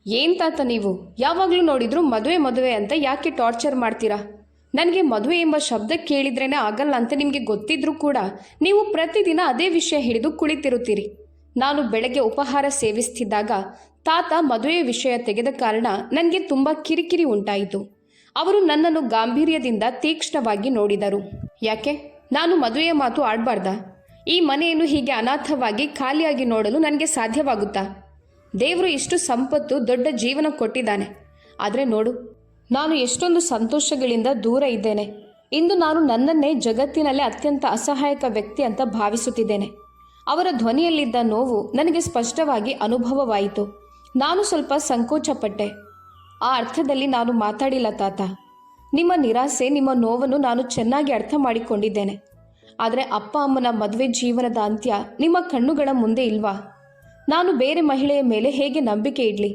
ಏನು ತಾತ ನೀವು ಯಾವಾಗಲೂ ನೋಡಿದ್ರು ಮದುವೆ ಮದುವೆ ಅಂತ ಯಾಕೆ ಟಾರ್ಚರ್ ಮಾಡ್ತೀರಾ? ನನಗೆ ಮದುವೆ ಎಂಬ ಶಬ್ದ ಕೇಳಿದ್ರೇನೆ ಆಗಲ್ಲ ಅಂತ ನಿಮಗೆ ಗೊತ್ತಿದ್ರೂ ಕೂಡ ನೀವು ಪ್ರತಿದಿನ ಅದೇ ವಿಷಯ ಹಿಡಿದು ಕುಳಿತಿರುತ್ತೀರಿ. ನಾನು ಬೆಳಗ್ಗೆ ಉಪಹಾರ ಸೇವಿಸ್ತಿದ್ದಾಗ ತಾತ ಮದುವೆ ವಿಷಯ ತೆಗೆದ ಕಾರಣ ನನಗೆ ತುಂಬ ಕಿರಿಕಿರಿ ಉಂಟಾಯಿತು. ಅವರು ನನ್ನನ್ನು ಗಾಂಭೀರ್ಯದಿಂದ ತೀಕ್ಷ್ಣವಾಗಿ ನೋಡಿದರು. ಯಾಕೆ ನಾನು ಮದುವೆಯ ಮಾತು ಆಡಬಾರ್ದಾ? ಈ ಮನೆಯನ್ನು ಹೀಗೆ ಅನಾಥವಾಗಿ ಖಾಲಿಯಾಗಿ ನೋಡಲು ನನಗೆ ಸಾಧ್ಯವಾಗುತ್ತಾ? ದೇವರು ಇಷ್ಟು ಸಂಪತ್ತು ದೊಡ್ಡ ಜೀವನ ಕೊಟ್ಟಿದ್ದಾನೆ. ಆದರೆ ನೋಡು, ನಾನು ಎಷ್ಟೊಂದು ಸಂತೋಷಗಳಿಂದ ದೂರ ಇದ್ದೇನೆ. ಇಂದು ನಾನು ನನ್ನನ್ನೇ ಜಗತ್ತಿನಲ್ಲೇ ಅತ್ಯಂತ ಅಸಹಾಯಕ ವ್ಯಕ್ತಿ ಅಂತ ಭಾವಿಸುತ್ತಿದ್ದೇನೆ. ಅವರ ಧ್ವನಿಯಲ್ಲಿದ್ದ ನೋವು ನನಗೆ ಸ್ಪಷ್ಟವಾಗಿ ಅನುಭವವಾಯಿತು. ನಾನು ಸ್ವಲ್ಪ ಸಂಕೋಚಪಟ್ಟೆ. ಆ ಅರ್ಥದಲ್ಲಿ ನಾನು ಮಾತಾಡಿಲ್ಲ ತಾತ. ನಿಮ್ಮ ನಿರಾಸೆ, ನಿಮ್ಮ ನೋವನ್ನು ನಾನು ಚೆನ್ನಾಗಿ ಅರ್ಥ ಮಾಡಿಕೊಂಡಿದ್ದೇನೆ. ಆದರೆ ಅಪ್ಪ ಅಮ್ಮನ ಮದುವೆ ಜೀವನದ ಅಂತ್ಯ ನಿಮ್ಮ ಕಣ್ಣುಗಳ ಮುಂದೆ ಇಲ್ವಾ? ನಾನು ಬೇರೆ ಮಹಿಳೆಯ ಮೇಲೆ ಹೇಗೆ ನಂಬಿಕೆ ಇಡಲಿ?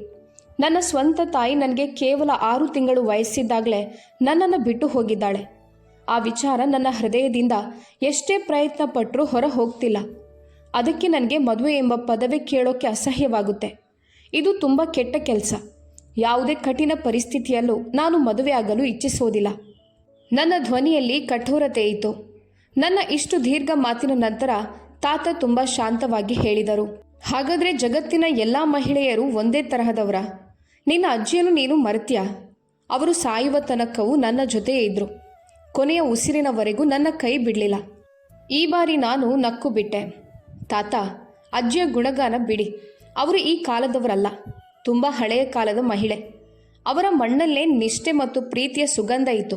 ನನ್ನ ಸ್ವಂತ ತಾಯಿ ನನಗೆ ಕೇವಲ 6 ತಿಂಗಳು ವಯಸ್ಸಿದ್ದಾಗಲೇ ನನ್ನನ್ನು ಬಿಟ್ಟು ಹೋಗಿದ್ದಾಳೆ. ಆ ವಿಚಾರ ನನ್ನ ಹೃದಯದಿಂದ ಎಷ್ಟೇ ಪ್ರಯತ್ನ ಪಟ್ಟರೂ ಹೊರ ಹೋಗ್ತಿಲ್ಲ. ಅದಕ್ಕೆ ನನಗೆ ಮದುವೆ ಎಂಬ ಪದವೇ ಕೇಳೋಕ್ಕೆ ಅಸಹ್ಯವಾಗುತ್ತೆ. ಇದು ತುಂಬ ಕೆಟ್ಟ ಕೆಲಸ. ಯಾವುದೇ ಕಠಿಣ ಪರಿಸ್ಥಿತಿಯಲ್ಲೂ ನಾನು ಮದುವೆ ಆಗಲು ಇಚ್ಛಿಸೋದಿಲ್ಲ. ನನ್ನ ಧ್ವನಿಯಲ್ಲಿ ಕಠೋರತೆ ಇತ್ತು. ನನ್ನ ಇಷ್ಟು ದೀರ್ಘ ಮಾತಿನ ನಂತರ ತಾತ ತುಂಬ ಶಾಂತವಾಗಿ ಹೇಳಿದರು, ಹಾಗಾದರೆ ಜಗತ್ತಿನ ಎಲ್ಲ ಮಹಿಳೆಯರು ಒಂದೇ ತರಹದವರ? ನಿನ್ನ ಅಜ್ಜಿಯನ್ನು ನೀನು ಮರೆತ್ಯಾ? ಅವರು ಸಾಯುವ ತನಕವೂ ನನ್ನ ಜೊತೆಯೇ ಇದ್ದರು. ಕೊನೆಯ ಉಸಿರಿನವರೆಗೂ ನನ್ನ ಕೈ ಬಿಡಲಿಲ್ಲ. ಈ ಬಾರಿ ನಾನು ನಕ್ಕು ಬಿಟ್ಟೆ. ತಾತ, ಅಜ್ಜಿಯ ಗುಣಗಾನ ಬಿಡಿ. ಅವರು ಈ ಕಾಲದವರಲ್ಲ, ತುಂಬ ಹಳೆಯ ಕಾಲದ ಮಹಿಳೆ. ಅವರ ಮಣ್ಣಲ್ಲೇ ನಿಷ್ಠೆ ಮತ್ತು ಪ್ರೀತಿಯ ಸುಗಂಧ ಇತ್ತು.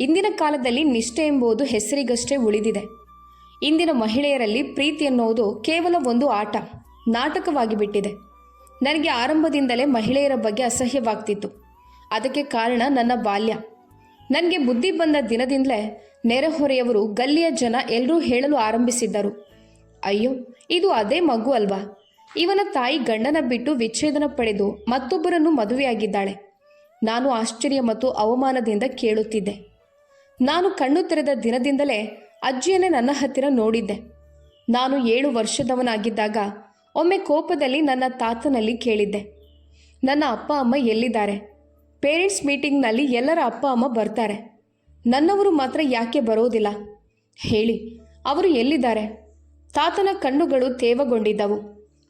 ಇಂದಿನ ಕಾಲದಲ್ಲಿ ನಿಷ್ಠೆ ಎಂಬುದು ಹೆಸರಿಗಷ್ಟೇ ಉಳಿದಿದೆ. ಇಂದಿನ ಮಹಿಳೆಯರಲ್ಲಿ ಪ್ರೀತಿ ಎನ್ನುವುದು ಕೇವಲ ಒಂದು ಆಟ, ನಾಟಕವಾಗಿ ಬಿಟ್ಟಿದೆ. ನನಗೆ ಆರಂಭದಿಂದಲೇ ಮಹಿಳೆಯರ ಬಗ್ಗೆ ಅಸಹ್ಯವಾಗ್ತಿತ್ತು. ಅದಕ್ಕೆ ಕಾರಣ ನನ್ನ ಬಾಲ್ಯ. ನನಗೆ ಬುದ್ಧಿ ಬಂದ ದಿನದಿಂದಲೇ ನೆರೆಹೊರೆಯವರು, ಗಲ್ಲಿಯ ಜನ ಎಲ್ಲರೂ ಹೇಳಲು ಆರಂಭಿಸಿದ್ದರು, ಅಯ್ಯೋ, ಇದು ಅದೇ ಮಗು ಅಲ್ವಾ? ಇವನ ತಾಯಿ ಗಂಡನ ಬಿಟ್ಟು ವಿಚ್ಛೇದನ ಪಡೆದು ಮತ್ತೊಬ್ಬರನ್ನು ಮದುವೆಯಾಗಿದ್ದಾಳೆ. ನಾನು ಆಶ್ಚರ್ಯ ಮತ್ತು ಅವಮಾನದಿಂದ ಕೇಳುತ್ತಿದ್ದೆ. ನಾನು ಕಣ್ಣು ತೆರೆದ ದಿನದಿಂದಲೇ ಅಜ್ಜಿಯನ್ನೇ ನನ್ನ ಹತ್ತಿರ ನೋಡಿದ್ದೆ. ನಾನು 7 ವರ್ಷದವನಾಗಿದ್ದಾಗ ಒಮ್ಮೆ ಕೋಪದಲ್ಲಿ ನನ್ನ ತಾತನಲ್ಲಿ ಕೇಳಿದ್ದೆ, ನನ್ನ ಅಪ್ಪ ಅಮ್ಮ ಎಲ್ಲಿದ್ದಾರೆ? ಪೇರೆಂಟ್ಸ್ ಮೀಟಿಂಗ್ನಲ್ಲಿ ಎಲ್ಲರ ಅಪ್ಪ ಅಮ್ಮ ಬರ್ತಾರೆ, ನನ್ನವರು ಮಾತ್ರ ಯಾಕೆ ಬರೋದಿಲ್ಲ? ಹೇಳಿ, ಅವರು ಎಲ್ಲಿದ್ದಾರೆ? ತಾತನ ಕಣ್ಣುಗಳು ತೇವಗೊಂಡಿದ್ದವು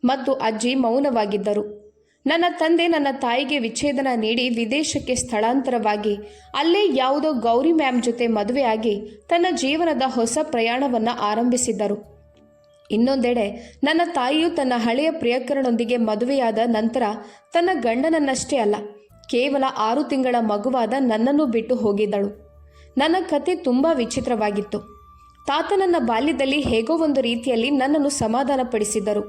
ಮತ್ತು ಅಜ್ಜಿ ಮೌನವಾಗಿದ್ದರು. ನನ್ನ ತಂದೆ ನನ್ನ ತಾಯಿಗೆ ವಿಚ್ಛೇದನ ನೀಡಿ ವಿದೇಶಕ್ಕೆ ಸ್ಥಳಾಂತರವಾಗಿ ಅಲ್ಲೇ ಯಾವುದೋ ಗೌರಿ ಮ್ಯಾಮ್ ಜೊತೆ ಮದುವೆಯಾಗಿ ತನ್ನ ಜೀವನದ ಹೊಸ ಪ್ರಯಾಣವನ್ನು ಆರಂಭಿಸಿದ್ದರು. ಇನ್ನೊಂದೆಡೆ ನನ್ನ ತಾಯಿಯು ತನ್ನ ಹಳೆಯ ಪ್ರಿಯಕರನೊಂದಿಗೆ ಮದುವೆಯಾದ ನಂತರ ತನ್ನ ಗಂಡನನ್ನಷ್ಟೇ ಅಲ್ಲ, ಕೇವಲ 6 ತಿಂಗಳ ಮಗುವಾದ ನನ್ನನ್ನು ಬಿಟ್ಟು ಹೋಗಿದ್ದಳು. ನನ್ನ ಕತೆ ತುಂಬ ವಿಚಿತ್ರವಾಗಿತ್ತು. ತಾತ ನನ್ನ ಬಾಲ್ಯದಲ್ಲಿ ಹೇಗೋ ಒಂದು ರೀತಿಯಲ್ಲಿ ನನ್ನನ್ನು ಸಮಾಧಾನಪಡಿಸಿದ್ದರು.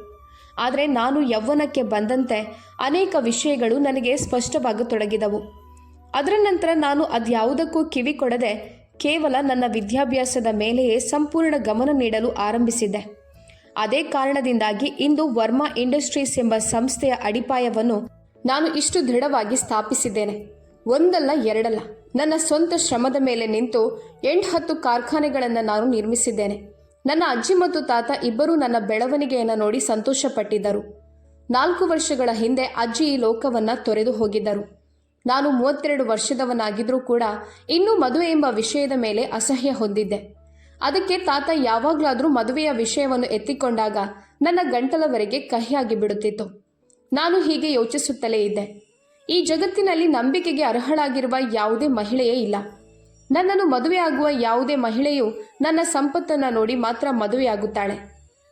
ಆದರೆ ನಾನು ಯೌವನಕ್ಕೆ ಬಂದಂತೆ ಅನೇಕ ವಿಷಯಗಳು ನನಗೆ ಸ್ಪಷ್ಟವಾಗತೊಡಗಿದವು. ಅದರ ನಂತರ ನಾನು ಅದ್ಯಾವುದಕ್ಕೂ ಕಿವಿ ಕೊಡದೆ ಕೇವಲ ನನ್ನ ವಿದ್ಯಾಭ್ಯಾಸದ ಮೇಲೆಯೇ ಸಂಪೂರ್ಣ ಗಮನ ನೀಡಲು ಆರಂಭಿಸಿದ್ದೆ. ಅದೇ ಕಾರಣದಿಂದಾಗಿ ಇಂದು ವರ್ಮಾ ಇಂಡಸ್ಟ್ರೀಸ್ ಎಂಬ ಸಂಸ್ಥೆಯ ಅಡಿಪಾಯವನ್ನು ನಾನು ಇಷ್ಟು ದೃಢವಾಗಿ ಸ್ಥಾಪಿಸಿದ್ದೇನೆ. ಒಂದಲ್ಲ ಎರಡಲ್ಲ, ನನ್ನ ಸ್ವಂತ ಶ್ರಮದ ಮೇಲೆ ನಿಂತು 8-10 ಕಾರ್ಖಾನೆಗಳನ್ನು ನಾನು ನಿರ್ಮಿಸಿದ್ದೇನೆ. ನನ್ನ ಅಜ್ಜಿ ಮತ್ತು ತಾತ ಇಬ್ಬರೂ ನನ್ನ ಬೆಳವಣಿಗೆಯನ್ನು ನೋಡಿ ಸಂತೋಷಪಟ್ಟಿದ್ದರು. 4 ವರ್ಷಗಳ ಹಿಂದೆ ಅಜ್ಜಿ ಈ ಲೋಕವನ್ನು ತೊರೆದು ಹೋಗಿದ್ದರು. ನಾನು 32 ವರ್ಷದವನಾಗಿದ್ರೂ ಕೂಡ ಇನ್ನೂ ಮದುವೆ ಎಂಬ ವಿಷಯದ ಮೇಲೆ ಅಸಹ್ಯ ಹೊಂದಿದ್ದೆ. ಅದಕ್ಕೆ ತಾತ ಯಾವಾಗಲಾದರೂ ಮದುವೆಯ ವಿಷಯವನ್ನು ಎತ್ತಿಕೊಂಡಾಗ ನನ್ನ ಗಂಟಲವರೆಗೆ ಕಹಿಯಾಗಿ ಬಿಡುತ್ತಿತ್ತು. ನಾನು ಹೀಗೆ ಯೋಚಿಸುತ್ತಲೇ ಇದ್ದೆ, ಈ ಜಗತ್ತಿನಲ್ಲಿ ನಂಬಿಕೆಗೆ ಅರ್ಹಳಾಗಿರುವ ಯಾವುದೇ ಮಹಿಳೆಯೇ ಇಲ್ಲ. ನನ್ನನ್ನು ಮದುವೆಯಾಗುವ ಯಾವುದೇ ಮಹಿಳೆಯು ನನ್ನ ಸಂಪತ್ತನ್ನು ನೋಡಿ ಮಾತ್ರ ಮದುವೆಯಾಗುತ್ತಾಳೆ.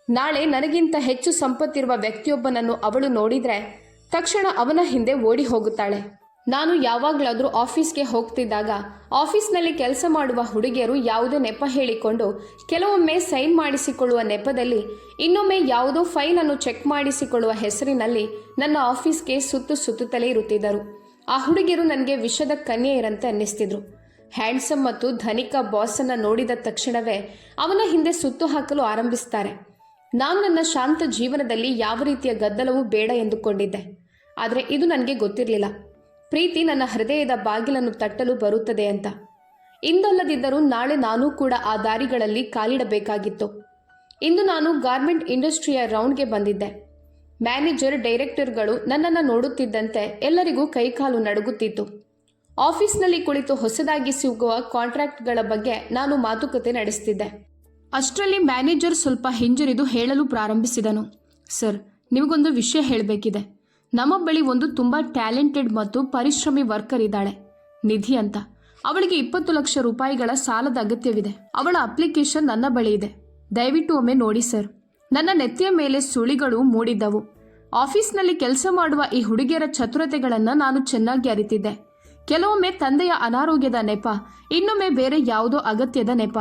ನಾಳೆ ನನಗಿಂತ ಹೆಚ್ಚು ಸಂಪತ್ತಿರುವ ವ್ಯಕ್ತಿಯೊಬ್ಬನನ್ನು ಅವಳು ನೋಡಿದರೆ ತಕ್ಷಣ ಅವನ ಹಿಂದೆ ಓಡಿ ಹೋಗುತ್ತಾಳೆ. ನಾನು ಯಾವಾಗಲಾದರೂ ಆಫೀಸ್ಗೆ ಹೋಗ್ತಿದ್ದಾಗ ಆಫೀಸ್ನಲ್ಲಿ ಕೆಲಸ ಮಾಡುವ ಹುಡುಗಿಯರು ಯಾವುದೋ ನೆಪ ಹೇಳಿಕೊಂಡು, ಕೆಲವೊಮ್ಮೆ ಸೈನ್ ಮಾಡಿಸಿಕೊಳ್ಳುವ ನೆಪದಲ್ಲಿ, ಇನ್ನೊಮ್ಮೆ ಯಾವುದೋ ಫೈಲನ್ನು ಚೆಕ್ ಮಾಡಿಸಿಕೊಳ್ಳುವ ಹೆಸರಿನಲ್ಲಿ ನನ್ನ ಆಫೀಸ್ಗೆ ಸುತ್ತುತ್ತಲೇ ಇರುತ್ತಿದ್ದರು. ಆ ಹುಡುಗಿಯರು ನನಗೆ ವಿಷದ ಕನ್ಯೆಯರಂತೆ ಅನ್ನಿಸ್ತಿದ್ರು. ಹ್ಯಾಂಡ್ಸಮ್ ಮತ್ತು ಧನಿಕ ಬಾಸನ್ನು ನೋಡಿದ ತಕ್ಷಣವೇ ಅವನ ಹಿಂದೆ ಸುತ್ತು ಹಾಕಲು ಆರಂಭಿಸ್ತಾರೆ. ನಾನು ನನ್ನ ಶಾಂತ ಜೀವನದಲ್ಲಿ ಯಾವ ರೀತಿಯ ಗದ್ದಲವೂ ಬೇಡ ಎಂದುಕೊಂಡಿದ್ದೆ. ಆದರೆ ಇದು ನನಗೆ ಗೊತ್ತಿರಲಿಲ್ಲ, ಪ್ರೀತಿ ನನ್ನ ಹೃದಯದ ಬಾಗಿಲನ್ನು ತಟ್ಟಲು ಬರುತ್ತದೆ ಅಂತ. ಇಂದಲ್ಲದಿದ್ದರೂ ನಾಳೆ ನಾನೂ ಕೂಡ ಆ ದಾರಿಗಳಲ್ಲಿ ಕಾಲಿಡಬೇಕಾಗಿತ್ತು. ಇಂದು ನಾನು ಗಾರ್ಮೆಂಟ್ ಇಂಡಸ್ಟ್ರಿಯ ರೌಂಡ್ಗೆ ಬಂದಿದ್ದೆ. ಮ್ಯಾನೇಜರ್, ಡೈರೆಕ್ಟರ್ಗಳು ನನ್ನನ್ನು ನೋಡುತ್ತಿದ್ದಂತೆ ಎಲ್ಲರಿಗೂ ಕೈಕಾಲು ನಡುಗುತ್ತಿತ್ತು. ಆಫೀಸ್ನಲ್ಲಿ ಕುಳಿತು ಹೊಸದಾಗಿ ಸಿಗುವ ಕಾಂಟ್ರಾಕ್ಟ್ಗಳ ಬಗ್ಗೆ ನಾನು ಮಾತುಕತೆ ನಡೆಸ್ತಿದ್ದೆ. ಅಷ್ಟರಲ್ಲಿ ಮ್ಯಾನೇಜರ್ ಸ್ವಲ್ಪ ಹಿಂಜರಿದು ಹೇಳಲು ಪ್ರಾರಂಭಿಸಿದನು. ಸರ್, ನಿಮಗೊಂದು ವಿಷಯ ಹೇಳಬೇಕಿದೆ. ನಮ್ಮ ಬಳಿ ಒಂದು ತುಂಬ ಟ್ಯಾಲೆಂಟೆಡ್ ಮತ್ತು ಪರಿಶ್ರಮಿ ವರ್ಕರ್ ಇದ್ದಾಳೆ, ನಿಧಿ ಅಂತ. ಅವಳಿಗೆ 20 ಲಕ್ಷ ರೂಪಾಯಿಗಳ ಸಾಲದ ಅಗತ್ಯವಿದೆ. ಅವಳ ಅಪ್ಲಿಕೇಶನ್ ನನ್ನ ಬಳಿ ಇದೆ. ದಯವಿಟ್ಟು ಒಮ್ಮೆ ನೋಡಿ ಸರ್. ನನ್ನ ನೆತ್ತಿಯ ಮೇಲೆ ಸುಳಿಗಳು ಮೂಡಿದ್ದವು. ಆಫೀಸ್ನಲ್ಲಿ ಕೆಲಸ ಮಾಡುವ ಈ ಹುಡುಗಿಯರ ಚತುರತೆಗಳನ್ನು ನಾನು ಚೆನ್ನಾಗಿ ಅರಿತಿದ್ದೆ. ಕೆಲವೊಮ್ಮೆ ತಂದೆಯ ಅನಾರೋಗ್ಯದ ನೆಪ, ಇನ್ನೊಮ್ಮೆ ಬೇರೆ ಯಾವುದೋ ಅಗತ್ಯದ ನೆಪ.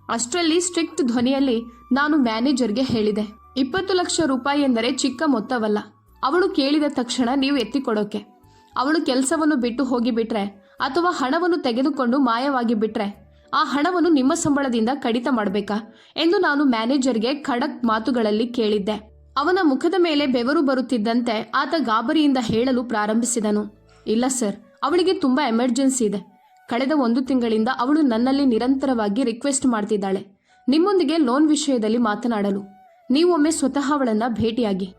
ಅಷ್ಟರಲ್ಲಿ ಸ್ಟ್ರಿಕ್ಟ್ ಧ್ವನಿಯಲ್ಲಿ ನಾನು ಮ್ಯಾನೇಜರ್ಗೆ ಹೇಳಿದೆ, 20 ಲಕ್ಷ ರೂಪಾಯಿ ಎಂದರೆ ಚಿಕ್ಕ ಮೊತ್ತವಲ್ಲ. ಅವಳು ಕೇಳಿದ ತಕ್ಷಣ ನೀವು ಎತ್ತಿಕೊಡೋಕೆ. ಅವಳು ಕೆಲಸವನ್ನು ಬಿಟ್ಟು ಹೋಗಿಬಿಟ್ರೆ ಅಥವಾ ಹಣವನ್ನು ತೆಗೆದುಕೊಂಡು ಮಾಯವಾಗಿ ಬಿಟ್ರೆ ಆ ಹಣವನ್ನು ನಿಮ್ಮ ಸಂಬಳದಿಂದ ಕಡಿತ ಮಾಡಬೇಕಾ ಎಂದು ನಾನು ಮ್ಯಾನೇಜರ್ಗೆ ಖಡಕ್ ಮಾತುಗಳಲ್ಲಿ ಕೇಳಿದ್ದೆ. ಅವನ ಮುಖದ ಮೇಲೆ ಬೆವರು ಬರುತ್ತಿದ್ದಂತೆ ಆತ ಗಾಬರಿಯಿಂದ ಹೇಳಲು ಪ್ರಾರಂಭಿಸಿದನು. ಇಲ್ಲ ಸರ್, ಅವಳಿಗೆ ತುಂಬ ಎಮರ್ಜೆನ್ಸಿ ಇದೆ. ಕಳೆದ 1 ತಿಂಗಳಿಂದ ಅವಳು ನನ್ನಲ್ಲಿ ನಿರಂತರವಾಗಿ ರಿಕ್ವೆಸ್ಟ್ ಮಾಡ್ತಿದ್ದಾಳೆ ನಿಮ್ಮೊಂದಿಗೆ ಲೋನ್ ವಿಷಯದಲ್ಲಿ ಮಾತನಾಡಲು. ನೀವೊಮ್ಮೆ ಸ್ವತಃ ಅವಳನ್ನ ಭೇಟಿಯಾಗಿ.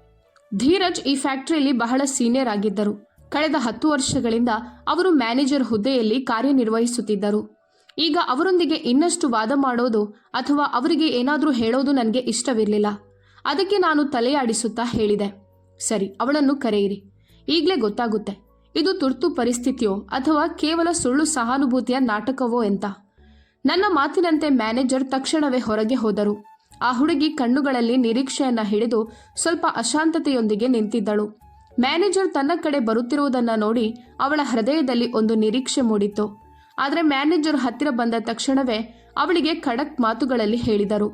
ಧೀರಜ್ ಈ ಫ್ಯಾಕ್ಟರಿಯಲ್ಲಿ ಬಹಳ ಸೀನಿಯರ್ ಆಗಿದ್ದರು. ಕಳೆದ 10 ವರ್ಷಗಳಿಂದ ಅವರು ಮ್ಯಾನೇಜರ್ ಹುದ್ದೆಯಲ್ಲಿ ಕಾರ್ಯನಿರ್ವಹಿಸುತ್ತಿದ್ದರು. ಈಗ ಅವರೊಂದಿಗೆ ಇನ್ನಷ್ಟು ವಾದ ಮಾಡೋದು ಅಥವಾ ಅವರಿಗೆ ಏನಾದರೂ ಹೇಳೋದು ನನಗೆ ಇಷ್ಟವಿರಲಿಲ್ಲ. ಅದಕ್ಕೆ ನಾನು ತಲೆಯಾಡಿಸುತ್ತಾ ಹೇಳಿದೆ, ಸರಿ, ಅವಳನ್ನು ಕರೆಯಿರಿ. ಈಗಲೇ ಗೊತ್ತಾಗುತ್ತೆ ಇದು ತುರ್ತು ಪರಿಸ್ಥಿತಿಯೋ ಅಥವಾ ಕೇವಲ ಸುಳ್ಳು ಸಹಾನುಭೂತಿಯ ನಾಟಕವೋ ಅಂತ. ನನ್ನ ಮಾತಿನಂತೆ ಮ್ಯಾನೇಜರ್ ತಕ್ಷಣವೇ ಹೊರಗೆ ಹೋದರು. ಆ ಹುಡುಗಿ ಕಣ್ಣುಗಳಲ್ಲಿ ನಿರೀಕ್ಷೆಯನ್ನ ಹಿಡಿದು ಸ್ವಲ್ಪ ಅಶಾಂತತೆಯೊಂದಿಗೆ ನಿಂತಿದ್ದಳು. ಮ್ಯಾನೇಜರ್ ತನ್ನ ಕಡೆ ಬರುತ್ತಿರುವುದನ್ನು ನೋಡಿ ಅವಳ ಹೃದಯದಲ್ಲಿ ಒಂದು ನಿರೀಕ್ಷೆ ಮೂಡಿತ್ತು. ಆದರೆ ಮ್ಯಾನೇಜರ್ ಹತ್ತಿರ ಬಂದ ತಕ್ಷಣವೇ ಅವಳಿಗೆ ಖಡಕ್ ಮಾತುಗಳಲ್ಲಿ ಹೇಳಿದರು,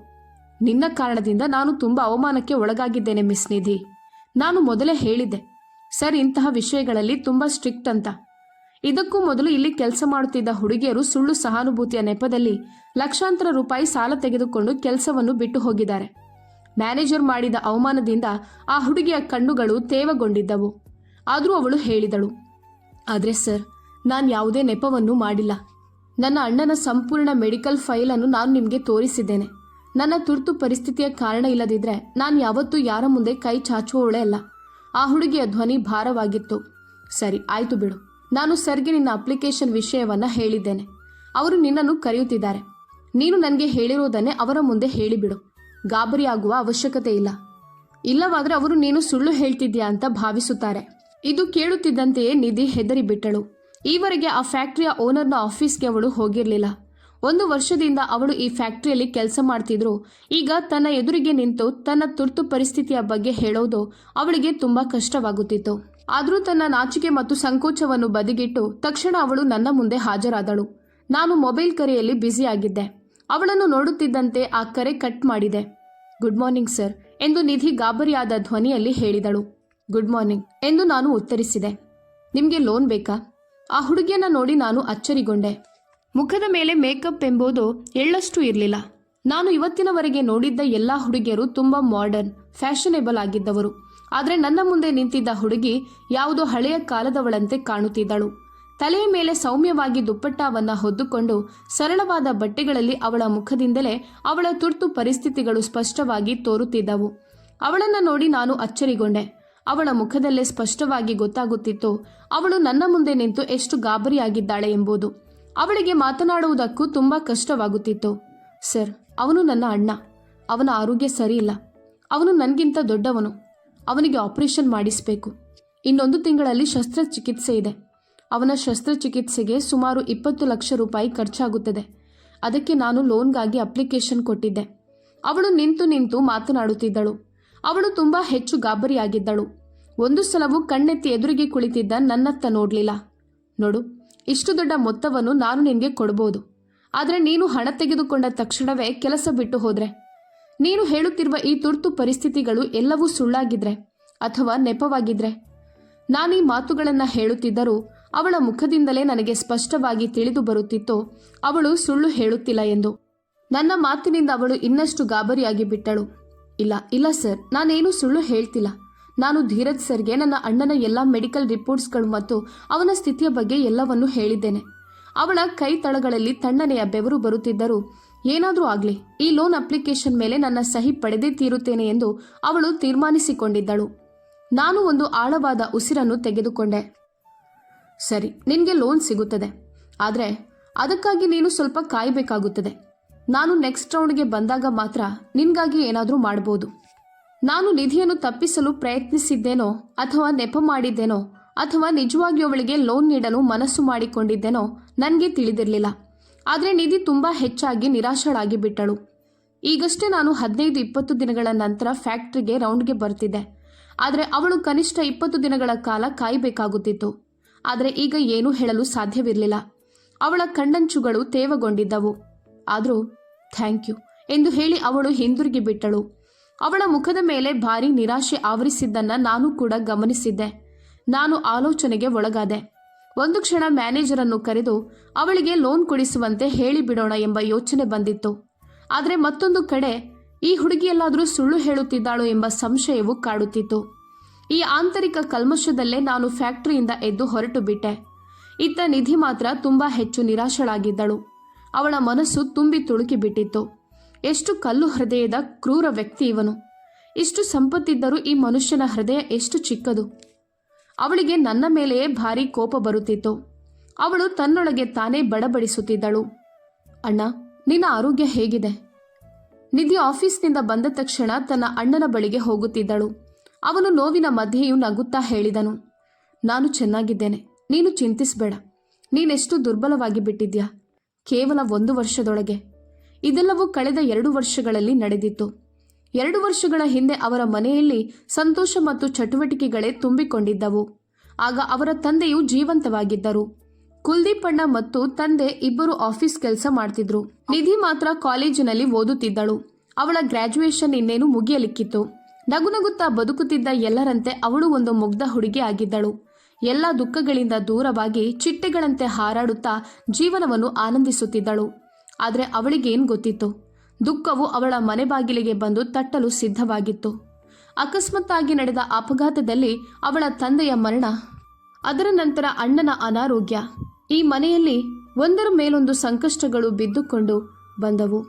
ನಿನ್ನ ಕಾರಣದಿಂದ ನಾನು ತುಂಬ ಅವಮಾನಕ್ಕೆ ಒಳಗಾಗಿದ್ದೇನೆ ಮಿಸ್ ನಿಧಿ. ನಾನು ಮೊದಲೇ ಹೇಳಿದ್ದೆ ಸರ್, ಇಂತಹ ವಿಷಯಗಳಲ್ಲಿ ತುಂಬ ಸ್ಟ್ರಿಕ್ಟ್ ಅಂತ. ಇದಕ್ಕೂ ಮೊದಲು ಇಲ್ಲಿ ಕೆಲಸ ಮಾಡುತ್ತಿದ್ದ ಹುಡುಗಿಯರು ಸುಳ್ಳು ಸಹಾನುಭೂತಿಯ ನೆಪದಲ್ಲಿ ಲಕ್ಷಾಂತರ ರೂಪಾಯಿ ಸಾಲ ತೆಗೆದುಕೊಂಡು ಕೆಲಸವನ್ನು ಬಿಟ್ಟು ಹೋಗಿದ್ದಾರೆ. ಮ್ಯಾನೇಜರ್ ಮಾಡಿದ ಅವಮಾನದಿಂದ ಆ ಹುಡುಗಿಯ ಕಣ್ಣುಗಳು ತೇವಗೊಂಡಿದ್ದವು. ಆದರೂ ಅವಳು ಹೇಳಿದಳು, ಆದರೆ ಸರ್, ನಾನು ಯಾವುದೇ ನೆಪವನ್ನು ಮಾಡಿಲ್ಲ. ನನ್ನ ಅಣ್ಣನ ಸಂಪೂರ್ಣ ಮೆಡಿಕಲ್ ಫೈಲನ್ನು ನಾನು ನಿಮಗೆ ತೋರಿಸಿದ್ದೇನೆ. ನನ್ನ ತುರ್ತು ಪರಿಸ್ಥಿತಿಯ ಕಾರಣ ಇಲ್ಲದಿದ್ದರೆ ನಾನು ಯಾವತ್ತೂ ಯಾರ ಮುಂದೆ ಕೈ ಚಾಚುವವಳೇ ಅಲ್ಲ. ಆ ಹುಡುಗಿಯ ಧ್ವನಿ ಭಾರವಾಗಿತ್ತು. ಸರಿ, ಆಯಿತು ಬಿಡು. ನಾನು ಸರ್ಗೆ ನಿನ್ನ ಅಪ್ಲಿಕೇಶನ್ ವಿಷಯವನ್ನು ಹೇಳಿದ್ದೇನೆ. ಅವರು ನಿನ್ನನ್ನು ಕರೆಯುತ್ತಿದ್ದಾರೆ. ನೀನು ನನಗೆ ಹೇಳಿರೋದನ್ನೇ ಅವರ ಮುಂದೆ ಹೇಳಿಬಿಡು. ಗಾಬರಿಯಾಗುವ ಅವಶ್ಯಕತೆ ಇಲ್ಲ. ಇಲ್ಲವಾದರೆ ಅವರು ನೀನು ಸುಳ್ಳು ಹೇಳ್ತಿದ್ಯಾ ಅಂತ ಭಾವಿಸುತ್ತಾರೆ. ಇದು ಕೇಳುತ್ತಿದ್ದಂತೆಯೇ ನಿಧಿ ಹೆದರಿ ಬಿಟ್ಟಳು. ಈವರೆಗೆ ಆ ಫ್ಯಾಕ್ಟರಿಯ ಓನರ್ನ ಆಫೀಸ್ಗೆ ಅವಳು ಹೋಗಿರಲಿಲ್ಲ. 1 ವರ್ಷದಿಂದ ಅವಳು ಈ ಫ್ಯಾಕ್ಟರಿಯಲ್ಲಿ ಕೆಲಸ ಮಾಡ್ತಿದ್ರು. ಈಗ ತನ್ನ ಎದುರಿಗೆ ನಿಂತು ತನ್ನ ತುರ್ತು ಪರಿಸ್ಥಿತಿಯ ಬಗ್ಗೆ ಹೇಳೋದು ಅವಳಿಗೆ ತುಂಬಾ ಕಷ್ಟವಾಗುತ್ತಿತ್ತು. ಆದರೂ ತನ್ನ ನಾಚಿಕೆ ಮತ್ತು ಸಂಕೋಚವನ್ನು ಬದಿಗಿಟ್ಟು ತಕ್ಷಣ ಅವಳು ನನ್ನ ಮುಂದೆ ಹಾಜರಾದಳು. ನಾನು ಮೊಬೈಲ್ ಕರೆಯಲ್ಲಿ ಬ್ಯುಸಿಯಾಗಿದ್ದೆ. ಅವಳನ್ನು ನೋಡುತ್ತಿದ್ದಂತೆ ಆ ಕರೆ ಕಟ್ ಮಾಡಿದೆ. ಗುಡ್ ಮಾರ್ನಿಂಗ್ ಸರ್ ಎಂದು ನಿಧಿ ಗಾಬರಿಯಾದ ಧ್ವನಿಯಲ್ಲಿ ಹೇಳಿದಳು. ಗುಡ್ ಮಾರ್ನಿಂಗ್ ಎಂದು ನಾನು ಉತ್ತರಿಸಿದೆ. ನಿಮಗೆ ಲೋನ್ ಬೇಕಾ? ಆ ಹುಡುಗಿಯನ್ನ ನೋಡಿ ನಾನು ಅಚ್ಚರಿಗೊಂಡೆ. ಮುಖದ ಮೇಲೆ ಮೇಕಪ್ ಎಂಬುದು ಎಳ್ಳಷ್ಟು ಇರಲಿಲ್ಲ. ನಾನು ಇವತ್ತಿನವರೆಗೆ ನೋಡಿದ್ದ ಎಲ್ಲ ಹುಡುಗಿಯರು ತುಂಬ ಮಾಡರ್ನ್, ಫ್ಯಾಷನೇಬಲ್ ಆಗಿದ್ದವರು. ಆದರೆ ನನ್ನ ಮುಂದೆ ನಿಂತಿದ್ದ ಹುಡುಗಿ ಯಾವುದೋ ಹಳೆಯ ಕಾಲದವಳಂತೆ ಕಾಣುತ್ತಿದ್ದಳು. ತಲೆಯ ಮೇಲೆ ಸೌಮ್ಯವಾಗಿ ದುಪ್ಪಟ್ಟಾವನ್ನ ಹೊದ್ದುಕೊಂಡು ಸರಳವಾದ ಬಟ್ಟೆಗಳಲ್ಲಿ ಅವಳ ಮುಖದಿಂದಲೇ ಅವಳ ತುರ್ತು ಪರಿಸ್ಥಿತಿಗಳು ಸ್ಪಷ್ಟವಾಗಿ ತೋರುತ್ತಿದ್ದವು. ಅವಳನ್ನು ನೋಡಿ ನಾನು ಅಚ್ಚರಿಗೊಂಡೆ. ಅವಳ ಮುಖದಲ್ಲೇ ಸ್ಪಷ್ಟವಾಗಿ ಗೊತ್ತಾಗುತ್ತಿತ್ತು ಅವಳು ನನ್ನ ಮುಂದೆ ನಿಂತು ಎಷ್ಟು ಗಾಬರಿಯಾಗಿದ್ದಾಳೆ ಎಂಬುದು. ಅವಳಿಗೆ ಮಾತನಾಡುವುದಕ್ಕೂ ತುಂಬ ಕಷ್ಟವಾಗುತ್ತಿತ್ತು. ಸರ್, ಅವನು ನನ್ನ ಅಣ್ಣ. ಅವನ ಆರೋಗ್ಯ ಸರಿಯಿಲ್ಲ. ಅವನು ನನಗಿಂತ ದೊಡ್ಡವನು. ಅವನಿಗೆ ಆಪರೇಷನ್ ಮಾಡಿಸಬೇಕು. ಇನ್ನೊಂದು ತಿಂಗಳಲ್ಲಿ ಶಸ್ತ್ರಚಿಕಿತ್ಸೆ ಇದೆ. ಅವನ ಶಸ್ತ್ರಚಿಕಿತ್ಸೆಗೆ ಸುಮಾರು 20 ಲಕ್ಷ ರೂಪಾಯಿ ಖರ್ಚಾಗುತ್ತದೆ. ಅದಕ್ಕೆ ನಾನು ಲೋನ್ಗಾಗಿ ಅಪ್ಲಿಕೇಶನ್ ಕೊಟ್ಟಿದ್ದೆ. ಅವಳು ನಿಂತು ನಿಂತು ಮಾತನಾಡುತ್ತಿದ್ದಳು. ಅವಳು ತುಂಬ ಹೆಚ್ಚು ಗಾಬರಿಯಾಗಿದ್ದಳು. ಒಂದು ಸಲವೂ ಕಣ್ಣೆತ್ತಿ ಎದುರಿಗೆ ಕುಳಿತಿದ್ದ ನನ್ನತ್ತ ನೋಡಲಿಲ್ಲ. ನೋಡು, ಇಷ್ಟು ದೊಡ್ಡ ಮೊತ್ತವನ್ನು ನಾನು ನಿನಗೆ ಕೊಡಬಹುದು. ಆದರೆ ನೀನು ಹಣ ತೆಗೆದುಕೊಂಡ ತಕ್ಷಣವೇ ಕೆಲಸ ಬಿಟ್ಟು ಹೋದ್ರೆ, ನೀನು ಹೇಳುತ್ತಿರುವ ಈ ತುರ್ತು ಪರಿಸ್ಥಿತಿಗಳು ಎಲ್ಲವೂ ಸುಳ್ಳಾಗಿದ್ರೆ ಅಥವಾ ನೆಪವಾಗಿದ್ರೆ. ನಾನೀ ಮಾತುಗಳನ್ನು ಹೇಳುತ್ತಿದ್ದರೂ ಅವಳ ಮುಖದಿಂದಲೇ ನನಗೆ ಸ್ಪಷ್ಟವಾಗಿ ತಿಳಿದು ಬರುತ್ತಿತ್ತು ಅವಳು ಸುಳ್ಳು ಹೇಳುತ್ತಿಲ್ಲ ಎಂದು. ನನ್ನ ಮಾತಿನಿಂದ ಅವಳು ಇನ್ನಷ್ಟು ಗಾಬರಿಯಾಗಿ ಬಿಟ್ಟಳು. ಇಲ್ಲ ಸರ್, ನಾನೇನು ಸುಳ್ಳು ಹೇಳ್ತಿಲ್ಲ. ನಾನು ಧೀರಜ್ ಸರ್ಗೆ ನನ್ನ ಅಣ್ಣನ ಎಲ್ಲ ಮೆಡಿಕಲ್ ರಿಪೋರ್ಟ್ಸ್ಗಳು ಮತ್ತು ಅವನ ಸ್ಥಿತಿಯ ಬಗ್ಗೆ ಎಲ್ಲವನ್ನೂ ಹೇಳಿದ್ದೇನೆ. ಅವಳ ಕೈ ತಳಗಳಲ್ಲಿ ತಣ್ಣನೆಯ ಬೆವರು ಬರುತ್ತಿದ್ದರೂ ಏನಾದರೂ ಆಗಲಿ, ಈ ಲೋನ್ ಅಪ್ಲಿಕೇಶನ್ ಮೇಲೆ ನನ್ನ ಸಹಿ ಪಡೆದೇ ತೀರುತ್ತೇನೆ ಎಂದು ಅವಳು ತೀರ್ಮಾನಿಸಿಕೊಂಡಿದ್ದಳು. ನಾನು ಒಂದು ಆಳವಾದ ಉಸಿರನ್ನು ತೆಗೆದುಕೊಂಡೆ. ಸರಿ, ನಿನಗೆ ಲೋನ್ ಸಿಗುತ್ತದೆ, ಆದರೆ ಅದಕ್ಕಾಗಿ ನೀನು ಸ್ವಲ್ಪ ಕಾಯಬೇಕಾಗುತ್ತದೆ. ನಾನು ನೆಕ್ಸ್ಟ್ ರೌಂಡ್ಗೆ ಬಂದಾಗ ಮಾತ್ರ ನಿನಗಾಗಿ ಏನಾದರೂ ಮಾಡ್ಬೋದು. ನಾನು ನಿಧಿಯನ್ನು ತಪ್ಪಿಸಲು ಪ್ರಯತ್ನಿಸಿದ್ದೇನೋ ಅಥವಾ ನೆಪ ಮಾಡಿದ್ದೇನೋ ಅಥವಾ ನಿಜವಾಗಿಯೂ ಅವಳಿಗೆ ಲೋನ್ ನೀಡಲು ಮನಸ್ಸು ಮಾಡಿಕೊಂಡಿದ್ದೇನೋ ನನಗೆ ತಿಳಿದಿರಲಿಲ್ಲ. ಆದರೆ ನಿಧಿ ತುಂಬ ಹೆಚ್ಚಾಗಿ ನಿರಾಶಳಾಗಿ ಬಿಟ್ಟಳು. ಈಗಷ್ಟೇ ನಾನು 15-20 ದಿನಗಳ ನಂತರ ಫ್ಯಾಕ್ಟ್ರಿಗೆ ರೌಂಡ್ಗೆ ಬರ್ತಿದ್ದೆ. ಆದರೆ ಅವಳು ಕನಿಷ್ಠ 20 ದಿನಗಳ ಕಾಲ ಕಾಯಬೇಕಾಗುತ್ತಿತ್ತು. ಆದರೆ ಈಗ ಏನೂ ಹೇಳಲು ಸಾಧ್ಯವಿರಲಿಲ್ಲ. ಅವಳ ಕಣ್ಣಂಚುಗಳು ತೇವಗೊಂಡಿದ್ದವು. ಆದರೂ ಥ್ಯಾಂಕ್ ಯು ಎಂದು ಹೇಳಿ ಅವಳು ಹಿಂದಿರುಗಿ ಬಿಟ್ಟಳು. ಅವಳ ಮುಖದ ಮೇಲೆ ಭಾರೀ ನಿರಾಶೆ ಆವರಿಸಿದ್ದನ್ನು ನಾನು ಕೂಡ ಗಮನಿಸಿದ್ದೆ. ನಾನು ಆಲೋಚನೆಗೆ ಒಳಗಾದೆ. ಒಂದು ಕ್ಷಣ ಮ್ಯಾನೇಜರನ್ನು ಕರೆದು ಅವಳಿಗೆ ಲೋನ್ ಕೊಡಿಸುವಂತೆ ಹೇಳಿಬಿಡೋಣ ಎಂಬ ಯೋಚನೆ ಬಂದಿತ್ತು. ಆದರೆ ಮತ್ತೊಂದು ಕಡೆ ಈ ಹುಡುಗಿಯಲ್ಲಾದರೂ ಸುಳ್ಳು ಹೇಳುತ್ತಿದ್ದಾಳು ಎಂಬ ಸಂಶಯವು ಕಾಡುತ್ತಿತ್ತು. ಈ ಆಂತರಿಕ ಕಲ್ಮಶದಲ್ಲೇ ನಾನು ಫ್ಯಾಕ್ಟರಿಯಿಂದ ಎದ್ದು ಹೊರಟು ಬಿಟ್ಟೆ. ಇತ್ತ ನಿಧಿ ಮಾತ್ರ ತುಂಬ ಹೆಚ್ಚು ನಿರಾಶಳಾಗಿದ್ದಳು. ಅವಳ ಮನಸ್ಸು ತುಂಬಿ ತುಳುಕಿ ಬಿಟ್ಟಿತ್ತು. ಎಷ್ಟು ಕಲ್ಲು ಹೃದಯದ ಕ್ರೂರ ವ್ಯಕ್ತಿ ಇವನು! ಇಷ್ಟು ಸಂಪತ್ತಿದ್ದರೂ ಈ ಮನುಷ್ಯನ ಹೃದಯ ಎಷ್ಟು ಚಿಕ್ಕದು! ಅವಳಿಗೆ ನನ್ನ ಮೇಲೆಯೇ ಭಾರೀ ಕೋಪ ಬರುತ್ತಿತ್ತು. ಅವಳು ತನ್ನೊಳಗೆ ತಾನೇ ಬಡಬಡಿಸುತ್ತಿದ್ದಳು. ಅಣ್ಣ, ನಿನ್ನ ಆರೋಗ್ಯ ಹೇಗಿದೆ? ನಿಧಿ ಆಫೀಸ್ನಿಂದ ಬಂದ ತಕ್ಷಣ ತನ್ನ ಅಣ್ಣನ ಬಳಿಗೆ ಹೋಗುತ್ತಿದ್ದಳು. ಅವನು ನೋವಿನ ಮಧ್ಯೆಯೂ ನಗುತ್ತಾ ಹೇಳಿದನು, ನಾನು ಚೆನ್ನಾಗಿದ್ದೇನೆ, ನೀನು ಚಿಂತಿಸಬೇಡ. ನೀನೆಷ್ಟು ದುರ್ಬಲವಾಗಿ ಬಿಟ್ಟಿದ್ಯಾ. ಕೇವಲ 1 ವರ್ಷದೊಳಗೆ. ಇದೆಲ್ಲವೂ ಕಳೆದ 2 ವರ್ಷಗಳಲ್ಲಿ ನಡೆದಿತ್ತು. 2 ವರ್ಷಗಳ ಹಿಂದೆ ಅವರ ಮನೆಯಲ್ಲಿ ಸಂತೋಷ ಮತ್ತು ಚಟುವಟಿಕೆಗಳೇ ತುಂಬಿಕೊಂಡಿದ್ದವು. ಆಗ ಅವರ ತಂದೆಯು ಜೀವಂತವಾಗಿದ್ದರು. ಕುಲ್ದೀಪ್ ಅಣ್ಣ ಮತ್ತು ತಂದೆ ಇಬ್ಬರು ಆಫೀಸ್ ಕೆಲಸ ಮಾಡ್ತಿದ್ರು. ನಿಧಿ ಮಾತ್ರ ಕಾಲೇಜಿನಲ್ಲಿ ಓದುತ್ತಿದ್ದಳು. ಅವಳ ಗ್ರ್ಯಾಜುಯೇಷನ್ ಇನ್ನೇನು ಮುಗಿಯಲಿಕ್ಕಿತ್ತು. ನಗುನಗುತ್ತಾ ಬದುಕುತ್ತಿದ್ದ ಎಲ್ಲರಂತೆ ಅವಳು ಒಂದು ಮುಗ್ಧ ಹುಡುಗಿ ಆಗಿದ್ದಳು. ಎಲ್ಲ ದುಃಖಗಳಿಂದ ದೂರವಾಗಿ ಚಿಟ್ಟೆಗಳಂತೆ ಹಾರಾಡುತ್ತಾ ಜೀವನವನ್ನು ಆನಂದಿಸುತ್ತಿದ್ದಳು. ಆದರೆ ಅವಳಿಗೇನು ಗೊತ್ತಿತ್ತು? ದುಃಖವು ಅವಳ ಮನೆ ಬಾಗಿಲಿಗೆ ಬಂದು ತಟ್ಟಲು ಸಿದ್ಧವಾಗಿತ್ತು. ಅಕಸ್ಮಾತ್ತಾಗಿ ನಡೆದ ಅಪಘಾತದಲ್ಲಿ ಅವಳ ತಂದೆಯ ಮರಣ, ಅದರ ನಂತರ ಅಣ್ಣನ ಅನಾರೋಗ್ಯ, ಈ ಮನೆಯಲ್ಲಿ ಒಂದರ ಮೇಲೊಂದು ಸಂಕಷ್ಟಗಳು ಬಿದ್ದುಕೊಂಡು ಬಂದವು.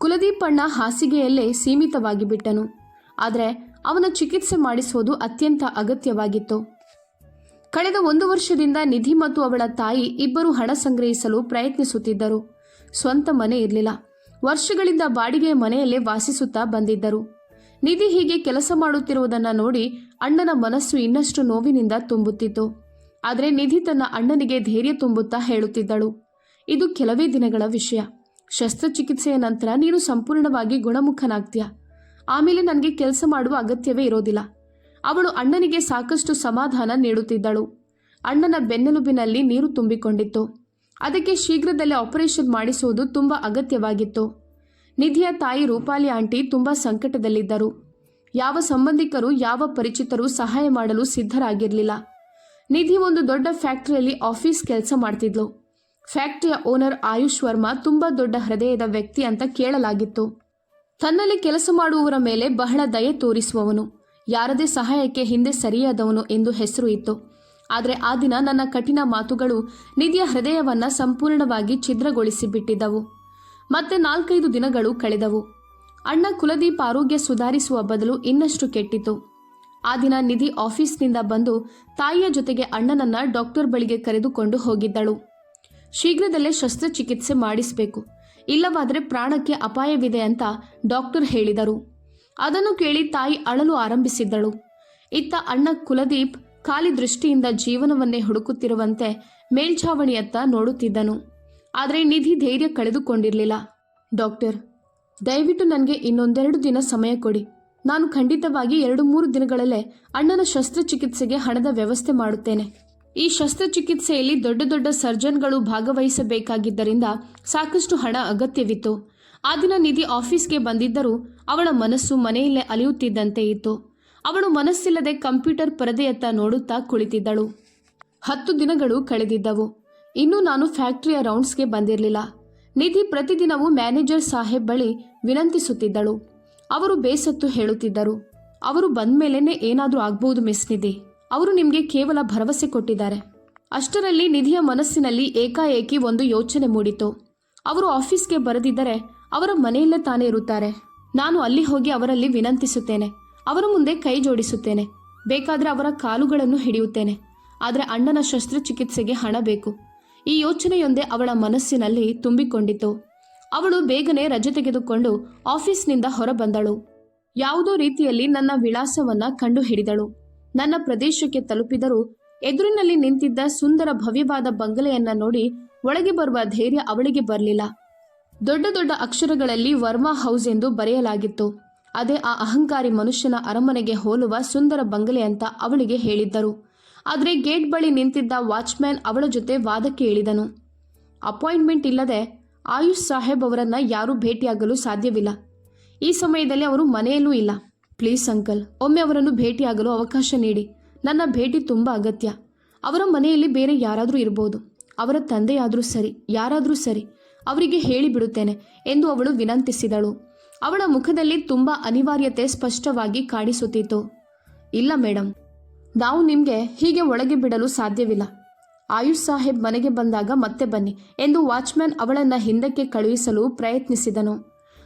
ಕುಲದೀಪ್ ಅಣ್ಣ ಹಾಸಿಗೆಯಲ್ಲೇ ಸೀಮಿತವಾಗಿ ಬಿಟ್ಟನು. ಆದರೆ ಅವನ ಚಿಕಿತ್ಸೆ ಮಾಡಿಸುವುದು ಅತ್ಯಂತ ಅಗತ್ಯವಾಗಿತ್ತು. ಕಳೆದ 1 ವರ್ಷದಿಂದ ನಿಧಿ ಮತ್ತು ಅವಳ ತಾಯಿ ಇಬ್ಬರು ಹಣ ಸಂಗ್ರಹಿಸಲು ಪ್ರಯತ್ನಿಸುತ್ತಿದ್ದರು. ಸ್ವಂತ ಮನೆ ಇರಲಿಲ್ಲ. ವರ್ಷಗಳಿಂದ ಬಾಡಿಗೆಯ ಮನೆಯಲ್ಲೇ ವಾಸಿಸುತ್ತಾ ಬಂದಿದ್ದರು. ನಿಧಿ ಹೀಗೆ ಕೆಲಸ ಮಾಡುತ್ತಿರುವುದನ್ನು ನೋಡಿ ಅಣ್ಣನ ಮನಸ್ಸು ಇನ್ನಷ್ಟು ನೋವಿನಿಂದ ತುಂಬುತ್ತಿತ್ತು. ಆದರೆ ನಿಧಿ ತನ್ನ ಅಣ್ಣನಿಗೆ ಧೈರ್ಯ ತುಂಬುತ್ತಾ ಹೇಳುತ್ತಿದ್ದಳು, ಇದು ಕೆಲವೇ ದಿನಗಳ ವಿಷಯ. ಶಸ್ತ್ರಚಿಕಿತ್ಸೆಯ ನಂತರ ನೀನು ಸಂಪೂರ್ಣವಾಗಿ ಗುಣಮುಖನಾಗ್ತೀಯ. ಆಮೇಲೆ ನನಗೆ ಕೆಲಸ ಮಾಡುವ ಅಗತ್ಯವೇ ಇರೋದಿಲ್ಲ. ಅವಳು ಅಣ್ಣನಿಗೆ ಸಾಕಷ್ಟು ಸಮಾಧಾನ ನೀಡುತ್ತಿದ್ದಳು. ಅಣ್ಣನ ಬೆನ್ನೆಲುಬಿನಲ್ಲಿ ನೀರು ತುಂಬಿಕೊಂಡಿತ್ತು. ಅದಕ್ಕೆ ಶೀಘ್ರದಲ್ಲೇ ಆಪರೇಷನ್ ಮಾಡಿಸುವುದು ತುಂಬ ಅಗತ್ಯವಾಗಿತ್ತು. ನಿಧಿಯ ತಾಯಿ ರೂಪಾಲಿ ಆಂಟಿ ತುಂಬ ಸಂಕಟದಲ್ಲಿದ್ದರು. ಯಾವ ಸಂಬಂಧಿಕರು ಯಾವ ಪರಿಚಿತರು ಸಹಾಯ ಮಾಡಲು ಸಿದ್ಧರಾಗಿರಲಿಲ್ಲ. ನಿಧಿ ಒಂದು ದೊಡ್ಡ ಫ್ಯಾಕ್ಟರಿಯಲ್ಲಿ ಆಫೀಸ್ ಕೆಲಸ ಮಾಡ್ತಿದ್ಲು. ಫ್ಯಾಕ್ಟರಿಯ ಓನರ್ ಆಯುಷ್ ವರ್ಮಾ ತುಂಬ ದೊಡ್ಡ ಹೃದಯದ ವ್ಯಕ್ತಿ ಅಂತ ಕೇಳಲಾಗಿತ್ತು. ತನ್ನಲ್ಲಿ ಕೆಲಸ ಮಾಡುವವರ ಮೇಲೆ ಬಹಳ ದಯೆ ತೋರಿಸುವವನು, ಯಾರದೇ ಸಹಾಯಕ್ಕೆ ಹಿಂದೆ ಸರಿಯಾದವನು ಎಂದು ಹೆಸರು ಇತ್ತು. ಆದರೆ ಆ ದಿನ ನನ್ನ ಕಠಿಣ ಮಾತುಗಳು ನಿಧಿಯ ಹೃದಯವನ್ನು ಸಂಪೂರ್ಣವಾಗಿ ಛಿದ್ರಗೊಳಿಸಿ ಬಿಟ್ಟಿದ್ದವು. ಮತ್ತೆ 4-5 ದಿನಗಳು ಕಳೆದವು. ಅಣ್ಣ ಕುಲದೀಪ್ ಆರೋಗ್ಯ ಸುಧಾರಿಸುವ ಬದಲು ಇನ್ನಷ್ಟು ಕೆಟ್ಟಿತು. ಆ ದಿನ ನಿಧಿ ಆಫೀಸ್ನಿಂದ ಬಂದು ತಾಯಿಯ ಜೊತೆಗೆ ಅಣ್ಣನನ್ನ ಡಾಕ್ಟರ್ ಬಳಿಗೆ ಕರೆದುಕೊಂಡು ಹೋಗಿದ್ದಳು. ಶೀಘ್ರದಲ್ಲೇ ಶಸ್ತ್ರಚಿಕಿತ್ಸೆ ಮಾಡಿಸಬೇಕು, ಇಲ್ಲವಾದರೆ ಪ್ರಾಣಕ್ಕೆ ಅಪಾಯವಿದೆ ಅಂತ ಡಾಕ್ಟರ್ ಹೇಳಿದರು. ಅದನ್ನು ಕೇಳಿ ತಾಯಿ ಅಳಲು ಆರಂಭಿಸಿದ್ದಳು. ಇತ್ತ ಅಣ್ಣ ಕುಲದೀಪ್ ಖಾಲಿ ದೃಷ್ಟಿಯಿಂದ ಜೀವನವನ್ನೇ ಹುಡುಕುತ್ತಿರುವಂತೆ ಮೇಲ್ಛಾವಣಿಯತ್ತ ನೋಡುತ್ತಿದ್ದನು. ಆದರೆ ನಿಧಿ ಧೈರ್ಯ ಕಳೆದುಕೊಂಡಿರಲಿಲ್ಲ. ಡಾಕ್ಟರ್, ದಯವಿಟ್ಟು ನನಗೆ ಇನ್ನೊಂದೆರಡು ದಿನ ಸಮಯ ಕೊಡಿ. ನಾನು ಖಂಡಿತವಾಗಿ 2-3 ದಿನಗಳಲ್ಲೇ ಅಣ್ಣನ ಶಸ್ತ್ರಚಿಕಿತ್ಸೆಗೆ ಹಣದ ವ್ಯವಸ್ಥೆ ಮಾಡುತ್ತೇನೆ. ಈ ಶಸ್ತ್ರಚಿಕಿತ್ಸೆಯಲ್ಲಿ ದೊಡ್ಡ ದೊಡ್ಡ ಸರ್ಜನ್ಗಳು ಭಾಗವಹಿಸಬೇಕಾಗಿದ್ದರಿಂದ ಸಾಕಷ್ಟು ಹಣ ಅಗತ್ಯವಿತ್ತು. ಆ ದಿನ ನಿಧಿ ಆಫೀಸ್ಗೆ ಬಂದಿದ್ದರೂ ಅವಳ ಮನಸ್ಸು ಮನೆಯಲ್ಲೇ ಅಲಿಯುತ್ತಿದ್ದಂತೆ ಇತ್ತು. ಅವಳು ಮನಸ್ಸಿಲ್ಲದೆ ಕಂಪ್ಯೂಟರ್ ಪರದೆಯತ್ತ ನೋಡುತ್ತಾ ಕುಳಿತಿದ್ದಳು. 10 ದಿನಗಳು ಕಳೆದಿದ್ದವು. ಇನ್ನೂ ನಾನು ಫ್ಯಾಕ್ಟರಿಯ ರೌಂಡ್ಸ್ಗೆ ಬಂದಿರಲಿಲ್ಲ. ನಿಧಿ ಪ್ರತಿದಿನವೂ ಮ್ಯಾನೇಜರ್ ಸಾಹೇಬ್ ಬಳಿ ವಿನಂತಿಸುತ್ತಿದ್ದಳು. ಅವರು ಬೇಸತ್ತು ಹೇಳುತ್ತಿದ್ದರು, ಅವರು ಬಂದ ಮೇಲೇನೆ ಏನಾದರೂ ಆಗ್ಬಹುದು ಮಿಸ್ ನಿಧಿ. ಅವರು ನಿಮಗೆ ಕೇವಲ ಭರವಸೆ ಕೊಟ್ಟಿದ್ದಾರೆ. ಅಷ್ಟರಲ್ಲಿ ನಿಧಿಯ ಮನಸ್ಸಿನಲ್ಲಿ ಏಕಾಏಕಿ ಒಂದು ಯೋಚನೆ ಮೂಡಿತು. ಅವರು ಆಫೀಸ್ಗೆ ಬರದಿದ್ದರೆ ಅವರ ಮನೆಯಲ್ಲೇ ತಾನೇ ಇರುತ್ತಾರೆ. ನಾನು ಅಲ್ಲಿ ಹೋಗಿ ಅವರಲ್ಲಿ ವಿನಂತಿಸುತ್ತೇನೆ, ಅವರ ಮುಂದೆ ಕೈ ಜೋಡಿಸುತ್ತೇನೆ. ಬೇಕಾದರೆ ಅವರ ಕಾಲುಗಳನ್ನು ಹಿಡಿಯುತ್ತೇನೆ. ಆದರೆ ಅಣ್ಣನ ಶಸ್ತ್ರಚಿಕಿತ್ಸೆಗೆ ಹಣ ಬೇಕು. ಈ ಯೋಚನೆಯೊಂದೇ ಅವಳ ಮನಸ್ಸಿನಲ್ಲಿ ತುಂಬಿಕೊಂಡಿತು. ಅವಳು ಬೇಗನೆ ರಜೆ ತೆಗೆದುಕೊಂಡು ಆಫೀಸ್ನಿಂದ ಹೊರಬಂದಳು. ಯಾವುದೋ ರೀತಿಯಲ್ಲಿ ನನ್ನ ವಿಳಾಸವನ್ನ ಕಂಡು ಹಿಡಿದಳು. ನನ್ನ ಪ್ರದೇಶಕ್ಕೆ ತಲುಪಿದರೂ ಎದುರಿನಲ್ಲಿ ನಿಂತಿದ್ದ ಸುಂದರ ಭವ್ಯವಾದ ಬಂಗಲೆಯನ್ನ ನೋಡಿ ಒಳಗೆ ಬರುವ ಧೈರ್ಯ ಅವಳಿಗೆ ಬರಲಿಲ್ಲ. ದೊಡ್ಡ ದೊಡ್ಡ ಅಕ್ಷರಗಳಲ್ಲಿ ವರ್ಮಾ ಹೌಸ್ ಎಂದು ಬರೆಯಲಾಗಿತ್ತು. ಅದೇ ಆ ಅಹಂಕಾರಿ ಮನುಷ್ಯನ ಅರಮನೆಗೆ ಹೋಲುವ ಸುಂದರ ಬಂಗಲೆ ಅಂತ ಅವಳಿಗೆ ಹೇಳಿದ್ದರು. ಆದರೆ ಗೇಟ್ ಬಳಿ ನಿಂತಿದ್ದ ವಾಚ್ಮ್ಯಾನ್ ಅವಳ ಜೊತೆ ವಾದಕ್ಕೆ ಇಳಿದನು. ಅಪಾಯಿಂಟ್ಮೆಂಟ್ ಇಲ್ಲದೆ ಆಯುಷ್ ಸಾಹೇಬ್ ಅವರನ್ನ ಯಾರೂ ಭೇಟಿಯಾಗಲು ಸಾಧ್ಯವಿಲ್ಲ. ಈ ಸಮಯದಲ್ಲಿ ಅವರು ಮನೆಯಲ್ಲೂ ಇಲ್ಲ. ಪ್ಲೀಸ್ ಅಂಕಲ್, ಒಮ್ಮೆ ಅವರನ್ನು ಭೇಟಿಯಾಗಲು ಅವಕಾಶ ನೀಡಿ. ನನ್ನ ಭೇಟಿ ತುಂಬ ಅಗತ್ಯ. ಅವರ ಮನೆಯಲ್ಲಿ ಬೇರೆ ಯಾರಾದರೂ ಇರಬಹುದು. ಅವರ ತಂದೆಯಾದರೂ ಸರಿ, ಯಾರಾದರೂ ಸರಿ, ಅವರಿಗೆ ಹೇಳಿಬಿಡುತ್ತೇನೆ ಎಂದು ಅವಳು ವಿನಂತಿಸಿದಳು. ಅವಳ ಮುಖದಲ್ಲಿ ತುಂಬ ಅನಿವಾರ್ಯತೆ ಸ್ಪಷ್ಟವಾಗಿ ಕಾಣಿಸುತ್ತಿತ್ತು. ಇಲ್ಲ ಮೇಡಮ್, ನಾವು ನಿಮಗೆ ಹೀಗೆ ಒಳಗೆ ಬಿಡಲು ಸಾಧ್ಯವಿಲ್ಲ. ಆಯುಷ್ ಸಾಹೇಬ್ ಮನೆಗೆ ಬಂದಾಗ ಮತ್ತೆ ಬನ್ನಿ ಎಂದು ವಾಚ್ಮ್ಯಾನ್ ಅವಳನ್ನು ಹಿಂದಕ್ಕೆ ಕಳುಹಿಸಲು ಪ್ರಯತ್ನಿಸಿದನು.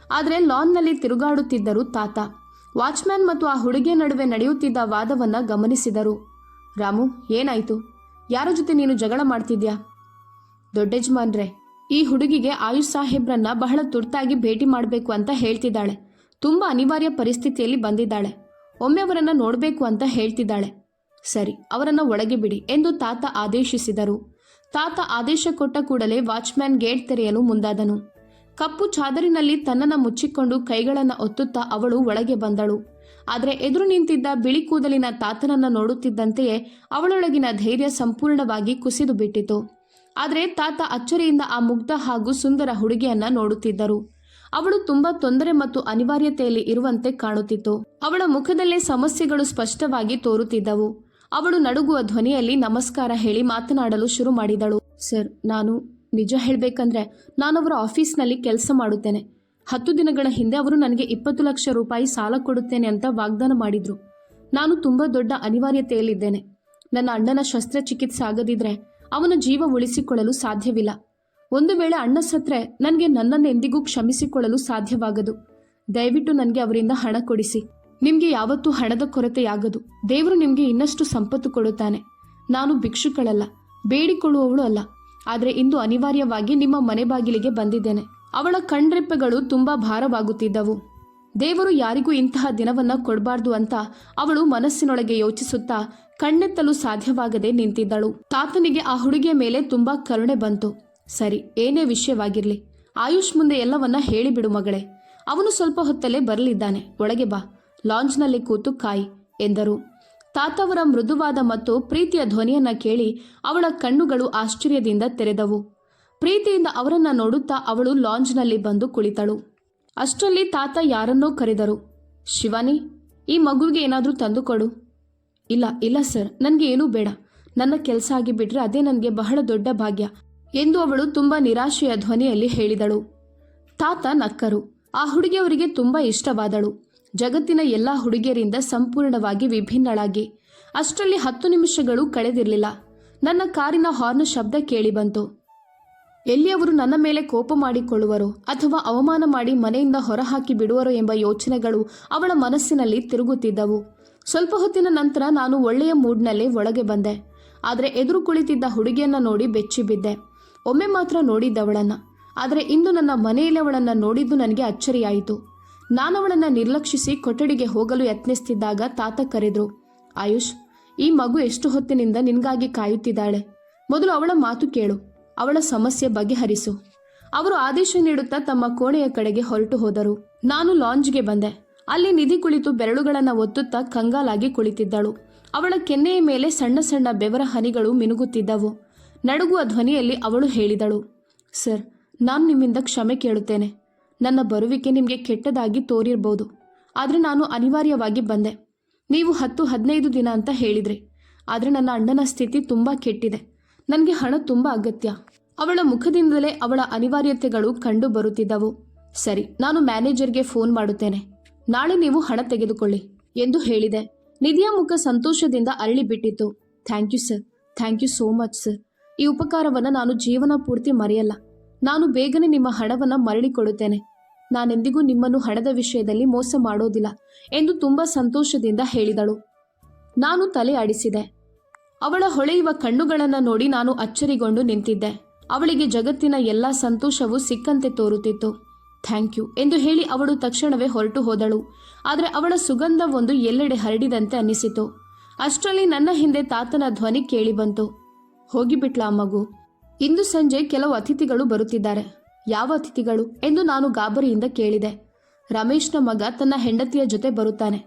ಆದರೆ ಲಾನ್ನಲ್ಲಿ ತಿರುಗಾಡುತ್ತಿದ್ದರು ತಾತ. ವಾಚ್ಮ್ಯಾನ್ ಮತ್ತು ಆ ಹುಡುಗಿಯ ನಡುವೆ ನಡೆಯುತ್ತಿದ್ದ ವಾದವನ್ನ ಗಮನಿಸಿದರು. ರಾಮು, ಏನಾಯ್ತು? ಯಾರ ಜೊತೆ ನೀನು ಜಗಳ ಮಾಡ್ತಿದ್ಯಾ? ದೊಡ್ಡಜ್ಮಾನ್ರೆ, ಈ ಹುಡುಗಿಗೆ ಆಯುಷ್ ಸಾಹೇಬ್ರನ್ನ ಬಹಳ ತುರ್ತಾಗಿ ಭೇಟಿ ಮಾಡಬೇಕು ಅಂತ ಹೇಳ್ತಿದ್ದಾಳೆ. ತುಂಬ ಅನಿವಾರ್ಯ ಪರಿಸ್ಥಿತಿಯಲ್ಲಿ ಬಂದಿದ್ದಾಳೆ. ಒಮ್ಮೆ ಅವರನ್ನು ನೋಡಬೇಕು ಅಂತ ಹೇಳ್ತಿದ್ದಾಳೆ. ಸರಿ, ಅವರನ್ನು ಒಳಗೆ ಬಿಡಿ ಎಂದು ತಾತ ಆದೇಶಿಸಿದರು. ತಾತ ಆದೇಶ ಕೊಟ್ಟ ಕೂಡಲೇ ವಾಚ್ಮ್ಯಾನ್ ಗೇಟ್ ತೆರೆಯಲು ಮುಂದಾದನು. ಕಪ್ಪು ಚಾದರಿನಲ್ಲಿ ತನ್ನನ್ನು ಮುಚ್ಚಿಕೊಂಡು ಕೈಗಳನ್ನು ಒತ್ತುತ್ತಾ ಅವಳು ಒಳಗೆ ಬಂದಳು. ಆದರೆ ಎದುರು ನಿಂತಿದ್ದ ಬಿಳಿ ಕೂದಲಿನ ತಾತನನ್ನು ನೋಡುತ್ತಿದ್ದಂತೆಯೇ ಅವಳೊಳಗಿನ ಧೈರ್ಯ ಸಂಪೂರ್ಣವಾಗಿ ಕುಸಿದು ಬಿಟ್ಟಿತು. ಆದರೆ ತಾತ ಅಚ್ಚರಿಯಿಂದ ಆ ಮುಗ್ಧ ಹಾಗೂ ಸುಂದರ ಹುಡುಗಿಯನ್ನ ನೋಡುತ್ತಿದ್ದರು. ಅವಳು ತುಂಬಾ ತೊಂದರೆ ಮತ್ತು ಅನಿವಾರ್ಯತೆಯಲ್ಲಿ ಇರುವಂತೆ ಕಾಣುತ್ತಿತ್ತು. ಅವಳ ಮುಖದಲ್ಲೇ ಸಮಸ್ಯೆಗಳು ಸ್ಪಷ್ಟವಾಗಿ ತೋರುತ್ತಿದ್ದವು. ಅವಳು ನಡುಗುವ ಧ್ವನಿಯಲ್ಲಿ ನಮಸ್ಕಾರ ಹೇಳಿ ಮಾತನಾಡಲು ಶುರು ಮಾಡಿದಳು. ಸರ್, ನಾನು ನಿಜ ಹೇಳಬೇಕಂದ್ರೆ ನಾನವರ ಆಫೀಸ್ನಲ್ಲಿ ಕೆಲಸ ಮಾಡುತ್ತೇನೆ. 10 ದಿನಗಳ ಹಿಂದೆ ಅವರು ನನಗೆ 20 ಲಕ್ಷ ರೂಪಾಯಿ ಸಾಲ ಕೊಡುತ್ತೇನೆ ಅಂತ ವಾಗ್ದಾನ ಮಾಡಿದ್ರು. ನಾನು ತುಂಬ ದೊಡ್ಡ ಅನಿವಾರ್ಯತೆಯಲ್ಲಿದ್ದೇನೆ. ನನ್ನ ಅಣ್ಣನ ಶಸ್ತ್ರಚಿಕಿತ್ಸೆ ಆಗದಿದ್ರೆ ಅವನ ಜೀವ ಉಳಿಸಿಕೊಳ್ಳಲು ಸಾಧ್ಯವಿಲ್ಲ. ಒಂದು ವೇಳೆ ಅಣ್ಣ ಸತ್ರೆ ನನಗೆ ನನ್ನನ್ನು ಎಂದಿಗೂ ಕ್ಷಮಿಸಿಕೊಳ್ಳಲು ಸಾಧ್ಯವಾಗದು. ದಯವಿಟ್ಟು ನನಗೆ ಅವರಿಂದ ಹಣ ಕೊಡಿಸಿ. ನಿಮಗೆ ಯಾವತ್ತೂ ಹಣದ ಕೊರತೆಯಾಗದು. ದೇವರು ನಿಮಗೆ ಇನ್ನಷ್ಟು ಸಂಪತ್ತು ಕೊಡುತ್ತಾನೆ. ನಾನು ಭಿಕ್ಷುಗಳಲ್ಲ, ಬೇಡಿಕೊಳ್ಳುವವಳು ಅಲ್ಲ. ಆದರೆ ಇಂದು ಅನಿವಾರ್ಯವಾಗಿ ನಿಮ್ಮ ಮನೆ ಬಾಗಿಲಿಗೆ ಬಂದಿದ್ದೇನೆ. ಅವಳ ಕಣ್ರೆಪ್ಪೆಗಳು ತುಂಬಾ ಭಾರವಾಗುತ್ತಿದ್ದವು. ದೇವರು ಯಾರಿಗೂ ಇಂತಹ ದಿನವನ್ನ ಕೊಡಬಾರ್ದು ಅಂತ ಅವಳು ಮನಸ್ಸಿನೊಳಗೆ ಯೋಚಿಸುತ್ತಾ ಕಣ್ಣೆತ್ತಲು ಸಾಧ್ಯವಾಗದೆ ನಿಂತಿದ್ದಳು. ತಾತನಿಗೆ ಆ ಹುಡುಗಿಯ ಮೇಲೆ ತುಂಬಾ ಕರುಣೆ ಬಂತು. ಸರಿ, ಏನೇ ವಿಷಯವಾಗಿರ್ಲಿ, ಆಯುಷ್ ಮುಂದೆ ಎಲ್ಲವನ್ನ ಹೇಳಿಬಿಡು ಮಗಳೇ. ಅವನು ಸ್ವಲ್ಪ ಹೊತ್ತಲ್ಲೇ ಬರಲಿದ್ದಾನೆ. ಒಳಗೆ ಬಾ, ಲಾಂಜ್ನಲ್ಲಿ ಕೂತು ಕಾಯಿ ಎಂದರು. ತಾತವರ ಮೃದುವಾದ ಮತ್ತು ಪ್ರೀತಿಯ ಧ್ವನಿಯನ್ನ ಕೇಳಿ ಅವಳ ಕಣ್ಣುಗಳು ಆಶ್ಚರ್ಯದಿಂದ ತೆರೆದವು. ಪ್ರೀತಿಯಿಂದ ಅವರನ್ನ ನೋಡುತ್ತಾ ಅವಳು ಲಾಂಜ್ನಲ್ಲಿ ಬಂದು ಕುಳಿತಳು. ಅಷ್ಟರಲ್ಲಿ ತಾತ ಯಾರನ್ನೋ ಕರೆದರು. ಶಿವಾನಿ, ಈ ಮಗುವಿಗೆ ಏನಾದರೂ ತಂದುಕೊಡು. ಇಲ್ಲ ಸರ್, ನನಗೆ ಏನೂ ಬೇಡ. ನನ್ನ ಕೆಲಸ ಆಗಿಬಿಟ್ರೆ ಅದೇ ನನಗೆ ಬಹಳ ದೊಡ್ಡ ಭಾಗ್ಯ ಎಂದು ಅವಳು ತುಂಬ ನಿರಾಶೆಯ ಧ್ವನಿಯಲ್ಲಿ ಹೇಳಿದಳು. ತಾತ ನಕ್ಕರು. ಆ ಹುಡುಗಿಯವರಿಗೆ ತುಂಬ ಇಷ್ಟವಾದಳು. ಜಗತ್ತಿನ ಎಲ್ಲ ಹುಡುಗಿಯರಿಂದ ಸಂಪೂರ್ಣವಾಗಿ ವಿಭಿನ್ನಳಾಗಿ. ಅಷ್ಟರಲ್ಲಿ 10 ನಿಮಿಷಗಳು ಕಳೆದಿರಲಿಲ್ಲ. ನನ್ನ ಕಾರಿನ ಹಾರ್ನ್ ಶಬ್ದ ಕೇಳಿ ಬಂತು. ಎಲ್ಲಿ ಅವರು ನನ್ನ ಮೇಲೆ ಕೋಪ ಮಾಡಿಕೊಳ್ಳುವರೋ ಅಥವಾ ಅವಮಾನ ಮಾಡಿ ಮನೆಯಿಂದ ಹೊರಹಾಕಿ ಬಿಡುವರೋ ಎಂಬ ಯೋಚನೆಗಳು ಅವಳ ಮನಸ್ಸಿನಲ್ಲಿ ತಿರುಗುತ್ತಿದ್ದವು. ಸ್ವಲ್ಪ ಹೊತ್ತಿನ ನಂತರ ನಾನು ಒಳ್ಳೆಯ ಮೂಡ್ನಲ್ಲೇ ಒಳಗೆ ಬಂದೆ. ಆದರೆ ಎದುರು ಕುಳಿತಿದ್ದ ಹುಡುಗಿಯನ್ನ ನೋಡಿ ಬೆಚ್ಚಿ ಬಿದ್ದೆ. ಒಮ್ಮೆ ಮಾತ್ರ ನೋಡಿದ್ದವಳನ್ನ. ಆದರೆ ಇಂದು ನನ್ನ ಮನೆಯಲ್ಲಿ ಅವಳನ್ನು ನೋಡಿದ್ದು ನನಗೆ ಅಚ್ಚರಿಯಾಯಿತು. ನಾನವಳನ್ನು ನಿರ್ಲಕ್ಷಿಸಿ ಕೊಠಡಿಗೆ ಹೋಗಲು ಯತ್ನಿಸ್ತಿದ್ದಾಗ ತಾತ ಕರೆದ್ರು. ಆಯುಷ್, ಈ ಮಗು ಎಷ್ಟು ಹೊತ್ತಿನಿಂದ ನಿನಗಾಗಿ ಕಾಯುತ್ತಿದ್ದಾಳೆ. ಮೊದಲು ಅವಳ ಮಾತು ಕೇಳು, ಅವಳ ಸಮಸ್ಯೆ ಬಗೆಹರಿಸು. ಅವರು ಆದೇಶ ನೀಡುತ್ತಾ ತಮ್ಮ ಕೋಣೆಯ ಕಡೆಗೆ ಹೊರಟು ಹೋದರು. ನಾನು ಲಾಂಜ್ಗೆ ಬಂದೆ. ಅಲ್ಲಿ ನಿಧಿ ಕುಳಿತು ಬೆರಳುಗಳನ್ನು ಒತ್ತುತ್ತಾ ಕಂಗಾಲಾಗಿ ಕುಳಿತಿದ್ದಳು. ಅವಳ ಕೆನ್ನೆಯ ಮೇಲೆ ಸಣ್ಣ ಸಣ್ಣ ಬೆವರ ಹನಿಗಳು ಮಿನುಗುತ್ತಿದ್ದವು. ನಡುಗುವ ಧ್ವನಿಯಲ್ಲಿ ಅವಳು ಹೇಳಿದಳು, ಸರ್, ನಾನು ನಿಮ್ಮಿಂದ ಕ್ಷಮೆ ಕೇಳುತ್ತೇನೆ. ನನ್ನ ಬರುವಿಕೆ ನಿಮಗೆ ಕೆಟ್ಟದಾಗಿ ತೋರಿರ್ಬೋದು. ಆದರೆ ನಾನು ಅನಿವಾರ್ಯವಾಗಿ ಬಂದೆ. ನೀವು 10-15 ದಿನ ಅಂತ ಹೇಳಿದ್ರಿ. ಆದರೆ ನನ್ನ ಅಣ್ಣನ ಸ್ಥಿತಿ ತುಂಬ ಕೆಟ್ಟಿದೆ. ನನಗೆ ಹಣ ತುಂಬ ಅಗತ್ಯ. ಅವಳ ಮುಖದಿಂದಲೇ ಅವಳ ಅನಿವಾರ್ಯತೆಗಳು ಕಂಡು ಬರುತ್ತಿದ್ದವು. ಸರಿ, ನಾನು ಮ್ಯಾನೇಜರ್ಗೆ ಫೋನ್ ಮಾಡುತ್ತೇನೆ. ನಾಳೆ ನೀವು ಹಣ ತೆಗೆದುಕೊಳ್ಳಿ ಎಂದು ಹೇಳಿದೆ. ನಿಧಿಯ ಮುಖ ಸಂತೋಷದಿಂದ ಅರಳಿ ಬಿಟ್ಟಿತ್ತು. Thank you sir, thank you so much sir. ಈ ಉಪಕಾರವನ್ನು ನಾನು ಜೀವನ ಪೂರ್ತಿ ಮರೆಯಲ್ಲ. ನಾನು ಬೇಗನೆ ನಿಮ್ಮ ಹಣವನ್ನು ಮರಳಿ ಕೊಡುತ್ತೇನೆ. ನಾನೆಂದಿಗೂ ನಿಮ್ಮನ್ನು ಹಣದ ವಿಷಯದಲ್ಲಿ ಮೋಸ ಮಾಡೋದಿಲ್ಲ ಎಂದು ತುಂಬ ಸಂತೋಷದಿಂದ ಹೇಳಿದಳು. ನಾನು ತಲೆ ಆಡಿಸಿದೆ. ಅವಳ ಹೊಳೆಯುವ ಕಣ್ಣುಗಳನ್ನು ನೋಡಿ ನಾನು ಅಚ್ಚರಿಗೊಂಡು ನಿಂತಿದ್ದೆ. ಅವಳಿಗೆ ಜಗತ್ತಿನ ಎಲ್ಲ ಸಂತೋಷವೂ ಸಿಕ್ಕಂತೆ ತೋರುತ್ತಿತ್ತು. ಥ್ಯಾಂಕ್ ಯು ಎಂದು ಹೇಳಿ ಅವಳು ತಕ್ಷಣವೇ ಹೊರಟು ಹೋದಳು. ಆದರೆ ಅವಳ ಸುಗಂಧವೊಂದು ಎಲ್ಲೆಡೆ ಹರಡಿದಂತೆ ಅನ್ನಿಸಿತು. ಅಷ್ಟರಲ್ಲಿ ನನ್ನ ಹಿಂದೆ ತಾತನ ಧ್ವನಿ ಕೇಳಿಬಂತು. ಹೋಗಿಬಿಟ್ಲಾ ಮಗು? ಇಂದು ಸಂಜೆ ಕೆಲವು ಅತಿಥಿಗಳು ಬರುತ್ತಿದ್ದಾರೆ. ಯಾವ ಅತಿಥಿಗಳು ಎಂದು ನಾನು ಗಾಬರಿಯಿಂದ ಕೇಳಿದೆ. ರಮೇಶ್ನ ಮಗ ತನ್ನ ಹೆಂಡತಿಯ ಜೊತೆ ಬರುತ್ತಾನೆ.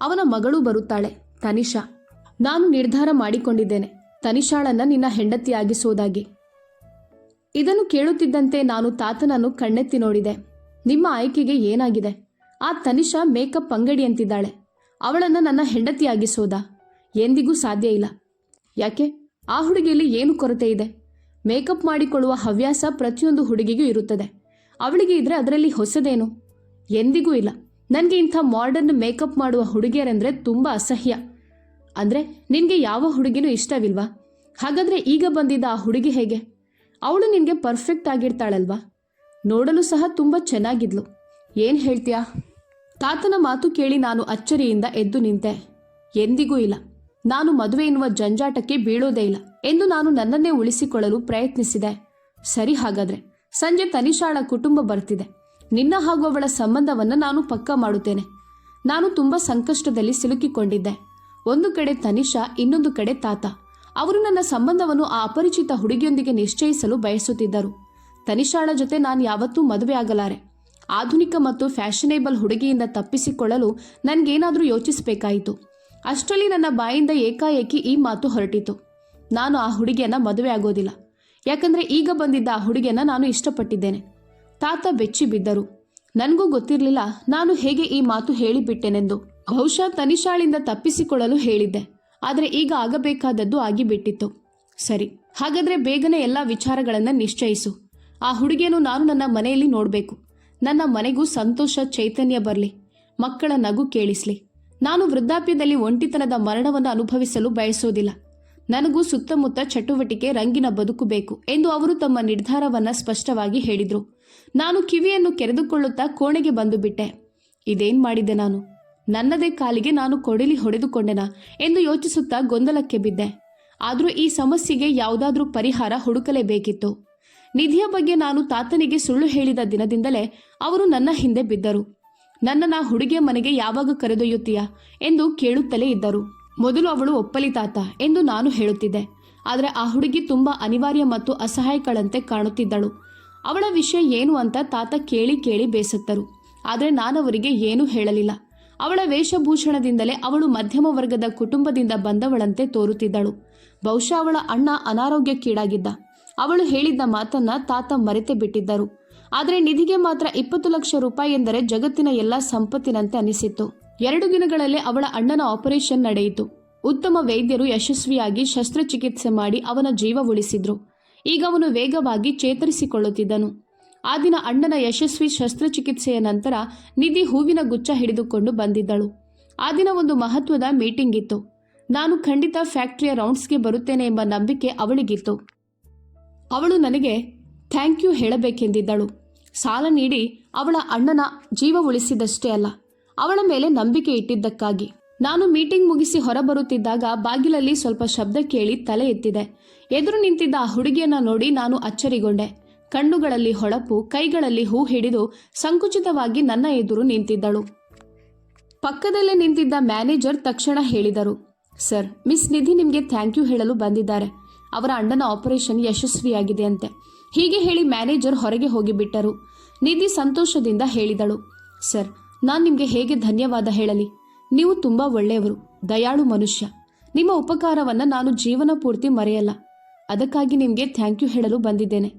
ಅವನ ಮಗಳು ಬರುತ್ತಾಳೆ, ತನಿಷಾ. ನಾನು ನಿರ್ಧಾರ ಮಾಡಿಕೊಂಡಿದ್ದೇನೆ, ತನಿಷಾಳನ್ನ ನಿನ್ನ ಹೆಂಡತಿಯಾಗಿಸುವುದಾಗಿ. ಇದನ್ನು ಕೇಳುತ್ತಿದ್ದಂತೆ ನಾನು ತಾತನನ್ನು ಕಣ್ಣೆತ್ತಿ ನೋಡಿದೆ. ನಿಮ್ಮ ಆಯ್ಕೆಗೆ ಏನಾಗಿದೆ? ಆ ತನಿಷಾ ಮೇಕಪ್ ಅಂಗಡಿ ಅಂತಿದ್ದಾಳೆ. ಅವಳನ್ನು ನನ್ನ ಹೆಂಡತಿಯಾಗಿಸೋದಾ? ಎಂದಿಗೂ ಸಾಧ್ಯ ಇಲ್ಲ. ಯಾಕೆ? ಆ ಹುಡುಗಿಯಲ್ಲಿ ಏನು ಕೊರತೆ ಇದೆ? ಮೇಕಪ್ ಮಾಡಿಕೊಳ್ಳುವ ಹವ್ಯಾಸ ಪ್ರತಿಯೊಂದು ಹುಡುಗಿಗೂ ಇರುತ್ತದೆ. ಅವಳಿಗೆ ಇದ್ರೆ ಅದರಲ್ಲಿ ಹೊಸದೇನು? ಎಂದಿಗೂ ಇಲ್ಲ. ನನಗೆ ಇಂಥ ಮಾಡರ್ನ್ ಮೇಕಪ್ ಮಾಡುವ ಹುಡುಗಿಯರೆಂದರೆ ತುಂಬ ಅಸಹ್ಯ. ಅಂದರೆ ನಿನಗೆ ಯಾವ ಹುಡುಗಿನೂ ಇಷ್ಟವಿಲ್ವಾ? ಹಾಗಾದರೆ ಈಗ ಬಂದಿದ್ದ ಆ ಹುಡುಗಿ ಹೇಗೆ? ಅವಳು ನಿನಗೆ ಪರ್ಫೆಕ್ಟ್ ಆಗಿರ್ತಾಳಲ್ವಾ? ನೋಡಲು ಸಹ ತುಂಬ ಚೆನ್ನಾಗಿದ್ಲು. ಏನು ಹೇಳ್ತೀಯಾ? ತಾತನ ಮಾತು ಕೇಳಿ ನಾನು ಅಚ್ಚರಿಯಿಂದ ಎದ್ದು ನಿಂತೆ. ಎಂದಿಗೂ ಇಲ್ಲ. ನಾನು ಮದುವೆ ಎನ್ನುವ ಜಂಜಾಟಕ್ಕೆ ಬೀಳೋದೇ ಇಲ್ಲ ಎಂದು ನಾನು ನನ್ನನ್ನೇ ಉಳಿಸಿಕೊಳ್ಳಲು ಪ್ರಯತ್ನಿಸಿದೆ. ಸರಿ, ಹಾಗಾದ್ರೆ ಸಂಜೆ ತನಿಷಾಳ ಕುಟುಂಬ ಬರ್ತಿದೆ. ನಿನ್ನ ಹಾಗೂ ಅವಳ ಸಂಬಂಧವನ್ನು ನಾನು ಪಕ್ಕಾ ಮಾಡುತ್ತೇನೆ. ನಾನು ತುಂಬ ಸಂಕಷ್ಟದಲ್ಲಿ ಸಿಲುಕಿಕೊಂಡಿದ್ದೆ. ಒಂದು ಕಡೆ ತನಿಷಾ, ಇನ್ನೊಂದು ಕಡೆ ತಾತ. ಅವರು ನನ್ನ ಸಂಬಂಧವನ್ನು ಆ ಅಪರಿಚಿತ ಹುಡುಗಿಯೊಂದಿಗೆ ನಿಶ್ಚಯಿಸಲು ಬಯಸುತ್ತಿದ್ದರು. ತನಿಷಾಳ ಜೊತೆ ನಾನು ಯಾವತ್ತೂ ಮದುವೆ ಆಗಲಾರೆ. ಆಧುನಿಕ ಮತ್ತು ಫ್ಯಾಷನೇಬಲ್ ಹುಡುಗಿಯಿಂದ ತಪ್ಪಿಸಿಕೊಳ್ಳಲು ನನಗೇನಾದರೂ ಯೋಚಿಸಬೇಕಾಯಿತು. ಅಷ್ಟರಲ್ಲಿ ನನ್ನ ಬಾಯಿಂದ ಏಕಾಏಕಿ ಈ ಮಾತು ಹೊರಟಿತು. ನಾನು ಆ ಹುಡುಗಿಯನ್ನ ಮದುವೆ ಆಗೋದಿಲ್ಲ. ಯಾಕಂದ್ರೆ ಈಗ ಬಂದಿದ್ದ ಆ ಹುಡುಗಿಯನ್ನ ನಾನು ಇಷ್ಟಪಟ್ಟಿದ್ದೇನೆ. ತಾತ ಬೆಚ್ಚಿ ಬಿದ್ದರು. ನನಗೂ ಗೊತ್ತಿರಲಿಲ್ಲ ನಾನು ಹೇಗೆ ಈ ಮಾತು ಹೇಳಿಬಿಟ್ಟೆನೆಂದು. ಬಹುಶಃ ತನಿಷಾಳಿಂದ ತಪ್ಪಿಸಿಕೊಳ್ಳಲು ಹೇಳಿದ್ದೆ. ಆದರೆ ಈಗ ಆಗಬೇಕಾದದ್ದು ಆಗಿಬಿಟ್ಟಿತ್ತು. ಸರಿ, ಹಾಗಾದ್ರೆ ಬೇಗನೆ ಎಲ್ಲ ವಿಚಾರಗಳನ್ನು ನಿಶ್ಚಯಿಸು. ಆ ಹುಡುಗಿಯನ್ನು ನಾನು ನನ್ನ ಮನೆಯಲ್ಲಿ ನೋಡಬೇಕು. ನನ್ನ ಮನೆಗೂ ಸಂತೋಷ, ಚೈತನ್ಯ ಬರಲಿ. ಮಕ್ಕಳ ನಗು ಕೇಳಿಸ್ಲಿ. ನಾನು ವೃದ್ಧಾಪ್ಯದಲ್ಲಿ ಒಂಟಿತನದ ಮರಣವನ್ನು ಅನುಭವಿಸಲು ಬಯಸೋದಿಲ್ಲ. ನನಗೂ ಸುತ್ತಮುತ್ತ ಚಟುವಟಿಕೆ, ರಂಗಿನ ಬದುಕು ಬೇಕು ಎಂದು ಅವರು ತಮ್ಮ ನಿರ್ಧಾರವನ್ನ ಸ್ಪಷ್ಟವಾಗಿ ಹೇಳಿದ್ರು. ನಾನು ಕಿವಿಯನ್ನು ಕೆರೆದುಕೊಳ್ಳುತ್ತಾ ಕೋಣೆಗೆ ಬಂದು ಬಿಟ್ಟೆ. ಇದೇನ್ ಮಾಡಿದೆ ನಾನು? ನನ್ನದೇ ಕಾಲಿಗೆ ನಾನು ಕೊಡಲಿ ಹೊಡೆದುಕೊಂಡೆನಾ ಎಂದು ಯೋಚಿಸುತ್ತಾ ಗೊಂದಲಕ್ಕೆ ಬಿದ್ದೆ. ಆದರೂ ಈ ಸಮಸ್ಯೆಗೆ ಯಾವುದಾದ್ರೂ ಪರಿಹಾರ ಹುಡುಕಲೇಬೇಕಿತ್ತು. ನಿಧಿಯ ಬಗ್ಗೆ ನಾನು ತಾತನಿಗೆ ಸುಳ್ಳು ಹೇಳಿದ ದಿನದಿಂದಲೇ ಅವರು ನನ್ನ ಹಿಂದೆ ಬಿದ್ದರು. ನನ್ನನ್ನು ಹುಡುಗಿಯ ಮನೆಗೆ ಯಾವಾಗ ಕರೆದೊಯ್ಯುತ್ತೀಯಾ ಎಂದು ಕೇಳುತ್ತಲೇ ಇದ್ದರು. ಮೊದಲು ಅವಳು ಒಪ್ಪಲಿ ತಾತ ಎಂದು ನಾನು ಹೇಳುತ್ತಿದ್ದೆ. ಆದರೆ ಆ ಹುಡುಗಿ ತುಂಬಾ ಅನಿವಾರ್ಯ ಮತ್ತು ಅಸಹಾಯಕಳಂತೆ ಕಾಣುತ್ತಿದ್ದಳು. ಅವಳ ವಿಷಯ ಏನು ಅಂತ ತಾತ ಕೇಳಿ ಕೇಳಿ ಬೇಸತ್ತರು. ಆದರೆ ನಾನವರಿಗೆ ಏನೂ ಹೇಳಲಿಲ್ಲ. ಅವಳ ವೇಷಭೂಷಣದಿಂದಲೇ ಅವಳು ಮಧ್ಯಮ ವರ್ಗದ ಕುಟುಂಬದಿಂದ ಬಂದವಳಂತೆ ತೋರುತ್ತಿದ್ದಳು. ಬಹುಶಃ ಅವಳ ಅಣ್ಣ ಅನಾರೋಗ್ಯಕ್ಕೀಡಾಗಿದ್ದ. ಅವಳು ಹೇಳಿದ್ದ ಮಾತನ್ನ ತಾತ ಮರೆತೇ ಬಿಟ್ಟಿದ್ದರು. ಆದರೆ ನಿಧಿಗೆ ಮಾತ್ರ 20 ಲಕ್ಷ ರೂಪಾಯಿ ಎಂದರೆ ಜಗತ್ತಿನ ಎಲ್ಲ ಸಂಪತ್ತಿನಂತೆ ಅನಿಸಿತ್ತು. 2 ದಿನಗಳಲ್ಲೇ ಅವಳ ಅಣ್ಣನ ಆಪರೇಷನ್ ನಡೆಯಿತು. ಉತ್ತಮ ವೈದ್ಯರು ಯಶಸ್ವಿಯಾಗಿ ಶಸ್ತ್ರಚಿಕಿತ್ಸೆ ಮಾಡಿ ಅವನ ಜೀವ ಉಳಿಸಿದ್ರು. ಈಗ ಅವನು ವೇಗವಾಗಿ ಚೇತರಿಸಿಕೊಳ್ಳುತ್ತಿದ್ದನು. ಆ ದಿನ ಅಣ್ಣನ ಯಶಸ್ವಿ ಶಸ್ತ್ರಚಿಕಿತ್ಸೆಯ ನಂತರ ನಿಧಿ ಹೂವಿನ ಗುಚ್ಛ ಹಿಡಿದುಕೊಂಡು ಬಂದಿದ್ದಳು. ಆ ದಿನ ಒಂದು ಮಹತ್ವದ ಮೀಟಿಂಗ್ ಇತ್ತು. ನಾನು ಖಂಡಿತ ಫ್ಯಾಕ್ಟರಿಯ ರೌಂಡ್ಸ್ಗೆ ಬರುತ್ತೇನೆ ಎಂಬ ನಂಬಿಕೆ ಅವಳಿಗಿತ್ತು. ಅವಳು ನನಗೆ ಥ್ಯಾಂಕ್ ಯು ಹೇಳಬೇಕೆಂದಿದ್ದಳು. ಸಾಲ ನೀಡಿ ಅವಳ ಅಣ್ಣನ ಜೀವ ಉಳಿಸಿದಷ್ಟೇ ಅಲ್ಲ, ಅವಳ ಮೇಲೆ ನಂಬಿಕೆ ಇಟ್ಟಿದ್ದಕ್ಕಾಗಿ. ನಾನು ಮೀಟಿಂಗ್ ಮುಗಿಸಿ ಹೊರಬರುತ್ತಿದ್ದಾಗ ಬಾಗಿಲಲ್ಲಿ ಸ್ವಲ್ಪ ಶಬ್ದ ಕೇಳಿ ತಲೆ ಎತ್ತಿದೆ. ಎದುರು ನಿಂತಿದ್ದ ಆ ಹುಡುಗಿಯನ್ನ ನೋಡಿ ನಾನು ಅಚ್ಚರಿಗೊಂಡೆ. ಕಣ್ಣುಗಳಲ್ಲಿ ಹೊಳಪು, ಕೈಗಳಲ್ಲಿ ಹೂ ಹಿಡಿದು ಸಂಕುಚಿತವಾಗಿ ನನ್ನ ಎದುರು ನಿಂತಿದ್ದಳು. ಪಕ್ಕದಲ್ಲೇ ನಿಂತಿದ್ದ ಮ್ಯಾನೇಜರ್ ತಕ್ಷಣ ಹೇಳಿದರು, ಸರ್, ಮಿಸ್ ನಿಧಿ ನಿಮಗೆ ಥ್ಯಾಂಕ್ ಯು ಹೇಳಲು ಬಂದಿದ್ದಾರೆ. ಅವರ ಅಣ್ಣನ ಆಪರೇಷನ್ ಯಶಸ್ವಿಯಾಗಿದೆ ಅಂತೆ. ಹೀಗೆ ಹೇಳಿ ಮ್ಯಾನೇಜರ್ ಹೊರಗೆ ಹೋಗಿಬಿಟ್ಟರು. ನಿಧಿ ಸಂತೋಷದಿಂದ ಹೇಳಿದಳು, ಸರ್, ನಾನು ನಿಮಗೆ ಹೇಗೆ ಧನ್ಯವಾದ ಹೇಳಲಿ? ನೀವು ತುಂಬ ಒಳ್ಳೆಯವರು, ದಯಾಳು ಮನುಷ್ಯ. ನಿಮ್ಮ ಉಪಕಾರವನ್ನು ನಾನು ಜೀವನ ಪೂರ್ತಿ ಮರೆಯಲ್ಲ. ಅದಕ್ಕಾಗಿ ನಿಮಗೆ ಥ್ಯಾಂಕ್ ಯು ಹೇಳಲು ಬಂದಿದ್ದೇನೆ.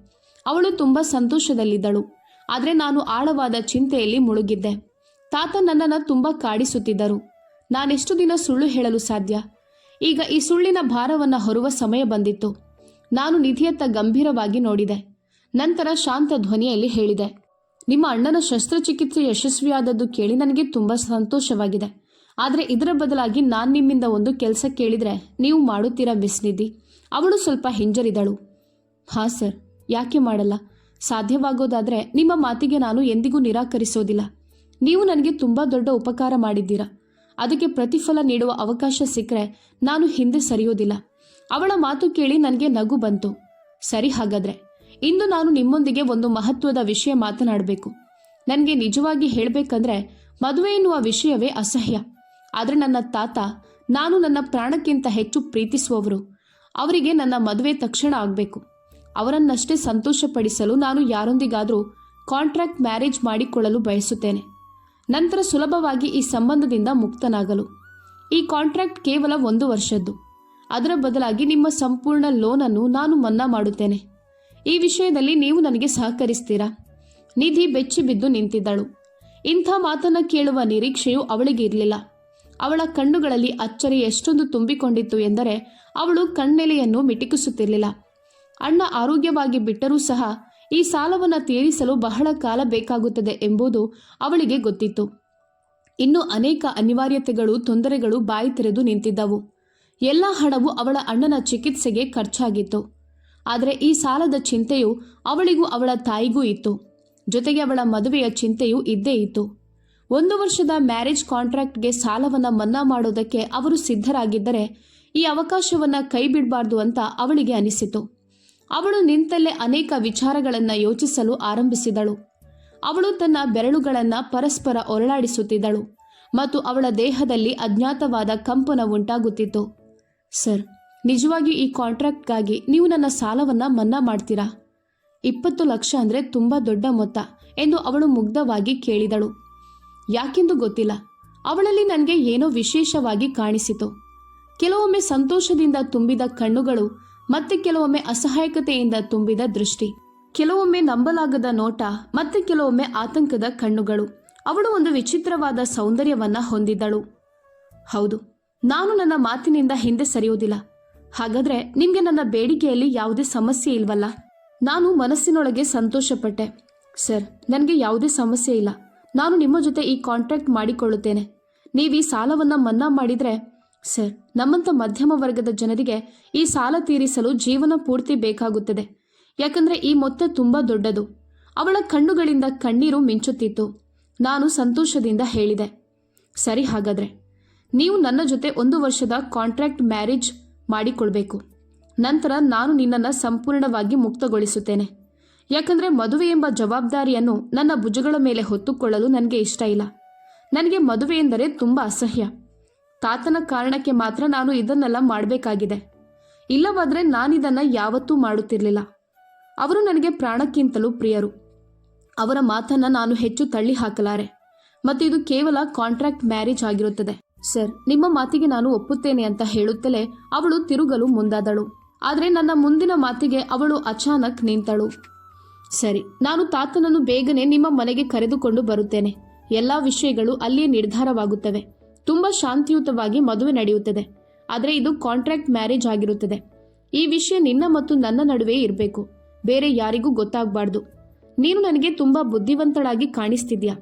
ಅವಳು ತುಂಬ ಸಂತೋಷದಲ್ಲಿದ್ದಳು. ಆದರೆ ನಾನು ಆಳವಾದ ಚಿಂತೆಯಲ್ಲಿ ಮುಳುಗಿದ್ದೆ. ತಾತ ನನ್ನನ್ನು ತುಂಬ ಕಾಡಿಸುತ್ತಿದ್ದರು. ನಾನೆಷ್ಟು ದಿನ ಸುಳ್ಳು ಹೇಳಲು ಸಾಧ್ಯ? ಈಗ ಈ ಸುಳ್ಳಿನ ಭಾರವನ್ನು ಹೊರುವ ಸಮಯ ಬಂದಿತ್ತು. ನಾನು ನಿಧಿಯತ್ತ ಗಂಭೀರವಾಗಿ ನೋಡಿದೆ. ನಂತರ ಶಾಂತ ಧ್ವನಿಯಲ್ಲಿ ಹೇಳಿದೆ, ನಿಮ್ಮ ಅಣ್ಣನ ಶಸ್ತ್ರಚಿಕಿತ್ಸೆ ಯಶಸ್ವಿಯಾದದ್ದು ಕೇಳಿ ನನಗೆ ತುಂಬ ಸಂತೋಷವಾಗಿದೆ. ಆದರೆ ಇದರ ಬದಲಾಗಿ ನಾನು ನಿಮ್ಮಿಂದ ಒಂದು ಕೆಲಸ ಕೇಳಿದರೆ ನೀವು ಮಾಡುತ್ತೀರಾ ಮಿಸ್ ನಿಧಿ? ಅವಳು ಸ್ವಲ್ಪ ಹಿಂಜರಿದಳು. ಹಾಂ ಸರ್, ಯಾಕೆ ಮಾಡಲ್ಲ? ಸಾಧ್ಯವಾಗೋದಾದರೆ ನಿಮ್ಮ ಮಾತಿಗೆ ನಾನು ಎಂದಿಗೂ ನಿರಾಕರಿಸೋದಿಲ್ಲ. ನೀವು ನನಗೆ ತುಂಬ ದೊಡ್ಡ ಉಪಕಾರ ಮಾಡಿದ್ದೀರಾ. ಅದಕ್ಕೆ ಪ್ರತಿಫಲ ನೀಡುವ ಅವಕಾಶ ಸಿಕ್ಕರೆ ನಾನು ಹಿಂದೆ ಸರಿಯೋದಿಲ್ಲ. ಅವಳ ಮಾತು ಕೇಳಿ ನನಗೆ ನಗು ಬಂತು. ಸರಿ, ಹಾಗಾದ್ರೆ ಇಂದು ನಾನು ನಿಮ್ಮೊಂದಿಗೆ ಒಂದು ಮಹತ್ವದ ವಿಷಯ ಮಾತನಾಡಬೇಕು. ನನಗೆ ನಿಜವಾಗಿ ಹೇಳಬೇಕಂದ್ರೆ ಮದುವೆ ಎನ್ನುವ ವಿಷಯವೇ ಅಸಹ್ಯ. ಆದರೆ ನನ್ನ ತಾತ, ನಾನು ನನ್ನ ಪ್ರಾಣಕ್ಕಿಂತ ಹೆಚ್ಚು ಪ್ರೀತಿಸುವವರು, ಅವರಿಗೆ ನನ್ನ ಮದುವೆ ತಕ್ಷಣ ಆಗಬೇಕು. ಅವರನ್ನಷ್ಟೇ ಸಂತೋಷಪಡಿಸಲು ನಾನು ಯಾರೊಂದಿಗಾದರೂ ಕಾಂಟ್ರಾಕ್ಟ್ ಮ್ಯಾರೇಜ್ ಮಾಡಿಕೊಳ್ಳಲು ಬಯಸುತ್ತೇನೆ. ನಂತರ ಸುಲಭವಾಗಿ ಈ ಸಂಬಂಧದಿಂದ ಮುಕ್ತನಾಗಲು. ಈ ಕಾಂಟ್ರಾಕ್ಟ್ ಕೇವಲ 1 ವರ್ಷದ್ದು. ಅದರ ಬದಲಾಗಿ ನಿಮ್ಮ ಸಂಪೂರ್ಣ ಲೋನನ್ನು ನಾನು ಮನ್ನಾ ಮಾಡುತ್ತೇನೆ. ಈ ವಿಷಯದಲ್ಲಿ ನೀವು ನನಗೆ ಸಹಕರಿಸ್ತೀರಾ? ನಿಧಿ ಬೆಚ್ಚಿ ಬಿದ್ದು ನಿಂತಿದ್ದಳು. ಇಂಥ ಮಾತನ್ನ ಕೇಳುವ ನಿರೀಕ್ಷೆಯು ಅವಳಿಗೆ ಇರಲಿಲ್ಲ. ಅವಳ ಕಣ್ಣುಗಳಲ್ಲಿ ಅಚ್ಚರಿ ಎಷ್ಟೊಂದು ತುಂಬಿಕೊಂಡಿತ್ತು ಎಂದರೆ ಅವಳು ಕಣ್ಣೆಲೆಯನ್ನು ಮಿಟಿಕಿಸುತ್ತಿರಲಿಲ್ಲ. ಅಣ್ಣ ಆರೋಗ್ಯವಾಗಿ ಬಿಟ್ಟರೂ ಸಹ ಈ ಸಾಲವನ್ನು ತೀರಿಸಲು ಬಹಳ ಕಾಲ ಬೇಕಾಗುತ್ತದೆ ಎಂಬುದು ಅವಳಿಗೆ ಗೊತ್ತಿತ್ತು. ಇನ್ನು ಅನೇಕ ಅನಿವಾರ್ಯತೆಗಳು, ತೊಂದರೆಗಳು ಬಾಯಿ ತೆರೆದು ನಿಂತಿದ್ದವು. ಎಲ್ಲ ಹಣವು ಅವಳ ಅಣ್ಣನ ಚಿಕಿತ್ಸೆಗೆ ಖರ್ಚಾಗಿತ್ತು. ಆದರೆ ಈ ಸಾಲದ ಚಿಂತೆಯು ಅವಳಿಗೂ ಅವಳ ತಾಯಿಗೂ ಇತ್ತು. ಜೊತೆಗೆ ಅವಳ ಮದುವೆಯ ಚಿಂತೆಯೂ ಇದ್ದೇ ಇತ್ತು. 1 ವರ್ಷದ ಮ್ಯಾರೇಜ್ ಕಾಂಟ್ರಾಕ್ಟ್ಗೆ ಸಾಲವನ್ನು ಮನ್ನಾ ಮಾಡೋದಕ್ಕೆ ಅವರು ಸಿದ್ಧರಾಗಿದ್ದರೆ ಈ ಅವಕಾಶವನ್ನು ಕೈ ಬಿಡಬಾರ್ದು ಅಂತ ಅವಳಿಗೆ ಅನಿಸಿತು. ಅವಳು ನಿಂತಲ್ಲೇ ಅನೇಕ ವಿಚಾರಗಳನ್ನು ಯೋಚಿಸಲು ಆರಂಭಿಸಿದಳು. ಅವಳು ತನ್ನ ಬೆರಳುಗಳನ್ನು ಪರಸ್ಪರ ಒರಳಾಡಿಸುತ್ತಿದ್ದಳು ಮತ್ತು ಅವಳ ದೇಹದಲ್ಲಿ ಅಜ್ಞಾತವಾದ ಕಂಪನ ಉಂಟಾಗುತ್ತಿತ್ತು. ಸರ್, ನಿಜವಾಗಿ ಈ ಕಾಂಟ್ರಾಕ್ಟ್ಗಾಗಿ ನೀವು ನನ್ನ ಸಾಲವನ್ನು ಮನ್ನಾ ಮಾಡ್ತೀರಾ? 20 ಲಕ್ಷ ಅಂದರೆ ತುಂಬ ದೊಡ್ಡ ಮೊತ್ತ ಎಂದು ಅವಳು ಮುಗ್ಧವಾಗಿ ಕೇಳಿದಳು. ಯಾಕೆಂದು ಗೊತ್ತಿಲ್ಲ, ಅವಳಲ್ಲಿ ನನಗೆ ಏನೋ ವಿಶೇಷವಾಗಿ ಕಾಣಿಸಿತು. ಕೆಲವೊಮ್ಮೆ ಸಂತೋಷದಿಂದ ತುಂಬಿದ ಕಣ್ಣುಗಳು, ಮತ್ತೆ ಕೆಲವೊಮ್ಮೆ ಅಸಹಾಯಕತೆಯಿಂದ ತುಂಬಿದ ದೃಷ್ಟಿ, ಕೆಲವೊಮ್ಮೆ ನಂಬಲಾಗದ ನೋಟ, ಮತ್ತೆ ಕೆಲವೊಮ್ಮೆ ಆತಂಕದ ಕಣ್ಣುಗಳು. ಅವಳು ಒಂದು ವಿಚಿತ್ರವಾದ ಸೌಂದರ್ಯವನ್ನ ಹೊಂದಿದ್ದಳು. ಹೌದು, ನಾನು ನನ್ನ ಮಾತಿನಿಂದ ಹಿಂದೆ ಸರಿಯುವುದಿಲ್ಲ. ಹಾಗಾದ್ರೆ ನಿಮ್ಗೆ ನನ್ನ ಬೇಡಿಕೆಯಲ್ಲಿ ಯಾವುದೇ ಸಮಸ್ಯೆ ಇಲ್ವಲ್ಲ? ನಾನು ಮನಸ್ಸಿನೊಳಗೆ ಸಂತೋಷಪಟ್ಟೆ. ಸರ್, ನನಗೆ ಯಾವುದೇ ಸಮಸ್ಯೆ ಇಲ್ಲ. ನಾನು ನಿಮ್ಮ ಜೊತೆ ಈ ಕಾಂಟ್ರಾಕ್ಟ್ ಮಾಡಿಕೊಳ್ಳುತ್ತೇನೆ. ನೀವು ಈ ಸಾಲವನ್ನು ಮನ್ನಾ ಮಾಡಿದರೆ, ಸರ್, ನಮ್ಮಂಥ ಮಧ್ಯಮ ವರ್ಗದ ಜನರಿಗೆ ಈ ಸಾಲ ತೀರಿಸಲು ಜೀವನ ಪೂರ್ತಿ ಬೇಕಾಗುತ್ತದೆ. ಯಾಕಂದರೆ ಈ ಮೊತ್ತ ತುಂಬ ದೊಡ್ಡದು. ಅವಳ ಕಣ್ಣುಗಳಿಂದ ಕಣ್ಣೀರು ಮಿಂಚುತ್ತಿತ್ತು. ನಾನು ಸಂತೋಷದಿಂದ ಹೇಳಿದೆ, ಸರಿ, ಹಾಗಾದರೆ ನೀವು ನನ್ನ ಜೊತೆ 1 ವರ್ಷದ ಕಾಂಟ್ರಾಕ್ಟ್ ಮ್ಯಾರೇಜ್ ಮಾಡಿಕೊಳ್ಬೇಕು. ನಂತರ ನಾನು ನಿನ್ನನ್ನು ಸಂಪೂರ್ಣವಾಗಿ ಮುಕ್ತಗೊಳಿಸುತ್ತೇನೆ. ಯಾಕಂದರೆ ಮದುವೆ ಎಂಬ ಜವಾಬ್ದಾರಿಯನ್ನು ನನ್ನ ಭುಜಗಳ ಮೇಲೆ ಹೊತ್ತುಕೊಳ್ಳಲು ನನಗೆ ಇಷ್ಟ ಇಲ್ಲ. ನನಗೆ ಮದುವೆ ಎಂದರೆ ತುಂಬ ಅಸಹ್ಯ. ತಾತನ ಕಾರಣಕ್ಕೆ ಮಾತ್ರ ನಾನು ಇದನ್ನೆಲ್ಲ ಮಾಡಬೇಕಾಗಿದೆ. ಇಲ್ಲವಾದರೆ ನಾನಿದನ್ನು ಯಾವತ್ತೂ ಮಾಡುತ್ತಿರಲಿಲ್ಲ. ಅವರು ನನಗೆ ಪ್ರಾಣಕ್ಕಿಂತಲೂ ಪ್ರಿಯರು. ಅವರ ಮಾತನ್ನು ನಾನು ಹೆಚ್ಚು ತಳ್ಳಿ ಹಾಕಲಾರೆ. ಮತ್ತು ಇದು ಕೇವಲ ಕಾಂಟ್ರಾಕ್ಟ್ ಮ್ಯಾರೇಜ್ ಆಗಿರುತ್ತದೆ. ಸರ್, ನಿಮ್ಮ ಮಾತಿಗೆ ನಾನು ಒಪ್ಪುತ್ತೇನೆ ಅಂತ ಹೇಳುತ್ತಲೇ ಅವಳು ತಿರುಗಲು ಮುಂದಾದಳು. ಆದರೆ ನನ್ನ ಮುಂದಿನ ಮಾತಿಗೆ ಅವಳು ಅಚಾನಕ್ ನಿಂತಳು. ಸರಿ, ನಾನು ತಾತನನ್ನು ಬೇಗನೆ ನಿಮ್ಮ ಮನೆಗೆ ಕರೆದುಕೊಂಡು ಬರುತ್ತೇನೆ. ಎಲ್ಲ ವಿಷಯಗಳು ಅಲ್ಲಿಯೇ ನಿರ್ಧಾರವಾಗುತ್ತವೆ. ತುಂಬ ಶಾಂತಿಯುತವಾಗಿ ಮದುವೆ ನಡೆಯುತ್ತದೆ. ಆದರೆ ಇದು ಕಾಂಟ್ರಾಕ್ಟ್ ಮ್ಯಾರೇಜ್ ಆಗಿರುತ್ತದೆ. ಈ ವಿಷಯ ನಿನ್ನ ಮತ್ತು ನನ್ನ ನಡುವೆ ಇರಬೇಕು. ಬೇರೆ ಯಾರಿಗೂ ಗೊತ್ತಾಗಬಾರ್ದು. ನೀನು ನನಗೆ ತುಂಬ ಬುದ್ಧಿವಂತಳಾಗಿ ಕಾಣಿಸ್ತಿದ್ಯಾ.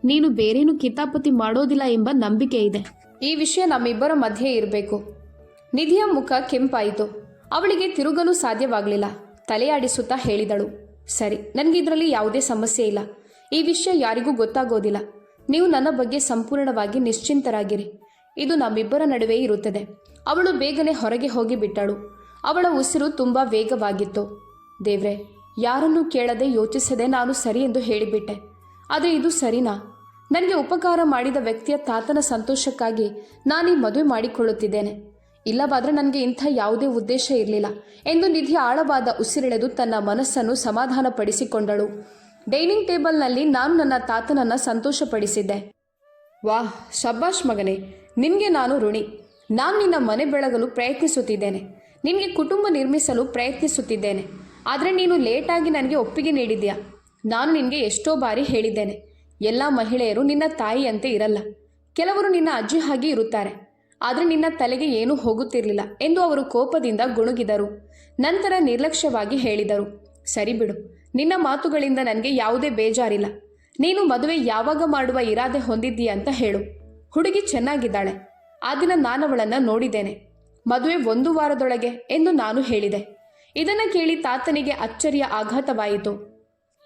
ನೀನು ಬೇರೇನು ಕಿತಾಪತಿ ಮಾಡೋದಿಲ್ಲ ಎಂಬ ನಂಬಿಕೆ ಇದೆ. ಈ ವಿಷಯ ನಮ್ಮಿಬ್ಬರ ಮಧ್ಯೆ ಇರಬೇಕು. ನಿಧಿಯ ಮುಖ ಕೆಂಪಾಯಿತು. ಅವಳಿಗೆ ತಿರುಗಲು ಸಾಧ್ಯವಾಗಲಿಲ್ಲ. ತಲೆಯಾಡಿಸುತ್ತಾ ಹೇಳಿದಳು, ಸರಿ, ನನಗೆ ಇದರಲ್ಲಿ ಯಾವುದೇ ಸಮಸ್ಯೆ ಇಲ್ಲ. ಈ ವಿಷಯ ಯಾರಿಗೂ ಗೊತ್ತಾಗೋದಿಲ್ಲ. ನೀವು ನನ್ನ ಬಗ್ಗೆ ಸಂಪೂರ್ಣವಾಗಿ ನಿಶ್ಚಿಂತರಾಗಿರಿ. ಇದು ನಮ್ಮಿಬ್ಬರ ನಡುವೆ ಇರುತ್ತದೆ. ಅವಳು ಬೇಗನೆ ಹೊರಗೆ ಹೋಗಿ ಬಿಟ್ಟಳು. ಅವಳ ಉಸಿರು ತುಂಬ ವೇಗವಾಗಿತ್ತು. ದೇವ್ರೆ, ಯಾರನ್ನೂ ಕೇಳದೆ ಯೋಚಿಸದೆ ನಾನು ಸರಿ ಎಂದು ಹೇಳಿಬಿಟ್ಟೆ. ಆದರೆ ಇದು ಸರಿನಾ? ನನಗೆ ಉಪಕಾರ ಮಾಡಿದ ವ್ಯಕ್ತಿಯ ತಾತನ ಸಂತೋಷಕ್ಕಾಗಿ ನಾನು ಈ ಮದುವೆ ಮಾಡಿಕೊಳ್ಳುತ್ತಿದ್ದೇನೆ. ಇಲ್ಲವಾದರೆ ನನಗೆ ಇಂಥ ಯಾವುದೇ ಉದ್ದೇಶ ಇರಲಿಲ್ಲ ಎಂದು ನಿಧಿ ಆಳವಾದ ಉಸಿರೆಳೆದು ತನ್ನ ಮನಸ್ಸನ್ನು ಸಮಾಧಾನಪಡಿಸಿಕೊಂಡಳು. ಡೈನಿಂಗ್ ಟೇಬಲ್ನಲ್ಲಿ ನಾನು ನನ್ನ ತಾತನನ್ನು ಸಂತೋಷಪಡಿಸಿದ್ದೆ. ವಾಹ್, ಶಬ್ಬಾಷ್ ಮಗನೇ, ನಿನಗೆ ನಾನು ಋಣಿ. ನಾನು ನಿನ್ನ ಮನೆ ಬೆಳಗಲು ಪ್ರಯತ್ನಿಸುತ್ತಿದ್ದೇನೆ. ನಿನಗೆ ಕುಟುಂಬ ನಿರ್ಮಿಸಲು ಪ್ರಯತ್ನಿಸುತ್ತಿದ್ದೇನೆ. ಆದರೆ ನೀನು ಲೇಟಾಗಿ ನನಗೆ ಒಪ್ಪಿಗೆ ನೀಡಿದ್ಯಾ. ನಾನು ನಿನಗೆ ಎಷ್ಟೋ ಬಾರಿ ಹೇಳಿದ್ದೇನೆ, ಎಲ್ಲ ಮಹಿಳೆಯರು ನಿನ್ನ ತಾಯಿಯಂತೆ ಇರಲ್ಲ. ಕೆಲವರು ನಿನ್ನ ಅಜ್ಜಿ ಹಾಗೆ ಇರುತ್ತಾರೆ. ಆದರೆ ನಿನ್ನ ತಲೆಗೆ ಏನೂ ಹೋಗುತ್ತಿರಲಿಲ್ಲ ಎಂದು ಅವರು ಕೋಪದಿಂದ ಗುಣುಗಿದರು. ನಂತರ ನಿರ್ಲಕ್ಷ್ಯವಾಗಿ ಹೇಳಿದರು, ಸರಿ ಬಿಡು, ನಿನ್ನ ಮಾತುಗಳಿಂದ ನನಗೆ ಯಾವುದೇ ಬೇಜಾರಿಲ್ಲ. ನೀನು ಮದುವೆ ಯಾವಾಗ ಮಾಡುವ ಇರಾದೆ ಹೊಂದಿದ್ದೀಯ ಅಂತ ಹೇಳು. ಹುಡುಗಿ ಚೆನ್ನಾಗಿದ್ದಾಳೆ. ಆ ದಿನ ನಾನವಳನ್ನು ನೋಡಿದ್ದೇನೆ. ಮದುವೆ 1 ವಾರದೊಳಗೆ ಎಂದು ನಾನು ಹೇಳಿದೆ. ಇದನ್ನು ಕೇಳಿ ತಾತನಿಗೆ ಅಚ್ಚರಿಯ ಆಘಾತವಾಯಿತು.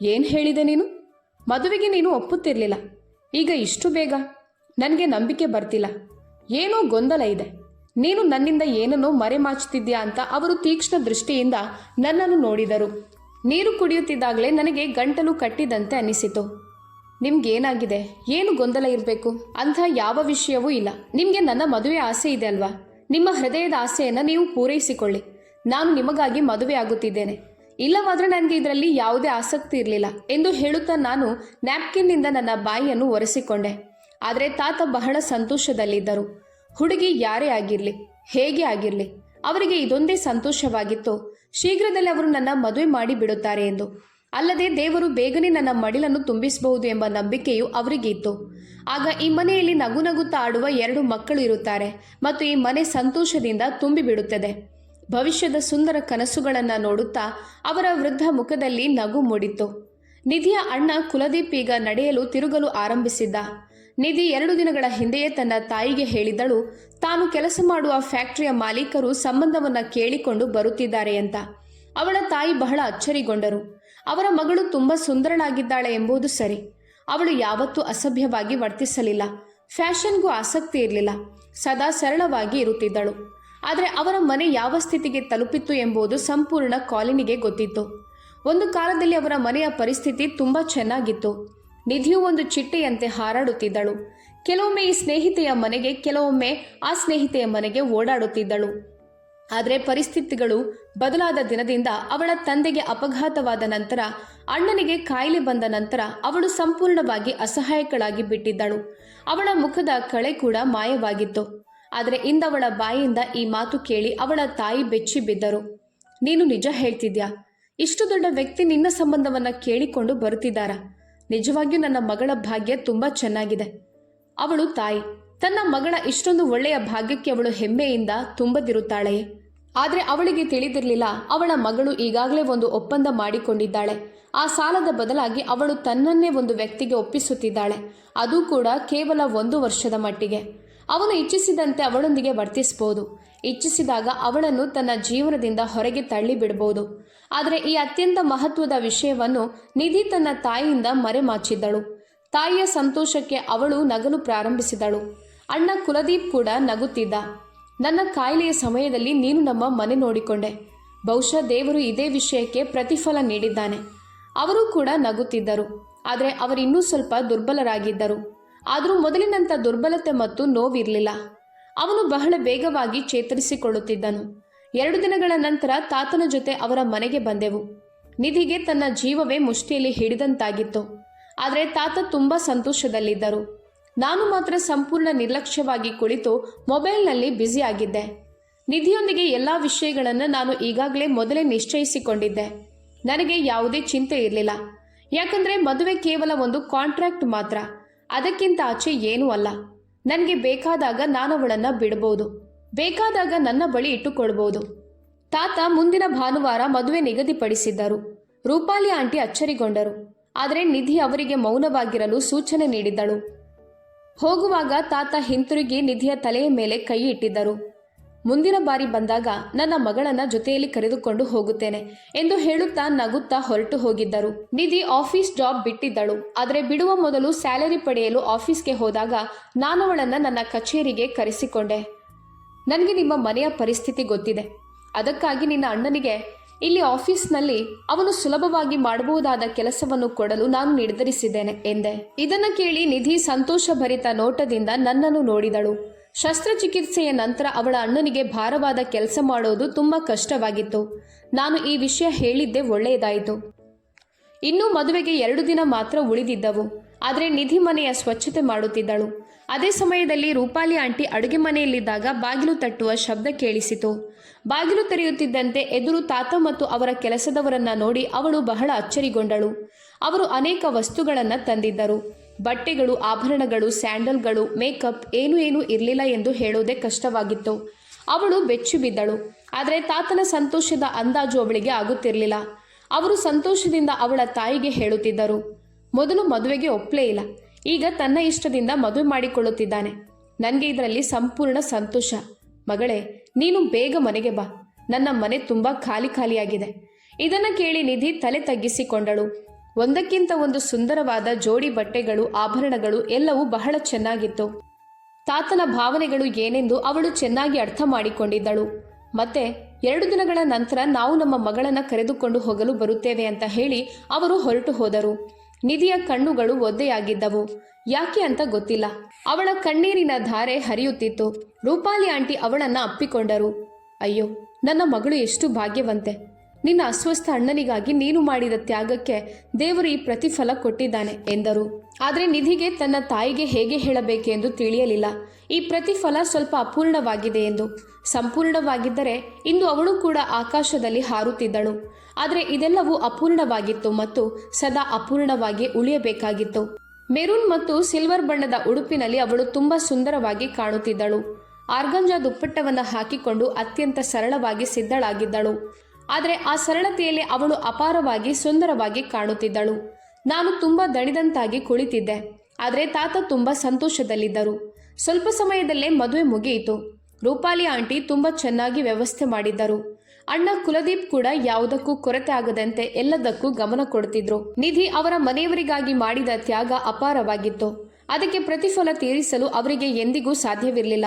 ಏನು ಹೇಳಿದೆ ನೀನು? ಮದುವೆಗೆ ನೀನು ಒಪ್ಪುತ್ತಿರಲಿಲ್ಲ. ಈಗ ಇಷ್ಟು ಬೇಗ? ನನಗೆ ನಂಬಿಕೆ ಬರ್ತಿಲ್ಲ. ಏನೋ ಗೊಂದಲ ಇದೆ. ನೀನು ನನ್ನಿಂದ ಏನನ್ನೋ ಮರೆಮಾಚುತ್ತಿದ್ಯಾ ಅಂತ ಅವರು ತೀಕ್ಷ್ಣ ದೃಷ್ಟಿಯಿಂದ ನನ್ನನ್ನು ನೋಡಿದರು. ನೀರು ಕುಡಿಯುತ್ತಿದ್ದಾಗಲೇ ನನಗೆ ಗಂಟಲು ಕಟ್ಟಿದಂತೆ ಅನಿಸಿತು. ನಿಮ್ಗೇನಾಗಿದೆ? ಏನು ಗೊಂದಲ ಇರಬೇಕು? ಅಂಥ ಯಾವ ವಿಷಯವೂ ಇಲ್ಲ. ನಿಮಗೆ ನನ್ನ ಮದುವೆ ಆಸೆ ಇದೆ ಅಲ್ವಾ? ನಿಮ್ಮ ಹೃದಯದ ಆಸೆಯನ್ನು ನೀವು ಪೂರೈಸಿಕೊಳ್ಳಿ. ನಾನು ನಿಮಗಾಗಿ ಮದುವೆ ಆಗುತ್ತಿದ್ದೇನೆ. ಇಲ್ಲವಾದರೆ ನನಗೆ ಇದರಲ್ಲಿ ಯಾವುದೇ ಆಸಕ್ತಿ ಇರಲಿಲ್ಲ ಎಂದು ಹೇಳುತ್ತಾ ನಾನು ನ್ಯಾಪ್ಕಿನ್ನಿಂದ ನನ್ನ ಬಾಯಿಯನ್ನು ಒರೆಸಿಕೊಂಡೆ. ಆದರೆ ತಾತ ಬಹಳ ಸಂತೋಷದಲ್ಲಿದ್ದರು. ಹುಡುಗಿ ಯಾರೇ ಆಗಿರಲಿ, ಹೇಗೆ ಆಗಿರಲಿ, ಅವರಿಗೆ ಇದೊಂದೇ ಸಂತೋಷವಾಗಿತ್ತು, ಶೀಘ್ರದಲ್ಲೇ ಅವರು ನನ್ನ ಮದುವೆ ಮಾಡಿ ಬಿಡುತ್ತಾರೆ ಎಂದು. ಅಲ್ಲದೆ ದೇವರು ಬೇಗನೆ ನನ್ನ ಮಡಿಲನ್ನು ತುಂಬಿಸಬಹುದು ಎಂಬ ನಂಬಿಕೆಯು ಅವರಿಗೆ ಇತ್ತು. ಆಗ ಈ ಮನೆಯಲ್ಲಿ ನಗು ನಗುತ್ತಾ ಆಡುವ 2 ಮಕ್ಕಳು ಇರುತ್ತಾರೆ ಮತ್ತು ಈ ಮನೆ ಸಂತೋಷದಿಂದ ತುಂಬಿಬಿಡುತ್ತದೆ. ಭವಿಷ್ಯದ ಸುಂದರ ಕನಸುಗಳನ್ನು ನೋಡುತ್ತಾ ಅವರ ವೃದ್ಧ ಮುಖದಲ್ಲಿ ನಗು ಮೂಡಿತ್ತು. ನಿಧಿಯ ಅಣ್ಣ ಕುಲದೀಪ್ ಈಗ ನಡೆಯಲು ತಿರುಗಲು ಆರಂಭಿಸಿದ್ದ. ನಿಧಿ 2 ದಿನಗಳ ಹಿಂದೆಯೇ ತನ್ನ ತಾಯಿಗೆ ಹೇಳಿದಳು, ತಾನು ಕೆಲಸ ಮಾಡುವ ಫ್ಯಾಕ್ಟರಿಯ ಮಾಲೀಕರು ಸಂಬಂಧವನ್ನು ಕೇಳಿಕೊಂಡು ಬರುತ್ತಿದ್ದಾರೆ ಅಂತ. ಅವಳ ತಾಯಿ ಬಹಳ ಅಚ್ಚರಿಗೊಂಡರು. ಅವರ ಮಗಳು ತುಂಬ ಸುಂದರಳಾಗಿದ್ದಾಳೆ ಎಂಬುದು ಸರಿ, ಅವಳು ಯಾವತ್ತೂ ಅಸಭ್ಯವಾಗಿ ವರ್ತಿಸಲಿಲ್ಲ, ಫ್ಯಾಷನ್ಗೂ ಆಸಕ್ತಿ ಇರಲಿಲ್ಲ, ಸದಾ ಸರಳವಾಗಿ ಇರುತ್ತಿದ್ದಳು. ಆದರೆ ಅವರ ಮನೆ ಯಾವ ಸ್ಥಿತಿಗೆ ತಲುಪಿತ್ತು ಎಂಬುದು ಸಂಪೂರ್ಣ ಕಾಲೋನಿಗೆ ಗೊತ್ತಿತ್ತು. ಒಂದು ಕಾಲದಲ್ಲಿ ಅವರ ಮನೆಯ ಪರಿಸ್ಥಿತಿ ತುಂಬ ಚೆನ್ನಾಗಿತ್ತು. ನಿಧಿಯು ಒಂದು ಚಿಟ್ಟೆಯಂತೆ ಹಾರಾಡುತ್ತಿದ್ದಳು. ಕೆಲವೊಮ್ಮೆ ಈ ಸ್ನೇಹಿತೆಯ ಮನೆಗೆ, ಕೆಲವೊಮ್ಮೆ ಆ ಸ್ನೇಹಿತೆಯ ಮನೆಗೆ ಓಡಾಡುತ್ತಿದ್ದಳು. ಆದರೆ ಪರಿಸ್ಥಿತಿಗಳು ಬದಲಾದ ದಿನದಿಂದ ಅವಳ ತಂದೆಗೆ ಅಪಘಾತವಾದ ನಂತರ, ಅಣ್ಣನಿಗೆ ಕಾಯಿಲೆ ಬಂದ ನಂತರ ಅವಳು ಸಂಪೂರ್ಣವಾಗಿ ಅಸಹಾಯಕಳಾಗಿ ಬಿಟ್ಟಿದ್ದಳು. ಅವಳ ಮುಖದ ಕಳೆ ಕೂಡ ಮಾಯವಾಗಿತ್ತು. ಆದರೆ ಇಂದವಳ ಬಾಯಿಯಿಂದ ಈ ಮಾತು ಕೇಳಿ ಅವಳ ತಾಯಿ ಬೆಚ್ಚಿ ಬಿದ್ದರು. ನೀನು ನಿಜ ಹೇಳ್ತಿದ್ಯಾ? ಇಷ್ಟು ದೊಡ್ಡ ವ್ಯಕ್ತಿ ನಿನ್ನ ಸಂಬಂಧವನ್ನು ಕೇಳಿಕೊಂಡು ಬರುತ್ತಿದ್ದಾರಾ? ನಿಜವಾಗಿಯೂ ನನ್ನ ಮಗಳ ಭಾಗ್ಯ ತುಂಬ ಚೆನ್ನಾಗಿದೆ. ಅವಳು ತಾಯಿ. ತನ್ನ ಮಗಳ ಇಷ್ಟೊಂದು ಒಳ್ಳೆಯ ಭಾಗ್ಯಕ್ಕೆ ಅವಳು ಹೆಮ್ಮೆಯಿಂದ ತುಂಬದಿರುತ್ತಾಳೆಯೇ? ಆದರೆ ಅವಳಿಗೆ ತಿಳಿದಿರಲಿಲ್ಲ, ಅವಳ ಮಗಳು ಈಗಾಗಲೇ ಒಂದು ಒಪ್ಪಂದ ಮಾಡಿಕೊಂಡಿದ್ದಾಳೆ. ಆ ಸಾಲದ ಬದಲಾಗಿ ಅವಳು ತನ್ನನ್ನೇ ಒಂದು ವ್ಯಕ್ತಿಗೆ ಒಪ್ಪಿಸುತ್ತಿದ್ದಾಳೆ. ಅದು ಕೂಡ ಕೇವಲ 1 ವರ್ಷದ ಮಟ್ಟಿಗೆ. ಅವನು ಇಚ್ಛಿಸಿದಂತೆ ಅವಳೊಂದಿಗೆ ವರ್ತಿಸಬಹುದು. ಇಚ್ಛಿಸಿದಾಗ ಅವಳನ್ನು ತನ್ನ ಜೀವನದಿಂದ ಹೊರಗೆ ತಳ್ಳಿ ಬಿಡಬಹುದು. ಆದರೆ ಈ ಅತ್ಯಂತ ಮಹತ್ವದ ವಿಷಯವನ್ನು ನಿಧಿ ತನ್ನ ತಾಯಿಯಿಂದ ಮರೆಮಾಚಿದ್ದಳು. ತಾಯಿಯ ಸಂತೋಷಕ್ಕೆ ಅವಳು ನಗಲು ಪ್ರಾರಂಭಿಸಿದಳು. ಅಣ್ಣ ಕುಲದೀಪ್ ಕೂಡ ನಗುತ್ತಿದ್ದ. ನನ್ನ ಕಾಯಿಲೆಯ ಸಮಯದಲ್ಲಿ ನೀನು ನಮ್ಮ ಮನೆ ನೋಡಿಕೊಂಡೆ. ಬಹುಶಃ ದೇವರು ಇದೇ ವಿಷಯಕ್ಕೆ ಪ್ರತಿಫಲ ನೀಡಿದ್ದಾನೆ. ಅವರು ಕೂಡ ನಗುತ್ತಿದ್ದರು. ಆದರೆ ಅವರಿನ್ನೂ ಸ್ವಲ್ಪ ದುರ್ಬಲರಾಗಿದ್ದರು. ಆದರೂ ಮೊದಲಿನಂಥ ದುರ್ಬಲತೆ ಮತ್ತು ನೋವಿರಲಿಲ್ಲ. ಅವನು ಬಹಳ ಬೇಗವಾಗಿ ಚೇತರಿಸಿಕೊಳ್ಳುತ್ತಿದ್ದನು. 2 ದಿನಗಳ ನಂತರ ತಾತನ ಜೊತೆ ಅವರ ಮನೆಗೆ ಬಂದೆವು. ನಿಧಿಗೆ ತನ್ನ ಜೀವವೇ ಮುಷ್ಟಿಯಲ್ಲಿ ಹಿಡಿದಂತಾಗಿತ್ತು. ಆದರೆ ತಾತ ತುಂಬ ಸಂತೋಷದಲ್ಲಿದ್ದರು. ನಾನು ಮಾತ್ರ ಸಂಪೂರ್ಣ ನಿರ್ಲಕ್ಷ್ಯವಾಗಿ ಕುಳಿತು ಮೊಬೈಲ್ನಲ್ಲಿ ಬ್ಯುಸಿಯಾಗಿದ್ದೆ. ನಿಧಿಯೊಂದಿಗೆ ಎಲ್ಲ ವಿಷಯಗಳನ್ನು ನಾನು ಈಗಾಗಲೇ ಮೊದಲೇ ನಿಶ್ಚಯಿಸಿಕೊಂಡಿದ್ದೆ. ನನಗೆ ಯಾವುದೇ ಚಿಂತೆ ಇರಲಿಲ್ಲ. ಯಾಕಂದರೆ ಮದುವೆ ಕೇವಲ ಒಂದು ಕಾಂಟ್ರಾಕ್ಟ್ ಮಾತ್ರ, ಅದಕ್ಕಿಂತ ಆಚೆ ಏನೂ ಅಲ್ಲ. ನನಗೆ ಬೇಕಾದಾಗ ನಾನು ಅವಳನ್ನು ಬಿಡಬಹುದು, ಬೇಕಾದಾಗ ನನ್ನ ಬಳಿ ಇಟ್ಟುಕೊಳ್ಬೋದು. ತಾತ ಮುಂದಿನ ಭಾನುವಾರ ಮದುವೆ ನಿಗದಿಪಡಿಸಿದ್ದರು. ರೂಪಾಲಿ ಆಂಟಿ ಅಚ್ಚರಿಗೊಂಡರು. ಆದರೆ ನಿಧಿ ಅವರಿಗೆ ಮೌನವಾಗಿರಲು ಸೂಚನೆ ನೀಡಿದ್ದಳು. ಹೋಗುವಾಗ ತಾತ ಹಿಂತಿರುಗಿ ನಿಧಿಯ ತಲೆಯ ಮೇಲೆ ಕೈ ಇಟ್ಟಿದ್ದರು. ಮುಂದಿನ ಬಾರಿ ಬಂದಾಗ ನನ್ನ ಮಗಳನ್ನ ಜೊತೆಯಲ್ಲಿ ಕರೆದುಕೊಂಡು ಹೋಗುತ್ತೇನೆ ಎಂದು ಹೇಳುತ್ತಾ ನಗುತ್ತಾ ಹೊರಟು ಹೋಗಿದ್ದರು. ನಿಧಿ ಆಫೀಸ್ ಜಾಬ್ ಬಿಟ್ಟಿದ್ದಳು. ಆದರೆ ಬಿಡುವ ಮೊದಲು ಸ್ಯಾಲರಿ ಪಡೆಯಲು ಆಫೀಸ್ಗೆ ಹೋದಾಗ ನಾನವಳನ್ನು ನನ್ನ ಕಚೇರಿಗೆ ಕರೆಸಿಕೊಂಡೆ. ನನಗೆ ನಿಮ್ಮ ಮನೆಯ ಪರಿಸ್ಥಿತಿ ಗೊತ್ತಿದೆ. ಅದಕ್ಕಾಗಿ ನಿನ್ನ ಅಣ್ಣನಿಗೆ ಇಲ್ಲಿ ಆಫೀಸ್ನಲ್ಲಿ ಅವನು ಸುಲಭವಾಗಿ ಮಾಡಬಹುದಾದ ಕೆಲಸವನ್ನು ಕೊಡಲು ನಾನು ನಿರ್ಧರಿಸಿದ್ದೇನೆ ಎಂದೆ. ಇದನ್ನು ಕೇಳಿ ನಿಧಿ ಸಂತೋಷಭರಿತ ನೋಟದಿಂದ ನನ್ನನ್ನು ನೋಡಿದಳು. ಶಸ್ತ್ರಚಿಕಿತ್ಸೆಯ ನಂತರ ಅವಳ ಅಣ್ಣನಿಗೆ ಭಾರವಾದ ಕೆಲಸ ಮಾಡೋದು ತುಂಬ ಕಷ್ಟವಾಗಿತ್ತು. ನಾನು ಈ ವಿಷಯ ಹೇಳಿದ್ದೆ ಒಳ್ಳೆಯದಾಯಿತು. ಇನ್ನೂ ಮದುವೆಗೆ 2 ದಿನ ಮಾತ್ರ ಉಳಿದಿದ್ದವು. ಆದರೆ ನಿಧಿ ಮನೆಯ ಸ್ವಚ್ಛತೆ ಮಾಡುತ್ತಿದ್ದಳು. ಅದೇ ಸಮಯದಲ್ಲಿ ರೂಪಾಲಿ ಆಂಟಿ ಅಡುಗೆ ಮನೆಯಲ್ಲಿದ್ದಾಗ ಬಾಗಿಲು ತಟ್ಟುವ ಶಬ್ದ ಕೇಳಿಸಿತು. ಬಾಗಿಲು ತೆರೆಯುತ್ತಿದ್ದಂತೆ ಎದುರು ತಾತ ಮತ್ತು ಅವರ ಕೆಲಸದವರನ್ನ ನೋಡಿ ಅವಳು ಬಹಳ ಅಚ್ಚರಿಗೊಂಡಳು. ಅವರು ಅನೇಕ ವಸ್ತುಗಳನ್ನು ತಂದಿದ್ದರು. ಬಟ್ಟೆಗಳು, ಆಭರಣಗಳು, ಸ್ಯಾಂಡಲ್ಗಳು, ಮೇಕಪ್ ಏನೂ ಇರಲಿಲ್ಲ ಎಂದು ಹೇಳೋದೇ ಕಷ್ಟವಾಗಿತ್ತು. ಅವಳು ಬೆಚ್ಚಿ ಬಿದ್ದಳು. ಆದರೆ ತಾತನ ಸಂತೋಷದ ಅಂದಾಜು ಅವಳಿಗೆ ಆಗುತ್ತಿರಲಿಲ್ಲ. ಅವರು ಸಂತೋಷದಿಂದ ಅವಳ ತಾಯಿಗೆ ಹೇಳುತ್ತಿದ್ದರು, ಮೊದಲು ಮದುವೆಗೆ ಒಪ್ಪಲೇ ಇಲ್ಲ, ಈಗ ತನ್ನ ಇಷ್ಟದಿಂದ ಮದುವೆ ಮಾಡಿಕೊಳ್ಳುತ್ತಿದ್ದಾನೆ. ನನಗೆ ಇದರಲ್ಲಿ ಸಂಪೂರ್ಣ ಸಂತೋಷ. ಮಗಳೇ, ನೀನು ಬೇಗ ಮನೆಗೆ ಬಾ, ನನ್ನ ಮನೆ ತುಂಬ ಖಾಲಿಯಾಗಿದೆ. ಇದನ್ನು ಕೇಳಿ ನಿಧಿ ತಲೆ ತಗ್ಗಿಸಿಕೊಂಡಳು. ಒಂದಕ್ಕಿಂತ ಒಂದು ಸುಂದರವಾದ ಜೋಡಿ ಬಟ್ಟೆಗಳು, ಆಭರಣಗಳು ಎಲ್ಲವೂ ಬಹಳ ಚೆನ್ನಾಗಿತ್ತು. ತಾತನ ಭಾವನೆಗಳು ಏನೆಂದು ಅವಳು ಚೆನ್ನಾಗಿ ಅರ್ಥ ಮಾಡಿಕೊಂಡಿದ್ದಳು. ಮತ್ತೆ 2 ದಿನಗಳ ನಂತರ ನಾವು ನಮ್ಮ ಮಗಳನ್ನ ಕರೆದುಕೊಂಡು ಹೋಗಲು ಬರುತ್ತೇವೆ ಅಂತ ಹೇಳಿ ಅವರು ಹೊರಟು ಹೋದರು. ನಿಧಿಯ ಕಣ್ಣುಗಳು ಒದ್ದೆಯಾಗಿದ್ದವು. ಯಾಕೆ ಅಂತ ಗೊತ್ತಿಲ್ಲ. ಅವಳ ಕಣ್ಣೀರಿನ ಧಾರೆ ಹರಿಯುತ್ತಿತ್ತು. ರೂಪಾಲಿ ಆಂಟಿ ಅವಳನ್ನ ಅಪ್ಪಿಕೊಂಡರು. ಅಯ್ಯೋ, ನನ್ನ ಮಗಳು ಎಷ್ಟು ಭಾಗ್ಯವಂತೆ. ನಿನ್ನ ಅಸ್ವಸ್ಥ ಅಣ್ಣನಿಗಾಗಿ ನೀನು ಮಾಡಿದ ತ್ಯಾಗಕ್ಕೆ ದೇವರು ಈ ಪ್ರತಿಫಲ ಕೊಟ್ಟಿದ್ದಾನೆ ಎಂದರು. ಆದರೆ ನಿಧಿಗೆ ತನ್ನ ತಾಯಿಗೆ ಹೇಗೆ ಹೇಳಬೇಕೆಂದು ತಿಳಿಯಲಿಲ್ಲ. ಈ ಪ್ರತಿಫಲ ಸ್ವಲ್ಪ ಅಪೂರ್ಣವಾಗಿದೆ ಎಂದು. ಸಂಪೂರ್ಣವಾಗಿದ್ದರೆ ಇಂದು ಅವಳು ಕೂಡ ಆಕಾಶದಲ್ಲಿ ಹಾರುತ್ತಿದ್ದಳು. ಆದರೆ ಇದೆಲ್ಲವೂ ಅಪೂರ್ಣವಾಗಿತ್ತು ಮತ್ತು ಸದಾ ಅಪೂರ್ಣವಾಗಿ ಉಳಿಯಬೇಕಾಗಿತ್ತು. ಮೆರೂನ್ ಮತ್ತು ಸಿಲ್ವರ್ ಬಣ್ಣದ ಉಡುಪಿನಲ್ಲಿ ಅವಳು ತುಂಬಾ ಸುಂದರವಾಗಿ ಕಾಣುತ್ತಿದ್ದಳು. ಆರ್ಗಂಜಾ ದುಪ್ಪಟ್ಟವನ್ನು ಹಾಕಿಕೊಂಡು ಅತ್ಯಂತ ಸರಳವಾಗಿ ಸಿದ್ಧಳಾಗಿದ್ದಳು. ಆದರೆ ಆ ಸರಳತೆಯಲ್ಲಿ ಅವಳು ಅಪಾರವಾಗಿ ಸುಂದರವಾಗಿ ಕಾಣುತ್ತಿದ್ದಳು. ನಾನು ತುಂಬಾ ದಣಿದಂತಾಗಿ ಕುಳಿತಿದ್ದೆ. ಆದರೆ ತಾತ ತುಂಬಾ ಸಂತೋಷದಲ್ಲಿದ್ದರು. ಸ್ವಲ್ಪ ಸಮಯದಲ್ಲೇ ಮದುವೆ ಮುಗಿಯಿತು. ರೂಪಾಲಿ ಆಂಟಿ ತುಂಬಾ ಚೆನ್ನಾಗಿ ವ್ಯವಸ್ಥೆ ಮಾಡಿದ್ದರು. ಅಣ್ಣ ಕುಲದೀಪ್ ಕೂಡ ಯಾವುದಕ್ಕೂ ಕೊರತೆ ಆಗದಂತೆ ಎಲ್ಲದಕ್ಕೂ ಗಮನ ಕೊಡುತ್ತಿದ್ರು. ನಿಧಿ ಅವರ ಮನೆಯವರಿಗಾಗಿ ಮಾಡಿದ ತ್ಯಾಗ ಅಪಾರವಾಗಿತ್ತು. ಅದಕ್ಕೆ ಪ್ರತಿಫಲ ತೀರಿಸಲು ಅವರಿಗೆ ಎಂದಿಗೂ ಸಾಧ್ಯವಿರಲಿಲ್ಲ.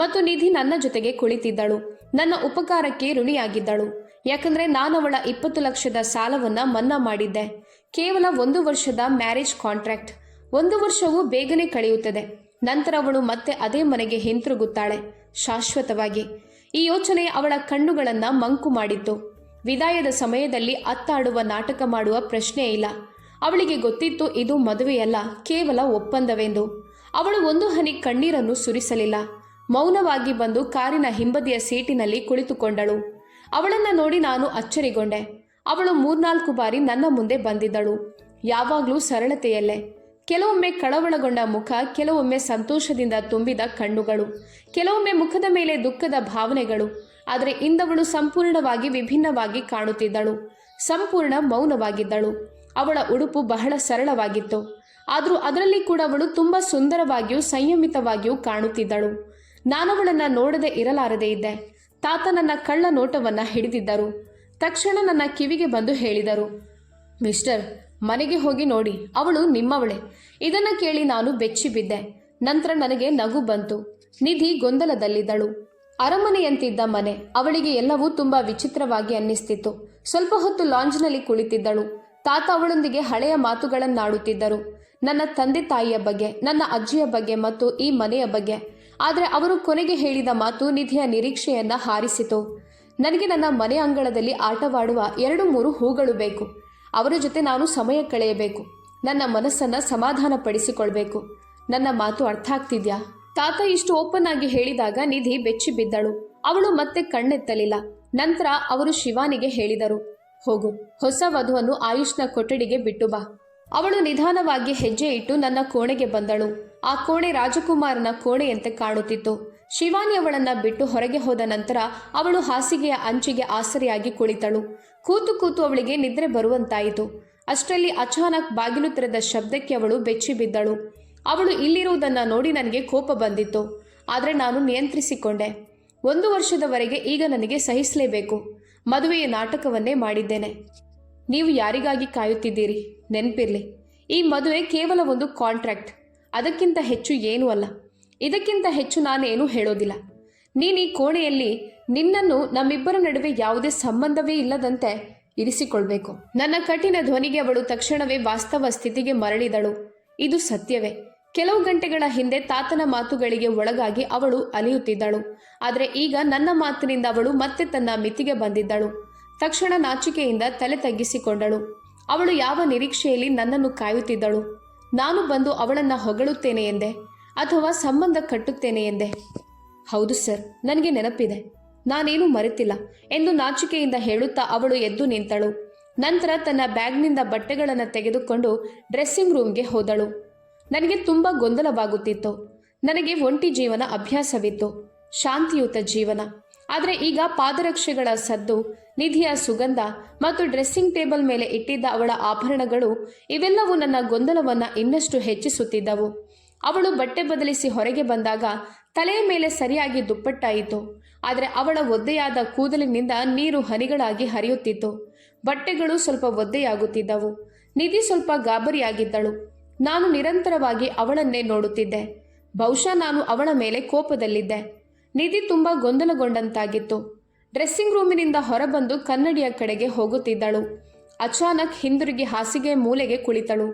ಮತ್ತು ನಿಧಿ ನನ್ನ ಜೊತೆಗೆ ಕುಳಿತಿದ್ದಳು. ನನ್ನ ಉಪಕಾರಕ್ಕೆ ಋಣಿಯಾಗಿದ್ದಳು. ಯಾಕಂದ್ರೆ ನಾನವಳ 20 ಲಕ್ಷದ ಸಾಲವನ್ನ ಮನ್ನಾ ಮಾಡಿದ್ದೆ. ಕೇವಲ 1 ವರ್ಷದ ಮ್ಯಾರೇಜ್ ಕಾಂಟ್ರಾಕ್ಟ್. 1 ವರ್ಷವೂ ಬೇಗನೆ ಕಳೆಯುತ್ತದೆ. ನಂತರ ಅವಳು ಮತ್ತೆ ಅದೇ ಮನೆಗೆ ಹಿಂತಿರುಗುತ್ತಾಳೆ, ಶಾಶ್ವತವಾಗಿ. ಈ ಯೋಚನೆ ಅವಳ ಕಣ್ಣುಗಳನ್ನ ಮಂಕು ಮಾಡಿತ್ತು. ವಿದಾಯದ ಸಮಯದಲ್ಲಿ ಅತ್ತಾಡುವ ನಾಟಕ ಮಾಡುವ ಪ್ರಶ್ನೆ ಇಲ್ಲ. ಅವಳಿಗೆ ಗೊತ್ತಿತ್ತು ಇದು ಮದುವೆಯಲ್ಲ, ಕೇವಲ ಒಪ್ಪಂದವೆಂದು. ಅವಳು ಒಂದು ಹನಿ ಕಣ್ಣೀರನ್ನು ಸುರಿಸಲಿಲ್ಲ. ಮೌನವಾಗಿ ಬಂದು ಕಾರಿನ ಹಿಂಬದಿಯ ಸೀಟಿನಲ್ಲಿ ಕುಳಿತುಕೊಂಡಳು. ಅವಳನ್ನ ನೋಡಿ ನಾನು ಅಚ್ಚರಿಗೊಂಡೆ. ಅವಳು 3-4 ಬಾರಿ ನನ್ನ ಮುಂದೆ ಬಂದಿದ್ದಳು. ಯಾವಾಗಲೂ ಸರಳತೆಯಲ್ಲೇ. ಕೆಲವೊಮ್ಮೆ ಕಳವಳಗೊಂಡ ಮುಖ, ಕೆಲವೊಮ್ಮೆ ಸಂತೋಷದಿಂದ ತುಂಬಿದ ಕಣ್ಣುಗಳು, ಕೆಲವೊಮ್ಮೆ ಮುಖದ ಮೇಲೆ ದುಃಖದ ಭಾವನೆಗಳು. ಆದರೆ ಇಂದವಳು ಸಂಪೂರ್ಣವಾಗಿ ವಿಭಿನ್ನವಾಗಿ ಕಾಣುತ್ತಿದ್ದಳು. ಸಂಪೂರ್ಣ ಮೌನವಾಗಿದ್ದಳು. ಅವಳ ಉಡುಪು ಬಹಳ ಸರಳವಾಗಿತ್ತು. ಆದರೂ ಅದರಲ್ಲಿ ಕೂಡ ಅವಳು ತುಂಬ ಸುಂದರವಾಗಿಯೂ ಸಂಯಮಿತವಾಗಿಯೂ ಕಾಣುತ್ತಿದ್ದಳು. ನಾನವಳನ್ನು ನೋಡದೆ ಇರಲಾರದೆ ಇದ್ದೆ. ತಾತ ನನ್ನ ಕಳ್ಳ ನೋಟವನ್ನು ಹಿಡಿದಿದ್ದರು. ತಕ್ಷಣ ನನ್ನ ಕಿವಿಗೆ ಬಂದು ಹೇಳಿದರು, ಮಿಸ್ಟರ್, ಮನೆಗೆ ಹೋಗಿ ನೋಡಿ, ಅವಳು ನಿಮ್ಮವಳೆ. ಇದನ್ನು ಕೇಳಿ ನಾನು ಬೆಚ್ಚಿ ಬಿದ್ದೆ. ನಂತರ ನನಗೆ ನಗು ಬಂತು. ನಿಧಿ ಗೊಂದಲದಲ್ಲಿದ್ದಳು. ಅರಮನೆಯಂತಿದ್ದ ಮನೆ. ಅವಳಿಗೆ ಎಲ್ಲವೂ ತುಂಬ ವಿಚಿತ್ರವಾಗಿ ಅನ್ನಿಸ್ತಿತ್ತು. ಸ್ವಲ್ಪ ಹೊತ್ತು ಲಾಂಜ್ನಲ್ಲಿ ಕುಳಿತಿದ್ದಳು. ತಾತ ಅವಳೊಂದಿಗೆ ಹಳೆಯ ಮಾತುಗಳನ್ನಾಡುತ್ತಿದ್ದರು. ನನ್ನ ತಂದೆ ತಾಯಿಯ ಬಗ್ಗೆ, ನನ್ನ ಅಜ್ಜಿಯ ಬಗ್ಗೆ ಮತ್ತು ಈ ಮನೆಯ ಬಗ್ಗೆ. ಆದರೆ ಅವರು ಕೊನೆಗೆ ಹೇಳಿದ ಮಾತು ನಿಧಿಯ ನಿರೀಕ್ಷೆಯನ್ನ ಹಾರಿಸಿತು. ನನಗೆ ನನ್ನ ಮನೆ ಅಂಗಳದಲ್ಲಿ ಆಟವಾಡುವ 2-3 ಹೂಗಳು ಬೇಕು. ಅವರ ಜೊತೆ ನಾನು ಸಮಯ ಕಳೆಯಬೇಕು. ನನ್ನ ಮನಸ್ಸನ್ನ ಸಮಾಧಾನ ಪಡಿಸಿಕೊಳ್ಬೇಕು. ನನ್ನ ಮಾತು ಅರ್ಥ ಆಗ್ತಿದ್ಯಾ? ತಾತ ಇಷ್ಟು ಓಪನ್ ಆಗಿ ಹೇಳಿದಾಗ ನಿಧಿ ಬೆಚ್ಚಿ ಬಿದ್ದಳು. ಅವಳು ಮತ್ತೆ ಕಣ್ಣೆತ್ತಲಿಲ್ಲ. ನಂತರ ಅವರು ಶಿವಾನಿಗೆ ಹೇಳಿದರು, ಹೋಗು, ಹೊಸ ವಧುವನ್ನು ಆಯುಷ್ನ ಕೊಠಡಿಗೆ ಬಿಟ್ಟು ಬಾ. ಅವಳು ನಿಧಾನವಾಗಿ ಹೆಜ್ಜೆ ಇಟ್ಟು ನನ್ನ ಕೋಣೆಗೆ ಬಂದಳು. ಆ ಕೋಣೆ ರಾಜಕುಮಾರನ ಕೋಣೆಯಂತೆ ಕಾಣುತ್ತಿತ್ತು. ಶಿವಾನಿ ಅವಳನ್ನ ಬಿಟ್ಟು ಹೊರಗೆ ಹೋದ ನಂತರ ಅವಳು ಹಾಸಿಗೆಯ ಅಂಚಿಗೆ ಆಸರೆಯಾಗಿ ಕುಳಿತಳು. ಕೂತು ಕೂತು ಅವಳಿಗೆ ನಿದ್ರೆ ಬರುವಂತಾಯಿತು. ಅಷ್ಟರಲ್ಲಿ ಅಚಾನಕ್ ಬಾಗಿಲು ತೆರೆದ ಶಬ್ದಕ್ಕೆ ಅವಳು ಬೆಚ್ಚಿ ಬಿದ್ದಳು. ಅವಳು ಇಲ್ಲಿರುವುದನ್ನು ನೋಡಿ ನನಗೆ ಕೋಪ ಬಂದಿತ್ತು. ಆದರೆ ನಾನು ನಿಯಂತ್ರಿಸಿಕೊಂಡೆ. 1 ವರ್ಷದವರೆಗೆ ಈಗ ನನಗೆ ಸಹಿಸಲೇಬೇಕು. ಮದುವೆಯ ನಾಟಕವನ್ನೇ ಮಾಡಿದ್ದೇನೆ. ನೀವು ಯಾರಿಗಾಗಿ ಕಾಯುತ್ತಿದ್ದೀರಿ? ನೆನಪಿರ್ಲಿ, ಈ ಮದುವೆ ಕೇವಲ ಒಂದು ಕಾಂಟ್ರಾಕ್ಟ್. ಅದಕ್ಕಿಂತ ಹೆಚ್ಚು ಏನೂ ಅಲ್ಲ. ಇದಕ್ಕಿಂತ ಹೆಚ್ಚು ನಾನೇನೂ ಹೇಳೋದಿಲ್ಲ. ನೀನು ಈ ಕೋಣೆಯಲ್ಲಿ ನಿನ್ನನ್ನು ನಮ್ಮಿಬ್ಬರ ನಡುವೆ ಯಾವುದೇ ಸಂಬಂಧವೇ ಇಲ್ಲದಂತೆ ಇರಿಸಿಕೊಳ್ಬೇಕು. ನನ್ನ ಕಠಿಣ ಧ್ವನಿಗೆ ಅವಳು ತಕ್ಷಣವೇ ವಾಸ್ತವ ಸ್ಥಿತಿಗೆ ಮರಳಿದಳು. ಇದು ಸತ್ಯವೇ. ಕೆಲವು ಗಂಟೆಗಳ ಹಿಂದೆ ತಾತನ ಮಾತುಗಳಿಗೆ ಒಳಗಾಗಿ ಅವಳು ಅಲಿಯುತ್ತಿದ್ದಳು. ಆದರೆ ಈಗ ನನ್ನ ಮಾತಿನಿಂದ ಅವಳು ಮತ್ತೆ ತನ್ನ ಮಿತಿಗೆ ಬಂದಿದ್ದಳು. ತಕ್ಷಣ ನಾಚಿಕೆಯಿಂದ ತಲೆ ತಗ್ಗಿಸಿಕೊಂಡಳು. ಅವಳು ಯಾವ ನಿರೀಕ್ಷೆಯಲ್ಲಿ ನನ್ನನ್ನು ಕಾಯುತ್ತಿದ್ದಳು? ನಾನು ಬಂದು ಅವಳನ್ನು ಹೊಗಳುತ್ತೇನೆ ಎಂದೆ, ಅಥವಾ ಸಂಬಂಧ ಕಟ್ಟುತ್ತೇನೆ ಎಂದೆ? ಹೌದು ಸರ್, ನನಗೆ ನೆನಪಿದೆ. ನಾನೇನು ಮರೆತಿಲ್ಲ ಎಂದು ನಾಚಿಕೆಯಿಂದ ಹೇಳುತ್ತಾ ಅವಳು ಎದ್ದು ನಿಂತಳು. ನಂತರ ತನ್ನ ಬ್ಯಾಗ್ನಿಂದ ಬಟ್ಟೆಗಳನ್ನು ತೆಗೆದುಕೊಂಡು ಡ್ರೆಸ್ಸಿಂಗ್ ರೂಮ್ಗೆ ಹೋದಳು. ನನಗೆ ತುಂಬ ಗೊಂದಲವಾಗುತ್ತಿತ್ತು. ನನಗೆ ಒಂಟಿ ಜೀವನ ಅಭ್ಯಾಸವಿತ್ತು, ಶಾಂತಿಯುತ ಜೀವನ. ಆದರೆ ಈಗ ಪಾದರಕ್ಷೆಗಳ ಸದ್ದು, ನಿಧಿಯ ಸುಗಂಧ ಮತ್ತು ಡ್ರೆಸ್ಸಿಂಗ್ ಟೇಬಲ್ ಮೇಲೆ ಇಟ್ಟಿದ್ದ ಅವಳ ಆಭರಣಗಳು ಇವೆಲ್ಲವೂ ನನ್ನ ಗೊಂದಲವನ್ನು ಇನ್ನಷ್ಟು ಹೆಚ್ಚಿಸುತ್ತಿದ್ದವು. ಅವಳು ಬಟ್ಟೆ ಬದಲಿಸಿ ಹೊರಗೆ ಬಂದಾಗ ತಲೆಯ ಮೇಲೆ ಸರಿಯಾಗಿ ದುಪ್ಪಟ್ಟಾಯಿತು. ಆದರೆ ಅವಳ ಒದ್ದೆಯಾದ ಕೂದಲಿನಿಂದ ನೀರು ಹನಿಗಳಾಗಿ ಹರಿಯುತ್ತಿತ್ತು. ಬಟ್ಟೆಗಳು ಸ್ವಲ್ಪ ಒದ್ದೆಯಾಗುತ್ತಿದ್ದವು. ನಿಧಿ ಸ್ವಲ್ಪ ಗಾಬರಿಯಾಗಿದ್ದಳು. ನಾನು ನಿರಂತರವಾಗಿ ಅವಳನ್ನೇ ನೋಡುತ್ತಿದ್ದೆ. ಬಹುಶಃ ನಾನು ಅವಳ ಮೇಲೆ ಕೋಪದಲ್ಲಿದ್ದೆ. ನಿಧಿ ತುಂಬ ಗೊಂದಲಗೊಂಡಂತಾಗಿತ್ತು. ಡ್ರೆಸ್ಸಿಂಗ್ ರೂಮಿನಿಂದ ಹೊರಬಂದು ಕನ್ನಡಿಯ ಕಡೆಗೆ ಹೋಗುತ್ತಿದ್ದಳು. ಅಚಾನಕ್ ಹಿಂದಿರುಗಿ ಹಾಸಿಗೆ ಮೂಲೆಗೆ ಕುಳಿತಳು.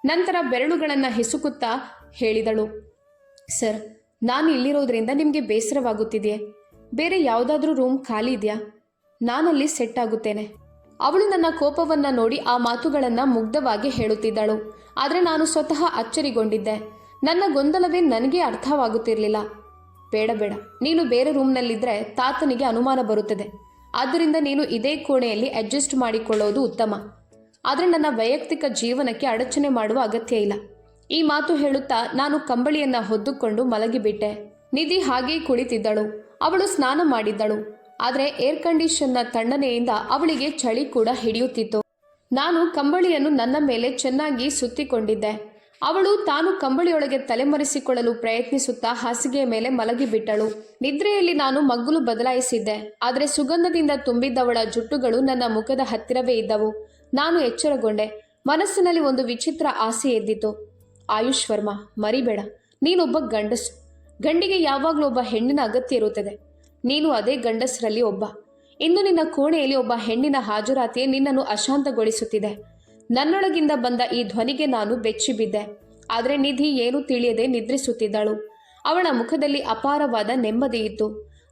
ನಂತರ ಬೆರಳುಗಳನ್ನು ಹಿಸುಕುತ್ತಾ ಹೇಳಿದಳು, ಸರ್, ನಾನು ಇಲ್ಲಿರೋದ್ರಿಂದ ನಿಮಗೆ ಬೇಸರವಾಗುತ್ತಿದೆಯೇ? ಬೇರೆ ಯಾವುದಾದ್ರೂ ರೂಮ್ ಖಾಲಿ ಇದೆಯಾ? ನಾನಲ್ಲಿ ಸೆಟ್ ಆಗುತ್ತೇನೆ. ಅವಳು ನನ್ನ ಕೋಪವನ್ನು ನೋಡಿ ಆ ಮಾತುಗಳನ್ನು ಮುಗ್ಧವಾಗಿ ಹೇಳುತ್ತಿದ್ದಳು. ಆದರೆ ನಾನು ಸ್ವತಃ ಅಚ್ಚರಿಗೊಂಡಿದ್ದೆ. ನನ್ನ ಗೊಂದಲವೇ ನನಗೆ ಅರ್ಥವಾಗುತ್ತಿರಲಿಲ್ಲ. ಬೇಡ ಬೇಡ, ನೀನು ಬೇರೆ ರೂಮ್ನಲ್ಲಿದ್ದರೆ ತಾತನಿಗೆ ಅನುಮಾನ ಬರುತ್ತದೆ. ಆದ್ದರಿಂದ ನೀನು ಇದೇ ಕೋಣೆಯಲ್ಲಿ ಅಡ್ಜಸ್ಟ್ ಮಾಡಿಕೊಳ್ಳೋದು ಉತ್ತಮ. ಆದರೆ ನನ್ನ ವೈಯಕ್ತಿಕ ಜೀವನಕ್ಕೆ ಅಡಚಣೆ ಮಾಡುವ ಅಗತ್ಯ ಇಲ್ಲ. ಈ ಮಾತು ಹೇಳುತ್ತಾ ನಾನು ಕಂಬಳಿಯನ್ನು ಹೊದ್ದುಕೊಂಡು ಮಲಗಿಬಿಟ್ಟೆ. ನಿಧಿ ಹಾಗೆಯೇ ಕುಳಿತಿದ್ದಳು. ಅವಳು ಸ್ನಾನ ಮಾಡಿದ್ದಳು. ಆದರೆ ಏರ್ ಕಂಡೀಷನ್ನ ತಣ್ಣನೆಯಿಂದ ಅವಳಿಗೆ ಚಳಿ ಕೂಡ ಹಿಡಿಯುತ್ತಿತ್ತು. ನಾನು ಕಂಬಳಿಯನ್ನು ನನ್ನ ಮೇಲೆ ಚೆನ್ನಾಗಿ ಸುತ್ತಿಕೊಂಡಿದ್ದೆ. ಅವಳು ತಾನು ಕಂಬಳಿಯೊಳಗೆ ತಲೆಮರೆಸಿಕೊಳ್ಳಲು ಪ್ರಯತ್ನಿಸುತ್ತಾ ಹಾಸಿಗೆಯ ಮೇಲೆ ಮಲಗಿಬಿಟ್ಟಳು. ನಿದ್ರೆಯಲ್ಲಿ ನಾನು ಮಗ್ಗುಲು ಬದಲಾಯಿಸಿದ್ದೆ. ಆದರೆ ಸುಗಂಧದಿಂದ ತುಂಬಿದ್ದವಳ ಜುಟ್ಟುಗಳು ನನ್ನ ಮುಖದ ಹತ್ತಿರವೇ ಇದ್ದವು. ನಾನು ಎಚ್ಚರಗೊಂಡೆ. ಮನಸ್ಸಿನಲ್ಲಿ ಒಂದು ವಿಚಿತ್ರ ಆಸೆ ಎದ್ದಿತು. ಆಯುಷ್ ವರ್ಮಾ, ಮರಿಬೇಡ, ನೀನೊಬ್ಬ ಗಂಡಸು. ಗಂಡಿಗೆ ಯಾವಾಗಲೂ ಒಬ್ಬ ಹೆಣ್ಣಿನ ಅಗತ್ಯ ಇರುತ್ತದೆ. ನೀನು ಅದೇ ಗಂಡಸರಲ್ಲಿ ಒಬ್ಬ. ಇಂದು ನಿನ್ನ ಕೋಣೆಯಲ್ಲಿ ಒಬ್ಬ ಹೆಣ್ಣಿನ ಹಾಜರಾತಿಯೇ ನಿನ್ನನ್ನು ಅಶಾಂತಗೊಳಿಸುತ್ತಿದೆ. ನನ್ನೊಳಗಿಂದ ಬಂದ ಈ ಧ್ವನಿಗೆ ನಾನು ಬೆಚ್ಚಿಬಿದ್ದೆ. ಆದರೆ ನಿಧಿ ಏನೂ ತಿಳಿಯದೆ ನಿದ್ರಿಸುತ್ತಿದ್ದಳು. ಅವಳ ಮುಖದಲ್ಲಿ ಅಪಾರವಾದ ನೆಮ್ಮದಿಯಿತ್ತು.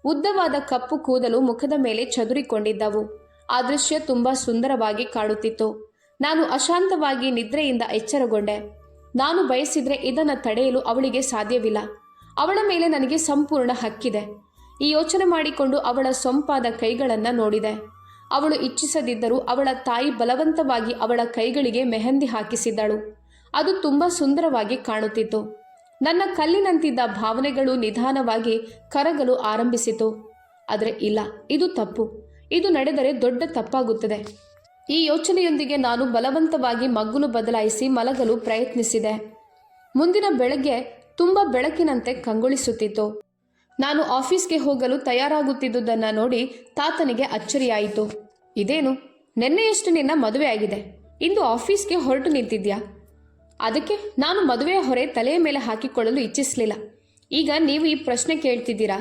ಉದ್ದವಾದ ಕಪ್ಪು ಕೂದಲು ಮುಖದ ಮೇಲೆ ಚದುರಿಕೊಂಡಿದ್ದವು. ಆ ದೃಶ್ಯ ತುಂಬಾ ಸುಂದರವಾಗಿ ಕಾಣುತ್ತಿತ್ತು. ನಾನು ಅಶಾಂತವಾಗಿ ನಿದ್ರೆಯಿಂದ ಎಚ್ಚರಗೊಂಡೆ. ನಾನು ಬಯಸಿದ್ರೆ ಇದನ್ನು ತಡೆಯಲು ಅವಳಿಗೆ ಸಾಧ್ಯವಿಲ್ಲ. ಅವಳ ಮೇಲೆ ನನಗೆ ಸಂಪೂರ್ಣ ಹಕ್ಕಿದೆ. ಈ ಯೋಚನೆ ಮಾಡಿಕೊಂಡು ಅವಳ ಸೊಂಪಾದ ಕೈಗಳನ್ನು ನೋಡಿದೆ. ಅವಳು ಇಚ್ಛಿಸದಿದ್ದರೂ ಅವಳ ತಾಯಿ ಬಲವಂತವಾಗಿ ಅವಳ ಕೈಗಳಿಗೆ ಮೆಹಂದಿ ಹಾಕಿಸಿದ್ದಳು. ಅದು ತುಂಬ ಸುಂದರವಾಗಿ ಕಾಣುತ್ತಿತ್ತು. ನನ್ನ ಕಲ್ಲಿನಂತಿದ್ದ ಭಾವನೆಗಳು ನಿಧಾನವಾಗಿ ಕರಗಲು ಆರಂಭಿಸಿತು. ಆದರೆ ಇಲ್ಲ, ಇದು ತಪ್ಪು. ಇದು ನಡೆದರೆ ದೊಡ್ಡ ತಪ್ಪಾಗುತ್ತದೆ. ಈ ಯೋಚನೆಯೊಂದಿಗೆ ನಾನು ಬಲವಂತವಾಗಿ ಮಗ್ಗುಲು ಬದಲಾಯಿಸಿ ಮಲಗಲು ಪ್ರಯತ್ನಿಸಿದೆ. ಮುಂದಿನ ಬೆಳಗ್ಗೆ ತುಂಬ ಬೆಳಕಿನಂತೆ ಕಂಗೊಳಿಸುತ್ತಿತ್ತು. ನಾನು ಆಫೀಸ್ಗೆ ಹೋಗಲು ತಯಾರಾಗುತ್ತಿದ್ದುದನ್ನು ನೋಡಿ ತಾತನಿಗೆ ಅಚ್ಚರಿಯಾಯಿತು. ಇದೇನು, ನಿನ್ನೆಯಷ್ಟು ನಿನ್ನ ಮದುವೆ ಆಗಿದೆ, ಇಂದು ಆಫೀಸ್ಗೆ ಹೊರಟು ನಿಂತಿದ್ಯಾ? ಅದಕ್ಕೆ ನಾನು ಮದುವೆಯ ಹೊರೆ ತಲೆಯ ಮೇಲೆ ಹಾಕಿಕೊಳ್ಳಲು ಇಚ್ಛಿಸಲಿಲ್ಲ. ಈಗ ನೀವು ಈ ಪ್ರಶ್ನೆ ಕೇಳ್ತಿದ್ದೀರಾ?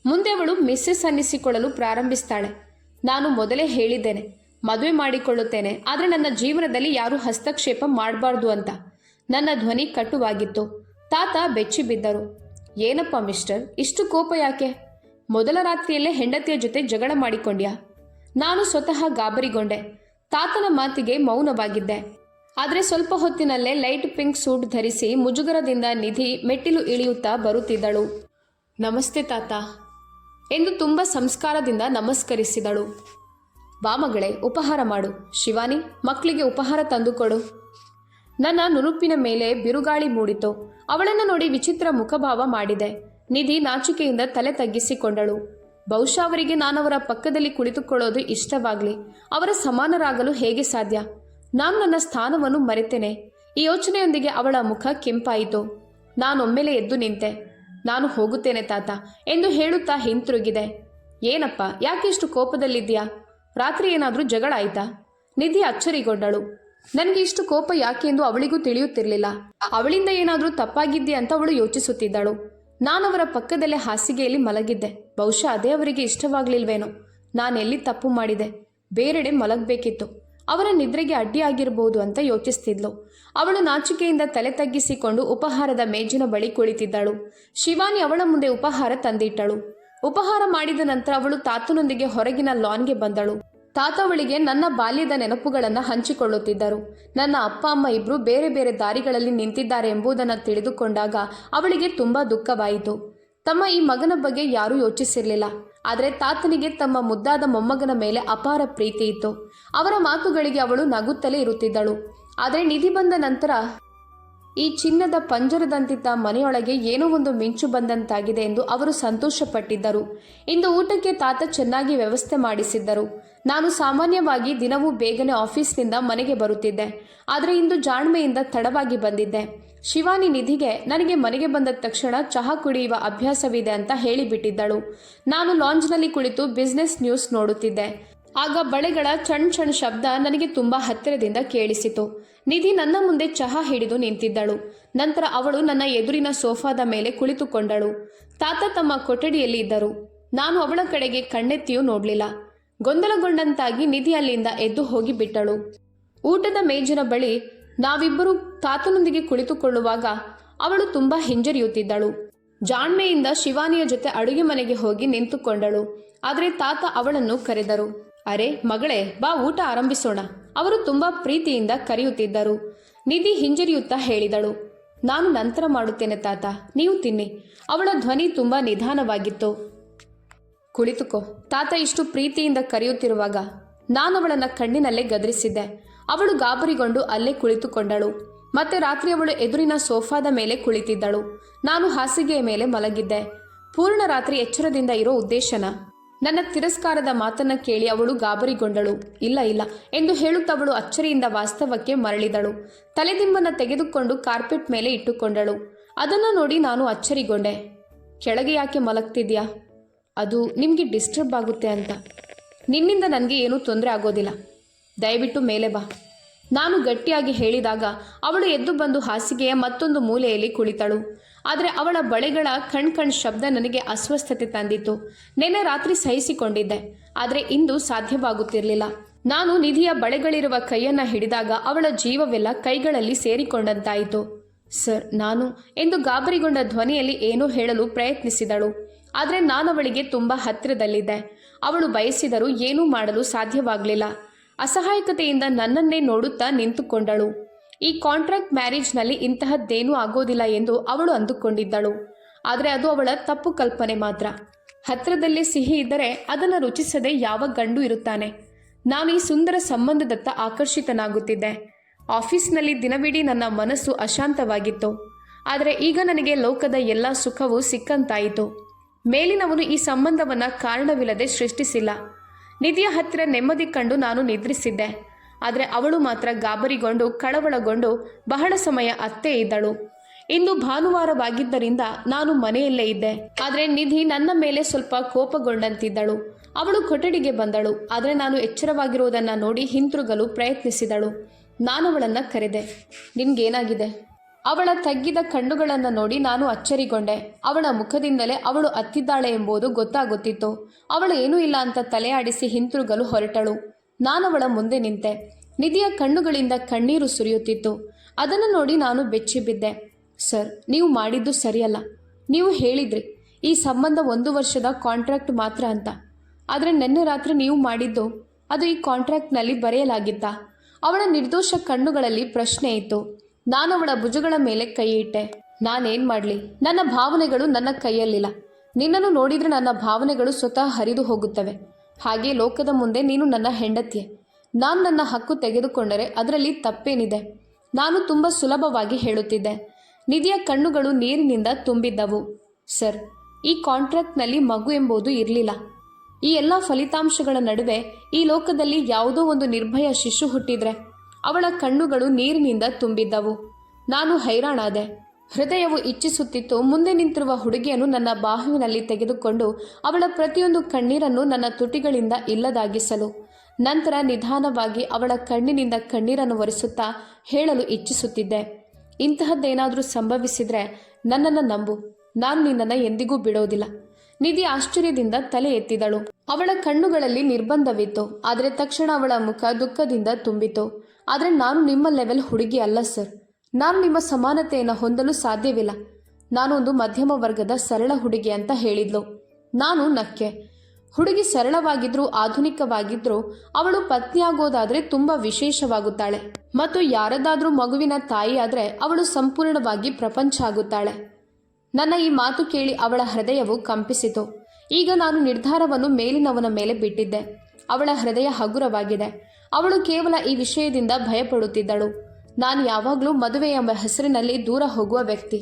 ಮುಂದೆ ಅವಳು ಮಿಸ್ಸೆಸ್ ಅನ್ನಿಸಿಕೊಳ್ಳಲು ಪ್ರಾರಂಭಿಸ್ತಾಳೆ. ನಾನು ಮೊದಲೇ ಹೇಳಿದ್ದೇನೆ, ಮದುವೆ ಮಾಡಿಕೊಳ್ಳುತ್ತೇನೆ, ಆದರೆ ನನ್ನ ಜೀವನದಲ್ಲಿ ಯಾರೂ ಹಸ್ತಕ್ಷೇಪ ಮಾಡಬಾರ್ದು ಅಂತ. ನನ್ನ ಧ್ವನಿ ಕಟುವಾಗಿತ್ತು. ತಾತ ಬೆಚ್ಚಿ ಬಿದ್ದರು. ಏನಪ್ಪ ಮಿಸ್ಟರ್, ಇಷ್ಟು ಕೋಪ ಯಾಕೆ? ಮೊದಲ ರಾತ್ರಿಯಲ್ಲೇ ಹೆಂಡತಿಯ ಜೊತೆ ಜಗಳ ಮಾಡಿಕೊಂಡ್ಯಾ? ನಾನು ಸ್ವತಃ ಗಾಬರಿಗೊಂಡೆ. ತಾತನ ಮಾತಿಗೆ ಮೌನವಾಗಿದ್ದೆ. ಆದರೆ ಸ್ವಲ್ಪ ಹೊತ್ತಿನಲ್ಲೇ ಲೈಟ್ ಪಿಂಕ್ ಸೂಟ್ ಧರಿಸಿ ಮುಜುಗರದಿಂದ ನಿಧಿ ಮೆಟ್ಟಿಲು ಇಳಿಯುತ್ತಾ ಬರುತ್ತಿದ್ದಳು. ನಮಸ್ತೆ ತಾತ ಎಂದು ತುಂಬ ಸಂಸ್ಕಾರದಿಂದ ನಮಸ್ಕರಿಸಿದಳು. ಬಾ ಮಗಳೇ, ಉಪಹಾರ ಮಾಡು. ಶಿವಾನಿ, ಮಕ್ಕಳಿಗೆ ಉಪಹಾರ ತಂದುಕೊಡು. ನನ್ನ ನುಣುಪಿನ ಮೇಲೆ ಬಿರುಗಾಳಿ ಮೂಡಿತು. ಅವಳನ್ನು ನೋಡಿ ವಿಚಿತ್ರ ಮುಖಭಾವ ಮಾಡಿದೆ. ನಿಧಿ ನಾಚಿಕೆಯಿಂದ ತಲೆ ತಗ್ಗಿಸಿಕೊಂಡಳು. ಬಹುಶಃ ಅವರಿಗೆ ನಾನವರ ಪಕ್ಕದಲ್ಲಿ ಕುಳಿತುಕೊಳ್ಳೋದು ಇಷ್ಟವಾಗಲಿ. ಅವರ ಸಮಾನರಾಗಲು ಹೇಗೆ ಸಾಧ್ಯ? ನಾನು ನನ್ನ ಸ್ಥಾನವನ್ನು ಮರೆತೇನೆ. ಈ ಯೋಚನೆಯೊಂದಿಗೆ ಅವಳ ಮುಖ ಕೆಂಪಾಯಿತು. ನಾನೊಮ್ಮೆಲೆ ಎದ್ದು ನಿಂತೆ. ನಾನು ಹೋಗುತ್ತೇನೆ ತಾತ ಎಂದು ಹೇಳುತ್ತಾ ಹಿಂತಿರುಗಿದೆ. ಏನಪ್ಪ, ಯಾಕೆ ಇಷ್ಟು ಕೋಪದಲ್ಲಿದ್ದೀಯಾ? ರಾತ್ರಿ ಏನಾದರೂ ಜಗಳ ಆಯ್ತಾ? ನಿಧಿ ಅಚ್ಚರಿಗೊಂಡಳು. ನನಗೆ ಇಷ್ಟು ಕೋಪ ಯಾಕೆ ಎಂದು ಅವಳಿಗೂ ತಿಳಿಯುತ್ತಿರಲಿಲ್ಲ. ಅವಳಿಂದ ಏನಾದರೂ ತಪ್ಪಾಗಿದ್ಯೆ ಅಂತ ಅವಳು ಯೋಚಿಸುತ್ತಿದ್ದಳು. ನಾನವರ ಪಕ್ಕದಲ್ಲೇ ಹಾಸಿಗೆಯಲ್ಲಿ ಮಲಗಿದ್ದೆ. ಬಹುಶಃ ಅದೇ ಅವರಿಗೆ ಇಷ್ಟವಾಗಲಿಲ್ವೇನೋ. ನಾನೆಲ್ಲಿ ತಪ್ಪು ಮಾಡಿದೆ? ಬೇರೆಡೆ ಮಲಗಬೇಕಿತ್ತು. ಅವರ ನಿದ್ರೆಗೆ ಅಡ್ಡಿಯಾಗಿರಬಹುದು ಅಂತ ಯೋಚಿಸ್ತಿದ್ಲು. ಅವಳು ನಾಚಿಕೆಯಿಂದ ತಲೆ ತಗ್ಗಿಸಿಕೊಂಡು ಉಪಹಾರದ ಮೇಜಿನ ಬಳಿ ಕುಳಿತಿದ್ದಳು. ಶಿವಾನಿ ಅವಳ ಮುಂದೆ ಉಪಹಾರ ತಂದಿಟ್ಟಳು. ಉಪಹಾರ ಮಾಡಿದ ನಂತರ ಅವಳು ತಾತನೊಂದಿಗೆ ಹೊರಗಿನ ಲಾನ್ಗೆ ಬಂದಳು. ತಾತ ಅವಳಿಗೆ ನನ್ನ ಬಾಲ್ಯದ ನೆನಪುಗಳನ್ನು ಹಂಚಿಕೊಳ್ಳುತ್ತಿದ್ದರು. ನನ್ನ ಅಪ್ಪ ಅಮ್ಮ ಇಬ್ಬರು ಬೇರೆ ಬೇರೆ ದಾರಿಗಳಲ್ಲಿ ನಿಂತಿದ್ದಾರೆ ಎಂಬುದನ್ನು ತಿಳಿದುಕೊಂಡಾಗ ಅವಳಿಗೆ ತುಂಬ ದುಃಖವಾಯಿತು. ತಮ್ಮ ಈ ಮಗನ ಬಗ್ಗೆ ಯಾರೂ ಯೋಚಿಸಿರಲಿಲ್ಲ. ಆದರೆ ತಾತನಿಗೆ ತಮ್ಮ ಮುದ್ದಾದ ಮೊಮ್ಮಗನ ಮೇಲೆ ಅಪಾರ ಪ್ರೀತಿ ಇತ್ತು. ಅವರ ಮಾತುಗಳಿಗೆ ಅವಳು ನಗುತ್ತಲೇ ಇರುತ್ತಿದ್ದಳು. ಆದರೆ ನಿಧಿ ಬಂದ ನಂತರ ಈ ಚಿನ್ನದ ಪಂಜರದಂತಿದ್ದ ಮನೆಯೊಳಗೆ ಏನೋ ಒಂದು ಮಿಂಚು ಬಂದಂತಾಗಿದೆ ಎಂದು ಅವರು ಸಂತೋಷಪಟ್ಟಿದ್ದರು. ಇಂದು ಊಟಕ್ಕೆ ತಾತ ಚೆನ್ನಾಗಿ ವ್ಯವಸ್ಥೆ ಮಾಡಿಸಿದ್ದರು. ನಾನು ಸಾಮಾನ್ಯವಾಗಿ ದಿನವೂ ಬೇಗನೆ ಆಫೀಸ್ನಿಂದ ಮನೆಗೆ ಬರುತ್ತಿದ್ದೆ. ಆದರೆ ಇಂದು ಜಾಣ್ಮೆಯಿಂದ ತಡವಾಗಿ ಬಂದಿದ್ದೆ. ಶಿವಾನಿ ನಿಧಿಗೆ ನನಗೆ ಮನೆಗೆ ಬಂದ ತಕ್ಷಣ ಚಹಾ ಕುಡಿಯುವ ಅಭ್ಯಾಸವಿದೆ ಅಂತ ಹೇಳಿಬಿಟ್ಟಿದ್ದಳು. ನಾನು ಲಾಂಜ್ನಲ್ಲಿ ಕುಳಿತು ಬಿಸ್ನೆಸ್ ನ್ಯೂಸ್ ನೋಡುತ್ತಿದ್ದೆ. ಆಗ ಬಳೆಗಳ ಚಣ್ ಚಣ್ ಶಬ್ದ ನನಗೆ ತುಂಬಾ ಹತ್ತಿರದಿಂದ ಕೇಳಿಸಿತು. ನಿಧಿ ನನ್ನ ಮುಂದೆ ಚಹಾ ಹಿಡಿದು ನಿಂತಿದ್ದಳು. ನಂತರ ಅವಳು ನನ್ನ ಎದುರಿನ ಸೋಫಾದ ಮೇಲೆ ಕುಳಿತುಕೊಂಡಳು. ತಾತ ತಮ್ಮ ಕೊಠಡಿಯಲ್ಲಿ ಇದ್ದರು. ನಾನು ಅವಳ ಕಡೆಗೆ ಕಣ್ಣೆತ್ತಿಯೂ ನೋಡಲಿಲ್ಲ. ಗೊಂದಲಗೊಂಡಂತಾಗಿ ನಿಧಿ ಅಲ್ಲಿಂದ ಎದ್ದು ಹೋಗಿ ಬಿಟ್ಟಳು. ಊಟದ ಮೇಜಿನ ಬಳಿ ನಾವಿಬ್ಬರು ತಾತನೊಂದಿಗೆ ಕುಳಿತುಕೊಳ್ಳುವಾಗ ಅವಳು ತುಂಬಾ ಹಿಂಜರಿಯುತ್ತಿದ್ದಳು. ಜಾಣ್ಮೆಯಿಂದ ಶಿವಾನಿಯ ಜೊತೆ ಅಡುಗೆ ಮನೆಗೆ ಹೋಗಿ ನಿಂತುಕೊಂಡಳು. ಆದರೆ ತಾತ ಅವಳನ್ನು ಕರೆದರು. ಅರೆ ಮಗಳೇ, ಬಾ, ಊಟ ಆರಂಭಿಸೋಣ. ಅವರು ತುಂಬಾ ಪ್ರೀತಿಯಿಂದ ಕರೆಯುತ್ತಿದ್ದರು. ನಿಧಿ ಹಿಂಜರಿಯುತ್ತಾ ಹೇಳಿದಳು, ನಾನು ನಂತರ ಮಾಡುತ್ತೇನೆ ತಾತ, ನೀವು ತಿನ್ನಿ. ಅವಳ ಧ್ವನಿ ತುಂಬಾ ನಿಧಾನವಾಗಿತ್ತು. ಕುಳಿತುಕೋ. ತಾತ ಇಷ್ಟು ಪ್ರೀತಿಯಿಂದ ಕರೆಯುತ್ತಿರುವಾಗ ನಾನು ಅವಳನ್ನ ಕಣ್ಣಿನಲ್ಲೇ ಗದರಿಸಿದ್ದೆ. ಅವಳು ಗಾಬರಿಗೊಂಡು ಅಲ್ಲೇ ಕುಳಿತುಕೊಂಡಳು. ಮತ್ತೆ ರಾತ್ರಿ ಅವಳು ಎದುರಿನ ಸೋಫಾದ ಮೇಲೆ ಕುಳಿತಿದ್ದಳು. ನಾನು ಹಾಸಿಗೆಯ ಮೇಲೆ ಮಲಗಿದ್ದೆ. ಪೂರ್ಣ ರಾತ್ರಿ ಎಚ್ಚರದಿಂದ ಇರೋ ಉದ್ದೇಶನ? ನನ್ನ ತಿರಸ್ಕಾರದ ಮಾತನ್ನ ಕೇಳಿ ಅವಳು ಗಾಬರಿಗೊಂಡಳು. ಇಲ್ಲ ಇಲ್ಲ ಎಂದು ಹೇಳುತ್ತವಳು ಅಚ್ಚರಿಯಿಂದ ವಾಸ್ತವಕ್ಕೆ ಮರಳಿದಳು. ತಲೆದಿಂಬನ್ನು ತೆಗೆದುಕೊಂಡು ಕಾರ್ಪೆಟ್ ಮೇಲೆ ಇಟ್ಟುಕೊಂಡಳು. ಅದನ್ನು ನೋಡಿ ನಾನು ಅಚ್ಚರಿಗೊಂಡೆ. ಕೆಳಗೆ ಯಾಕೆ ಮಲಗ್ತಿದ್ಯಾ? ಅದು ನಿಮಗೆ ಡಿಸ್ಟರ್ಬ್ ಆಗುತ್ತೆ ಅಂತ. ನಿನ್ನಿಂದ ನನಗೆ ಏನೂ ತೊಂದರೆ ಆಗೋದಿಲ್ಲ. ದಯವಿಟ್ಟು ಮೇಲೆ ಬಾ. ನಾನು ಗಟ್ಟಿಯಾಗಿ ಹೇಳಿದಾಗ ಅವಳು ಎದ್ದು ಬಂದು ಹಾಸಿಗೆಯ ಮತ್ತೊಂದು ಮೂಲೆಯಲ್ಲಿ ಕುಳಿತಳು. ಆದರೆ ಅವಳ ಬಳೆಗಳ ಕಣ್ ಶಬ್ದ ನನಗೆ ಅಸ್ವಸ್ಥತೆ ತಂದಿತ್ತು. ನೆನ್ನೆ ರಾತ್ರಿ ಸಹಿಸಿಕೊಂಡಿದ್ದೆ, ಆದರೆ ಇಂದು ಸಾಧ್ಯವಾಗುತ್ತಿರಲಿಲ್ಲ. ನಾನು ನಿಧಿಯ ಬಳೆಗಳಿರುವ ಕೈಯನ್ನ ಹಿಡಿದಾಗ ಅವಳ ಜೀವವೆಲ್ಲ ಕೈಗಳಲ್ಲಿ ಸೇರಿಕೊಂಡಂತಾಯಿತು. ಸರ್, ನಾನು ಎಂದು ಗಾಬರಿಗೊಂಡ ಧ್ವನಿಯಲ್ಲಿ ಏನೋ ಹೇಳಲು ಪ್ರಯತ್ನಿಸಿದಳು. ಆದರೆ ನಾನವಳಿಗೆ ತುಂಬಾ ಹತ್ತಿರದಲ್ಲಿದ್ದೆ. ಅವಳು ಬಯಸಿದರೂ ಏನೂ ಮಾಡಲು ಸಾಧ್ಯವಾಗಲಿಲ್ಲ. ಅಸಹಾಯಕತೆಯಿಂದ ನನ್ನನ್ನೇ ನೋಡುತ್ತಾ ನಿಂತುಕೊಂಡಳು. ಈ ಕಾಂಟ್ರಾಕ್ಟ್ ಮ್ಯಾರೇಜ್ನಲ್ಲಿ ಇಂತಹದ್ದೇನೂ ಆಗೋದಿಲ್ಲ ಎಂದು ಅವಳು ಅಂದುಕೊಂಡಿದ್ದಳು. ಆದರೆ ಅದು ಅವಳ ತಪ್ಪು ಕಲ್ಪನೆ ಮಾತ್ರ. ಹತ್ತಿರದಲ್ಲೇ ಸಿಹಿ ಇದ್ದರೆ ಅದನ್ನು ರುಚಿಸದೆ ಯಾವ ಗಂಡು ಇರುತ್ತಾನೆ? ನಾನು ಈ ಸುಂದರ ಸಂಬಂಧದತ್ತ ಆಕರ್ಷಿತನಾಗುತ್ತಿದ್ದೆ. ಆಫೀಸ್ನಲ್ಲಿ ದಿನವಿಡೀ ನನ್ನ ಮನಸ್ಸು ಅಶಾಂತವಾಗಿತ್ತು. ಆದರೆ ಈಗ ನನಗೆ ಲೋಕದ ಎಲ್ಲ ಸುಖವೂ ಸಿಕ್ಕಂತಾಯಿತು. ಮೇಲಿನವನು ಈ ಸಂಬಂಧವನ್ನು ಕಾರಣವಿಲ್ಲದೆ ಸೃಷ್ಟಿಸಿಲ್ಲ. ನಿಧಿಯ ಹತ್ತಿರ ನೆಮ್ಮದಿ ಕಂಡು ನಾನು ನಿದ್ರಿಸಿದ್ದೆ. ಆದರೆ ಅವಳು ಮಾತ್ರ ಗಾಬರಿಗೊಂಡು ಕಳವಳಗೊಂಡು ಬಹಳ ಸಮಯ ಅತ್ತೇ ಇದ್ದಳು. ಇಂದು ಭಾನುವಾರವಾಗಿದ್ದರಿಂದ ನಾನು ಮನೆಯಲ್ಲೇ ಇದ್ದೆ. ಆದರೆ ನಿಧಿ ನನ್ನ ಮೇಲೆ ಸ್ವಲ್ಪ ಕೋಪಗೊಂಡಂತಿದ್ದಳು. ಅವಳು ಕೊಠಡಿಗೆ ಬಂದಳು. ಆದರೆ ನಾನು ಎಚ್ಚರವಾಗಿರುವುದನ್ನು ನೋಡಿ ಹಿಂತಿರುಗಲು ಪ್ರಯತ್ನಿಸಿದಳು. ನಾನು ಅವಳನ್ನು ಕರೆದೆ. ನಿನ್ಗೇನಾಗಿದೆ? ಅವಳ ತಗ್ಗಿದ ಕಣ್ಣುಗಳನ್ನು ನೋಡಿ ನಾನು ಅಚ್ಚರಿಗೊಂಡೆ. ಅವಳ ಮುಖದಿಂದಲೇ ಅವಳು ಅತ್ತಿದ್ದಾಳೆ ಎಂಬುದು ಗೊತ್ತಾಗುತ್ತಿತ್ತು. ಅವಳು ಏನೂ ಇಲ್ಲ ಅಂತ ತಲೆಯಾಡಿಸಿ ಹಿಂತಿರುಗಲು ಹೊರಟಳು. ನಾನವಳ ಮುಂದೆ ನಿಂತೆ. ನಿಧಿಯ ಕಣ್ಣುಗಳಿಂದ ಕಣ್ಣೀರು ಸುರಿಯುತ್ತಿತ್ತು. ಅದನ್ನು ನೋಡಿ ನಾನು ಬೆಚ್ಚಿಬಿದ್ದೆ. ಸರ್, ನೀವು ಮಾಡಿದ್ದು ಸರಿಯಲ್ಲ. ನೀವು ಹೇಳಿದ್ರಿ ಈ ಸಂಬಂಧ 1 ವರ್ಷದ ಕಾಂಟ್ರಾಕ್ಟ್ ಮಾತ್ರ ಅಂತ. ಆದರೆ ನಿನ್ನೆ ರಾತ್ರಿ ನೀವು ಮಾಡಿದ್ದು ಅದು ಈ ಕಾಂಟ್ರಾಕ್ಟ್ನಲ್ಲಿ ಬರೆಯಲಾಗಿತ್ತಾ? ಅವಳ ನಿರ್ದೋಷ ಕಣ್ಣುಗಳಲ್ಲಿ ಪ್ರಶ್ನೆ ಇತ್ತು. ನಾನವಳ ಭುಜಗಳ ಮೇಲೆ ಕೈ ಇಟ್ಟೆ. ನಾನೇನು ಮಾಡಲಿ? ನನ್ನ ಭಾವನೆಗಳು ನನ್ನ ಕೈಯಲ್ಲಿಲ್ಲ. ನಿನ್ನನ್ನು ನೋಡಿದರೆ ನನ್ನ ಭಾವನೆಗಳು ಸ್ವತಃ ಹರಿದು ಹೋಗುತ್ತವೆ. ಹಾಗೆ ಲೋಕದ ಮುಂದೆ ನೀನು ನನ್ನ ಹೆಂಡತಿಯೇ. ನಾನು ನನ್ನ ಹಕ್ಕು ತೆಗೆದುಕೊಂಡರೆ ಅದರಲ್ಲಿ ತಪ್ಪೇನಿದೆ? ನಾನು ತುಂಬ ಸುಲಭವಾಗಿ ಹೇಳುತ್ತಿದ್ದೆ. ನಿಧಿಯ ಕಣ್ಣುಗಳು ನೀರಿನಿಂದ ತುಂಬಿದ್ದವು. ಸರ್, ಈ ಕಾಂಟ್ರಾಕ್ಟ್ನಲ್ಲಿ ಮಗು ಎಂಬುದು ಇರಲಿಲ್ಲ. ಈ ಎಲ್ಲ ಫಲಿತಾಂಶಗಳ ನಡುವೆ ಈ ಲೋಕದಲ್ಲಿ ಯಾವುದೋ ಒಂದು ನಿರ್ಭಯ ಶಿಶು ಹುಟ್ಟಿದ್ರೆ? ಅವಳ ಕಣ್ಣುಗಳು ನೀರಿನಿಂದ ತುಂಬಿದ್ದವು. ನಾನು ಹೈರಾಣಾದೆ. ಹೃದಯವು ಇಚ್ಛಿಸುತ್ತಿತ್ತು ಮುಂದೆ ನಿಂತಿರುವ ಹುಡುಗಿಯನ್ನು ನನ್ನ ಬಾಹುವಿನಲ್ಲಿ ತೆಗೆದುಕೊಂಡು ಅವಳ ಪ್ರತಿಯೊಂದು ಕಣ್ಣೀರನ್ನು ನನ್ನ ತುಟಿಗಳಿಂದ ಇಲ್ಲದಾಗಿಸಲು. ನಂತರ ನಿಧಾನವಾಗಿ ಅವಳ ಕಣ್ಣಿನಿಂದ ಕಣ್ಣೀರನ್ನು ಒರೆಸುತ್ತಾ ಹೇಳಲು ಇಚ್ಛಿಸುತ್ತಿದ್ದೆ, ಇಂತಹದ್ದೇನಾದರೂ ಸಂಭವಿಸಿದರೆ ನನ್ನನ್ನು ನಂಬು, ನಾನು ನಿನ್ನನ್ನು ಎಂದಿಗೂ ಬಿಡೋದಿಲ್ಲ. ನಿಧಿ ಆಶ್ಚರ್ಯದಿಂದ ತಲೆ ಎತ್ತಿದಳು. ಅವಳ ಕಣ್ಣುಗಳಲ್ಲಿ ನಿರ್ಬಂಧವಿತ್ತು. ಆದರೆ ತಕ್ಷಣ ಅವಳ ಮುಖ ದುಃಖದಿಂದ ತುಂಬಿತು. ಆದರೆ ನಾನು ನಿಮ್ಮ ಲೆವೆಲ್ ಹುಡುಗಿ ಅಲ್ಲ ಸರ್. ನಾನು ನಿಮ್ಮ ಸಮಾನತೆಯನ್ನು ಹೊಂದಲು ಸಾಧ್ಯವಿಲ್ಲ. ನಾನೊಂದು ಮಧ್ಯಮ ವರ್ಗದ ಸರಳ ಹುಡುಗಿ ಅಂತ ಹೇಳಿದ್ಲು. ನಾನು ನಕ್ಕೆ. ಹುಡುಗಿ ಸರಳವಾಗಿದ್ರೂ ಆಧುನಿಕವಾಗಿದ್ರೂ ಅವಳು ಪತ್ನಿಯಾಗೋದಾದರೆ ತುಂಬ ವಿಶೇಷವಾಗುತ್ತಾಳೆ ಮತ್ತು ಯಾರದಾದ್ರೂ ಮಗುವಿನ ತಾಯಿಯಾದರೆ ಅವಳು ಸಂಪೂರ್ಣವಾಗಿ ಪ್ರಪಂಚ ಆಗುತ್ತಾಳೆ. ನನ್ನ ಈ ಮಾತು ಕೇಳಿ ಅವಳ ಹೃದಯವು ಕಂಪಿಸಿತು. ಈಗ ನಾನು ನಿರ್ಧಾರವನ್ನು ಮೇಲಿನವನ ಮೇಲೆ ಬಿಟ್ಟಿದ್ದೆ. ಅವಳ ಹೃದಯ ಹಗುರವಾಗಿದೆ. ಅವಳು ಕೇವಲ ಈ ವಿಷಯದಿಂದ ಭಯಪಡುತ್ತಿದ್ದಳು. ನಾನು ಯಾವಾಗಲೂ ಮದುವೆ ಎಂಬ ಹೆಸರಿನಲ್ಲಿ ದೂರ ಹೋಗುವ ವ್ಯಕ್ತಿ.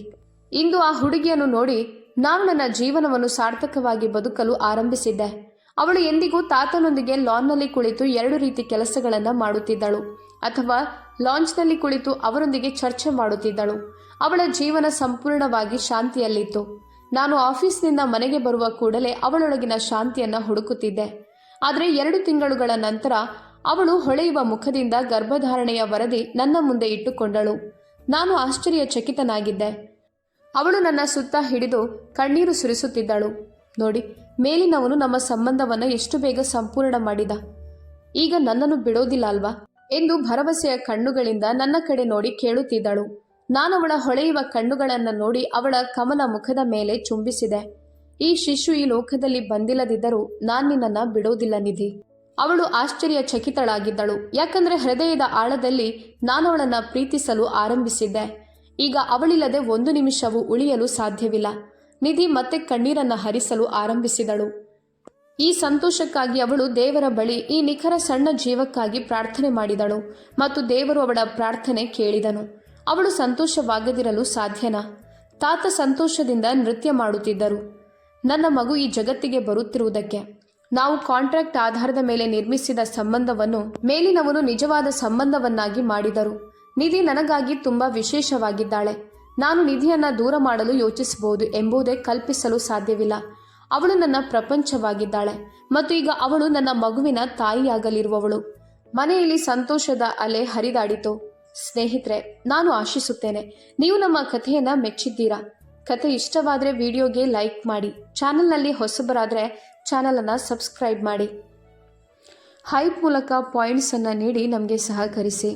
ಇಂದು ಆ ಹುಡುಗಿಯನ್ನು ನೋಡಿ ನಾನು ನನ್ನ ಜೀವನವನ್ನು ಸಾರ್ಥಕವಾಗಿ ಬದುಕಲು ಆರಂಭಿಸಿದ್ದೆ. ಅವಳು ಎಂದಿಗೂ ತಾತನೊಂದಿಗೆ ಲಾನ್ನಲ್ಲಿ ಕುಳಿತು 2 ರೀತಿ ಕೆಲಸಗಳನ್ನು ಮಾಡುತ್ತಿದ್ದಳು ಅಥವಾ ಲಾಂಚ್ನಲ್ಲಿ ಕುಳಿತು ಅವರೊಂದಿಗೆ ಚರ್ಚೆ ಮಾಡುತ್ತಿದ್ದಳು. ಅವಳ ಜೀವನ ಸಂಪೂರ್ಣವಾಗಿ ಶಾಂತಿಯಲ್ಲಿತ್ತು. ನಾನು ಆಫೀಸ್ನಿಂದ ಮನೆಗೆ ಬರುವ ಕೂಡಲೇ ಅವಳೊಳಗಿನ ಶಾಂತಿಯನ್ನು ಹುಡುಕುತ್ತಿದ್ದೆ. ಆದರೆ 2 ತಿಂಗಳುಗಳ ನಂತರ ಅವಳು ಹೊಳೆಯುವ ಮುಖದಿಂದ ಗರ್ಭಧಾರಣೆಯ ವರದಿ ನನ್ನ ಮುಂದೆ ಇಟ್ಟುಕೊಂಡಳು. ನಾನು ಆಶ್ಚರ್ಯಚಕಿತನಾಗಿದ್ದೆ. ಅವಳು ನನ್ನ ಸುತ್ತ ಹಿಡಿದು ಕಣ್ಣೀರು ಸುರಿಸುತ್ತಿದ್ದಳು. ನೋಡಿ, ಮೇಲಿನವನು ನಮ್ಮ ಸಂಬಂಧವನ್ನು ಎಷ್ಟು ಬೇಗ ಸಂಪೂರ್ಣ ಮಾಡಿದ. ಈಗ ನನ್ನನ್ನು ಬಿಡೋದಿಲ್ಲ ಅಲ್ವಾ ಎಂದು ಭರವಸೆಯ ಕಣ್ಣುಗಳಿಂದ ನನ್ನ ಕಡೆ ನೋಡಿ ಕೇಳುತ್ತಿದ್ದಳು. ನಾನವಳ ಹೊಳೆಯುವ ಕಣ್ಣುಗಳನ್ನು ನೋಡಿ ಅವಳ ಕಮಲ ಮುಖದ ಮೇಲೆ ಚುಂಬಿಸಿದೆ. ಈ ಶಿಶು ಈ ಲೋಕದಲ್ಲಿ ಬಂದಿಲ್ಲದಿದ್ದರೂ ನಾನು ನಿನ್ನನ್ನು ಬಿಡೋದಿಲ್ಲ ನಿಧಿ. ಅವಳು ಆಶ್ಚರ್ಯಚಕಿತಳಾಗಿದ್ದಳು. ಯಾಕಂದರೆ ಹೃದಯದ ಆಳದಲ್ಲಿ ನಾನು ಅವಳನ್ನು ಪ್ರೀತಿಸಲು ಆರಂಭಿಸಿದ್ದೆ. ಈಗ ಅವಳಿಲ್ಲದೆ 1 ನಿಮಿಷವೂ ಉಳಿಯಲು ಸಾಧ್ಯವಿಲ್ಲ. ನಿಧಿ ಮತ್ತೆ ಕಣ್ಣೀರನ್ನು ಹರಿಸಲು ಆರಂಭಿಸಿದಳು. ಈ ಸಂತೋಷಕ್ಕಾಗಿ ಅವಳು ದೇವರ ಬಳಿ ಈ ನಿಖರ ಸಣ್ಣ ಜೀವಕ್ಕಾಗಿ ಪ್ರಾರ್ಥನೆ ಮಾಡಿದಳು ಮತ್ತು ದೇವರು ಅವಳ ಪ್ರಾರ್ಥನೆ ಕೇಳಿದನು. ಅವಳು ಸಂತೋಷವಾಗದಿರಲು ಸಾಧ್ಯನಾ? ತಾತ ಸಂತೋಷದಿಂದ ನೃತ್ಯ ಮಾಡುತ್ತಿದ್ದರು. ನನ್ನ ಮಗು ಈ ಜಗತ್ತಿಗೆ ಬರುತ್ತಿರುವುದಕ್ಕೆ. ನಾವು ಕಾಂಟ್ರಾಕ್ಟ್ ಆಧಾರದ ಮೇಲೆ ನಿರ್ಮಿಸಿದ ಸಂಬಂಧವನ್ನು ಮೇಲಿನವನು ನಿಜವಾದ ಸಂಬಂಧವನ್ನಾಗಿ ಮಾಡಿದರು. ನಿಧಿ ನನಗಾಗಿ ತುಂಬ ವಿಶೇಷವಾಗಿದ್ದಾಳೆ. ನಾನು ನಿಧಿಯನ್ನು ದೂರ ಮಾಡಲು ಯೋಚಿಸಬಹುದು ಎಂಬುದೇ ಕಲ್ಪಿಸಲು ಸಾಧ್ಯವಿಲ್ಲ. ಅವಳು ನನ್ನ ಪ್ರಪಂಚವಾಗಿದ್ದಾಳೆ ಮತ್ತು ಈಗ ಅವಳು ನನ್ನ ಮಗುವಿನ ತಾಯಿಯಾಗಲಿರುವವಳು. ಮನೆಯಲ್ಲಿ ಸಂತೋಷದ ಅಲೆ ಹರಿದಾಡಿತು. ಸ್ನೇಹಿತರೆ, ನಾನು ಆಶಿಸುತ್ತೇನೆ ನೀವು ನಮ್ಮ ಕಥೆಯನ್ನು ಮೆಚ್ಚಿದ್ದೀರಾ. ಕತೆ ಇಷ್ಟವಾದರೆ ವಿಡಿಯೋಗೆ ಲೈಕ್ ಮಾಡಿ. ಚಾನಲ್ನಲ್ಲಿ ಹೊಸಬರಾದರೆ ಚಾನಲನ್ನು ಸಬ್ಸ್ಕ್ರೈಬ್ ಮಾಡಿ. ಹೈಪ್ ಮೂಲಕ ಪಾಯಿಂಟ್ಸನ್ನು ನೀಡಿ ನಮಗೆ ಸಹಕರಿಸಿ.